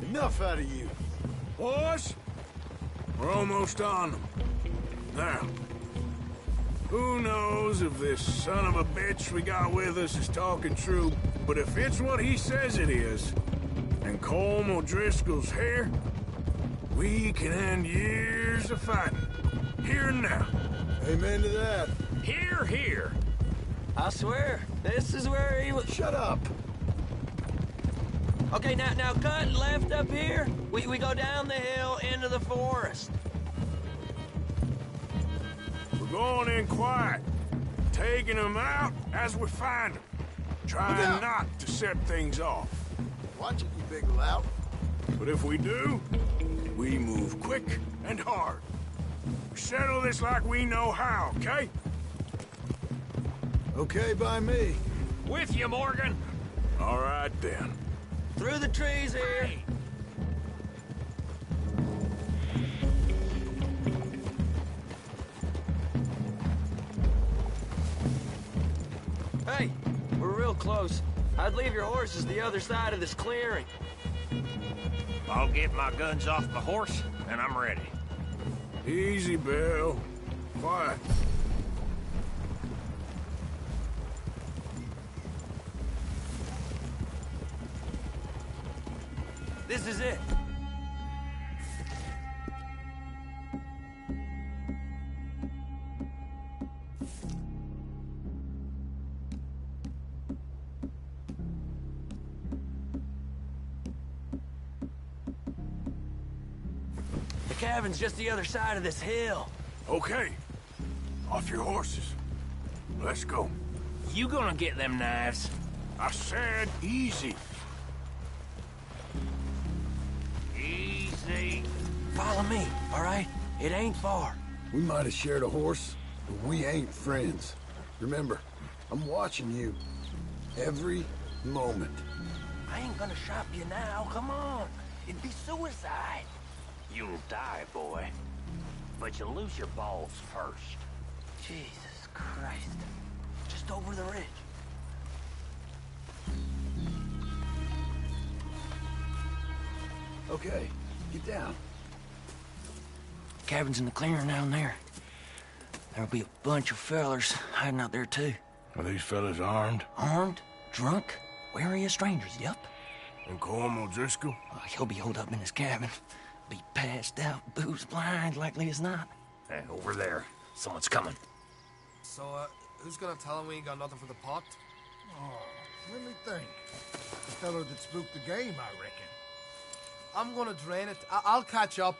Enough out of you. Boys, we're almost on them. Now, who knows if this son of a bitch we got with us is talking true, but if it's what he says it is, and Colm O'Driscoll's here, we can end years of fighting. Here and now. Amen to that. Here, here. I swear, this is where he was... Shut up. Okay, now cut left up here. We go down the hill into the forest. We're going in quiet, taking them out as we find them, trying not to set things off. Watch it, you big lout. But if we do, we move quick and hard. We settle this like we know how, okay? Okay by me. With you, Morgan. All right, then. Through the trees here. Hey, we're real close. I'd leave your horses the other side of this clearing. I'll get my guns off my horse, and I'm ready. Easy, Bill. Quiet. This is it. The cabin's just the other side of this hill. Okay. Off your horses. Let's go. You gonna get them knives? I said easy. Easy. Follow me, all right? It ain't far. We might have shared a horse, but we ain't friends. Remember, I'm watching you. Every moment. I ain't gonna shop you now, come on. It'd be suicide. You'll die, boy. But you'll lose your balls first. Jesus Christ. Just over the ridge. Okay, get down. Cabin's in the clearing down there. There'll be a bunch of fellers hiding out there, too. Are these fellas armed? Armed? Drunk? Wary of strangers, yup. And Colm O'Driscoll? He'll be holed up in his cabin. Be passed out, booze blind, likely as not. Hey, over there. Someone's coming. So, Who's gonna tell him we ain't got nothing for the pot? Oh, let me think. The fellow that spooked the game, I reckon. I'm gonna drain it. I'll catch up.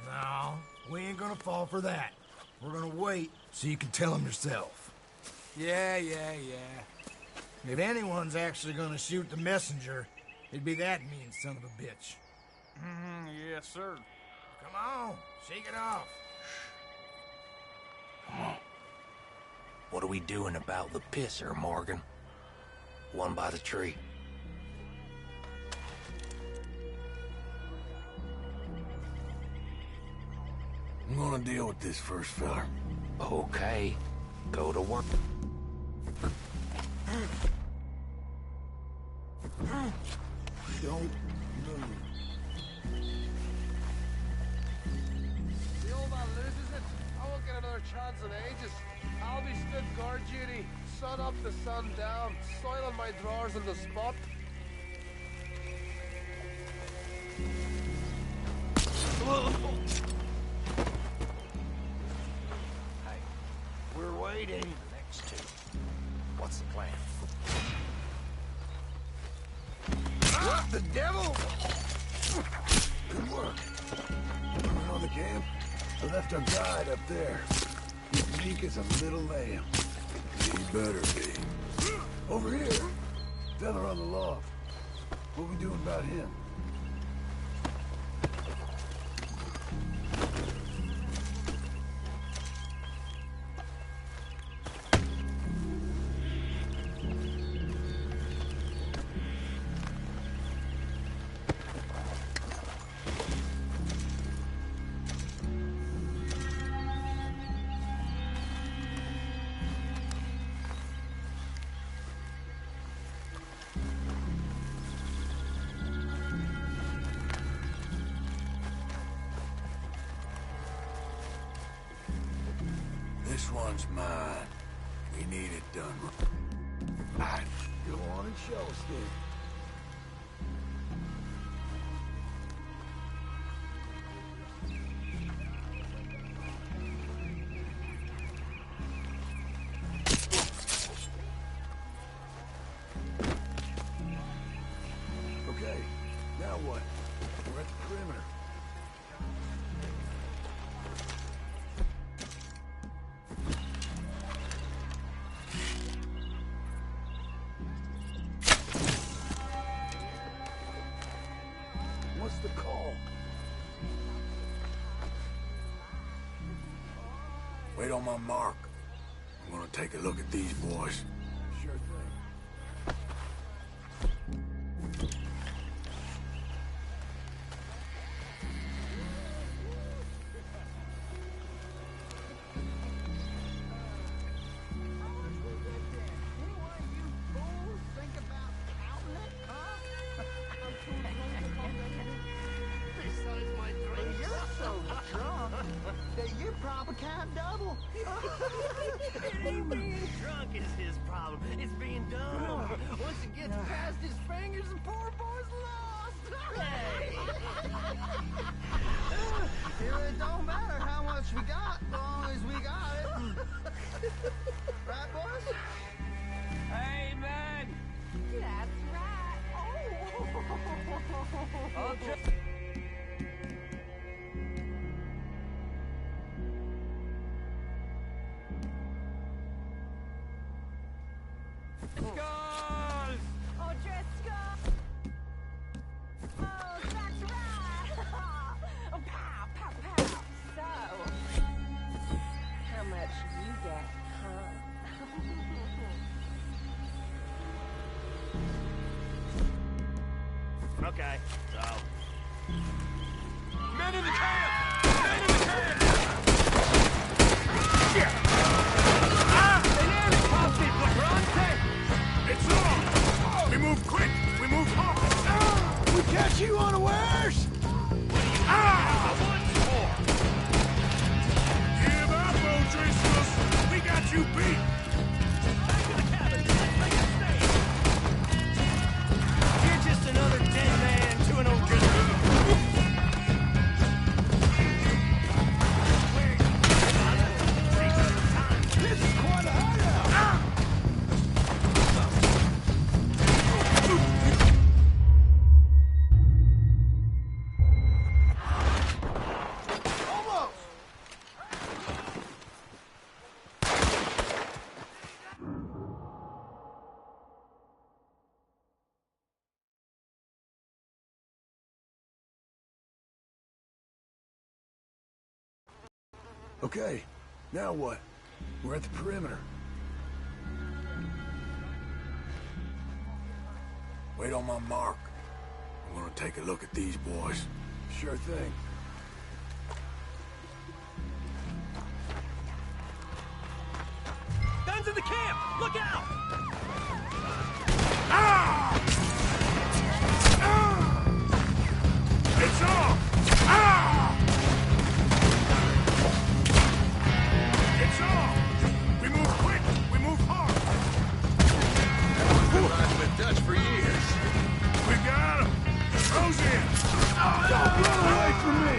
No, we ain't gonna fall for that. We're gonna wait so you can tell him yourself. Yeah. If anyone's actually gonna shoot the messenger, it'd be that mean son of a bitch. Yes, sir. Come on, shake it off. Come on. What are we doing about the pisser, Morgan? One by the tree. I'm gonna deal with this first, fella. Okay. Go to work. Don't move. The old man loses it. I won't get another chance in ages. I'll be stood guard duty, sun up to sun down, soiling my drawers on the spot. Hey, we're waiting. Next two. What's the plan? What the devil? Good work. We're on the camp. I left our guide up there. He's meek as a little lamb. He better be. Over here. Fella on the loft. What we doing about him? This one's mine. We need it done. Right. Go on and show us then. Okay, now what? We're at the perimeter. What's the call? Wait on my mark. I'm gonna take a look at these boys. Sure thing. Your problem can't double. It ain't being drunk is his problem. It's being dumb. Once it gets past his fingers, the poor boy's lost. Hey. It don't matter how much we got, as long as we got it. Right, boys? Amen. That's right. Oh. Skulls! Oh, Driscoll! Oh, that's right! Oh, pow, pow, pow! So, how much you got, huh? Okay, so. Men in the camp! Men in the camp! It's on! We move quick! We move hard! We catch you unawares! Once more! Give up, O'Driscolls! We got you beat! Back to the cabin! Let's make a stand! You're just another dead man to an O'Driscoll. Okay, now what? We're at the perimeter. Wait on my mark. I'm gonna take a look at these boys. Sure thing. Guns in the camp! Look out! Ah! Ah! It's off! Ah! It's off! We move quick! We move hard! Everyone's been riding with Dutch for years. We got him! Throws in! Don't run away from me!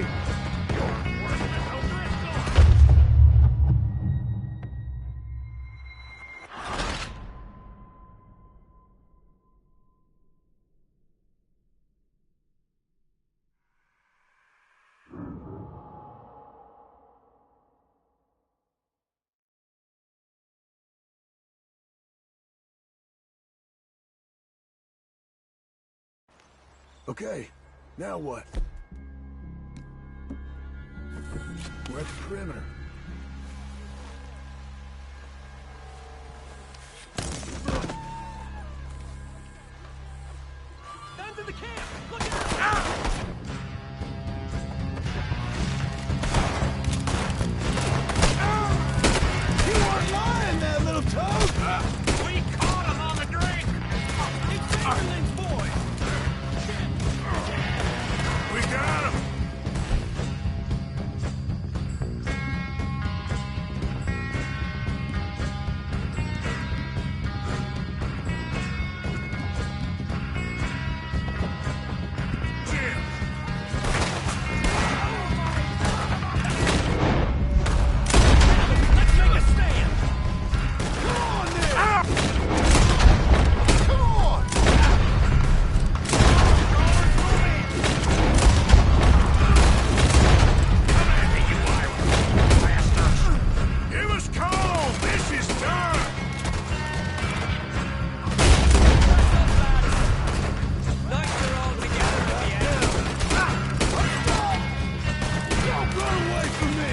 Okay, now what? We're at the perimeter. Guns in the camp! Look out! Ah! You weren't lying, that little toad! We caught him on the drink! He's Fingerlings, boy! We got him! Jim! Let's make a stand! Come on there! Ah! Come on! Give us coal! This is done! Nice you're all together at the end. Don't run away from me!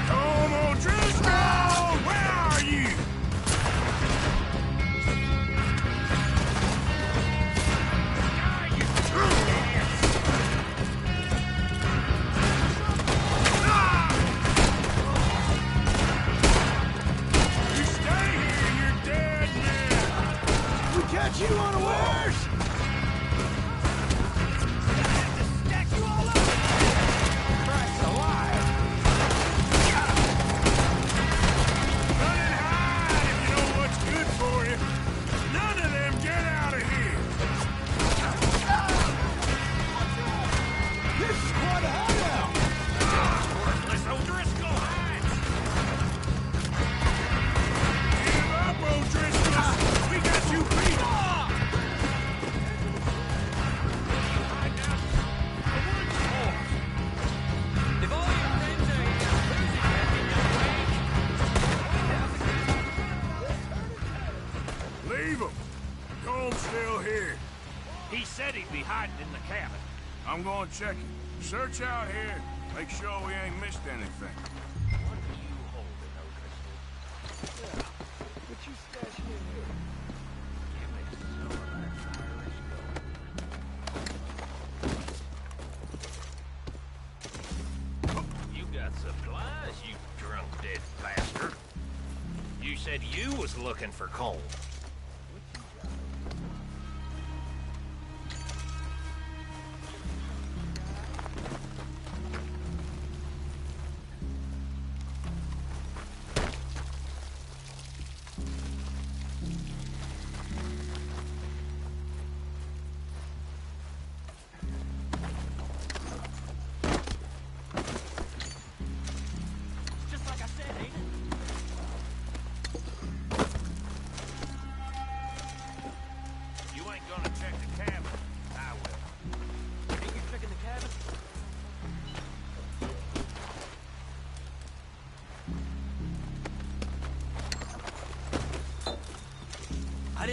Come on, Driscoll! Where are you? You stay here, you're dead now! We catch you unawares! Stack you all up! Christ alive! Run and hide if you know what's good for you. None of them get out of here. This is quite a hideout! Worthless O'Driscoll! Give up, O'Driscoll. We got you beat. If all your friends are here, who's attacking your wake? Leave him. Cole's still here. He said he'd be hiding in the cabin. I'm going to check it. Search out here. Make sure we ain't missed anything. What you stashing in here? You got supplies, you drunk dead bastard. You said you was looking for coal. Just like I said, ain't it?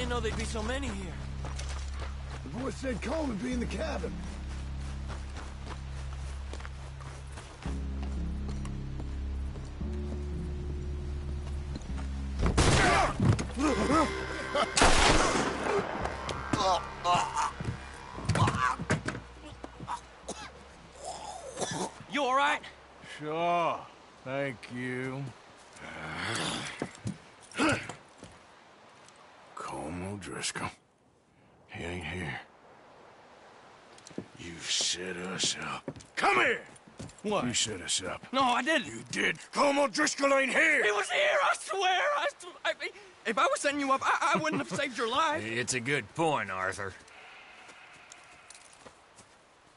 didn't know there'd be so many here. The boy said Colm would be in the cabin. You all right? Sure. Thank you. Colm O'Driscoll. He ain't here. You set us up. Come here! What? You set us up. No, I didn't. You did. Colm O'Driscoll ain't here! He was here, I swear! If I was setting you up, I wouldn't have saved your life. It's a good point, Arthur.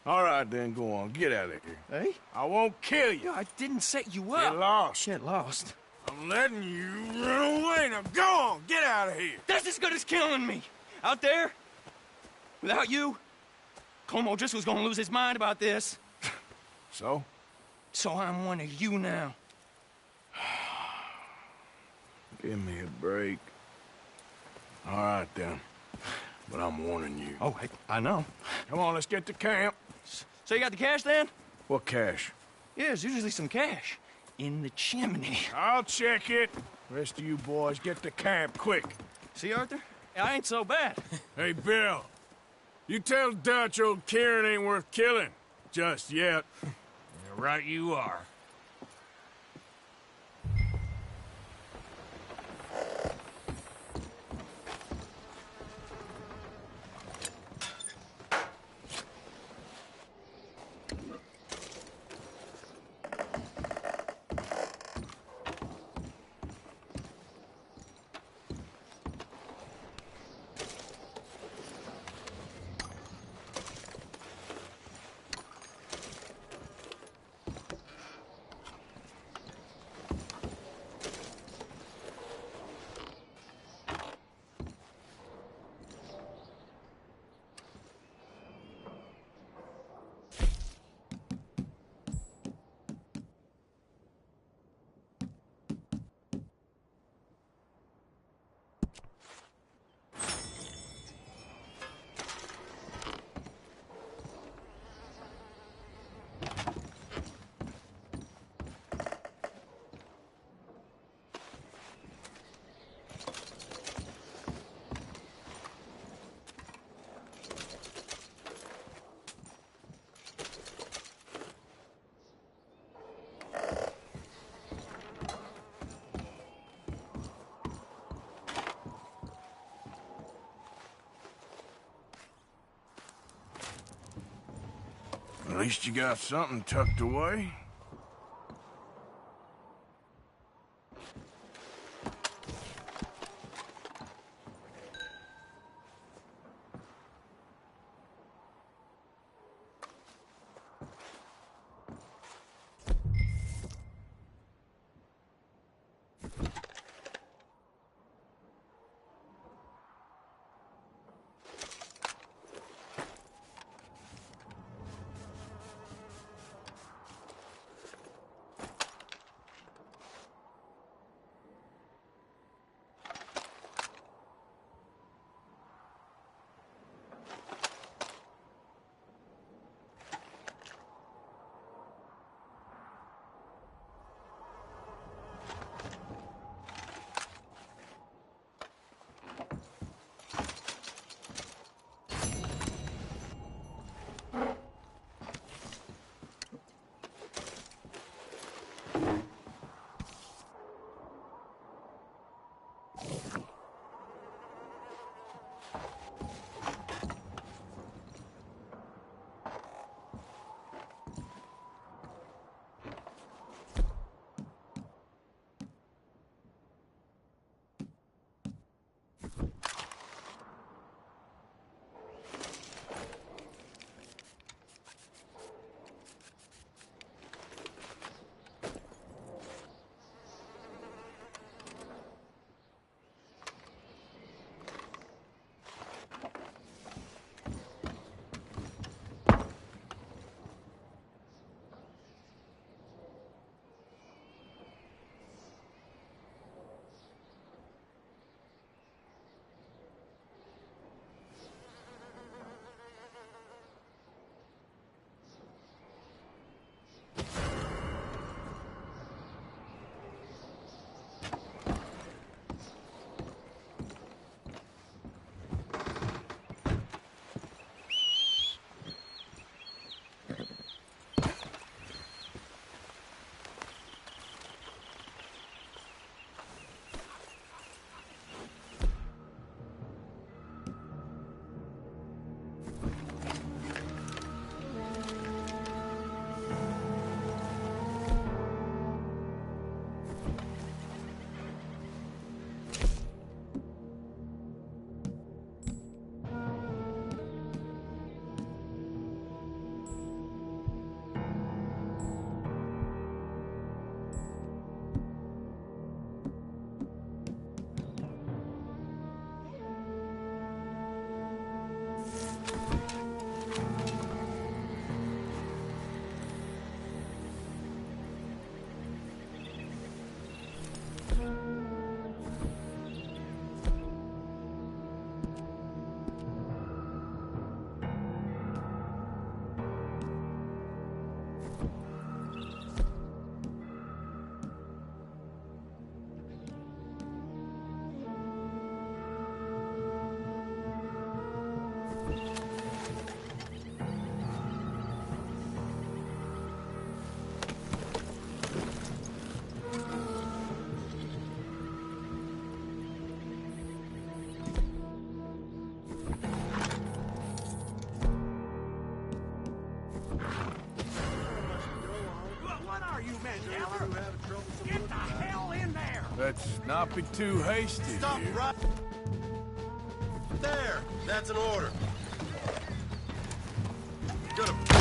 All right, then, go on. Get out of here. Hey? I won't kill you. I didn't set you up. Get lost. Get lost. I'm letting you run away. Now go on. Get out of here. That's as good as killing me. Out there, without you, Colm O'Driscoll's gonna lose his mind about this. So? So I'm one of you now. Give me a break. All right, then. But I'm warning you. Oh, I know. Come on, let's get to camp. So you got the cash, then? What cash? Yeah, there's usually some cash. In the chimney. I'll check it. Rest of you boys, get to camp, quick. See, Arthur? I ain't so bad. Hey, Bill. You tell Dutch old Kieran ain't worth killing. Just yet. Right you are. At least you got something tucked away. What are you, men, Yeller? Get the hell in there! Let's not be too hasty. Stop here. right there. That's an order. Gonna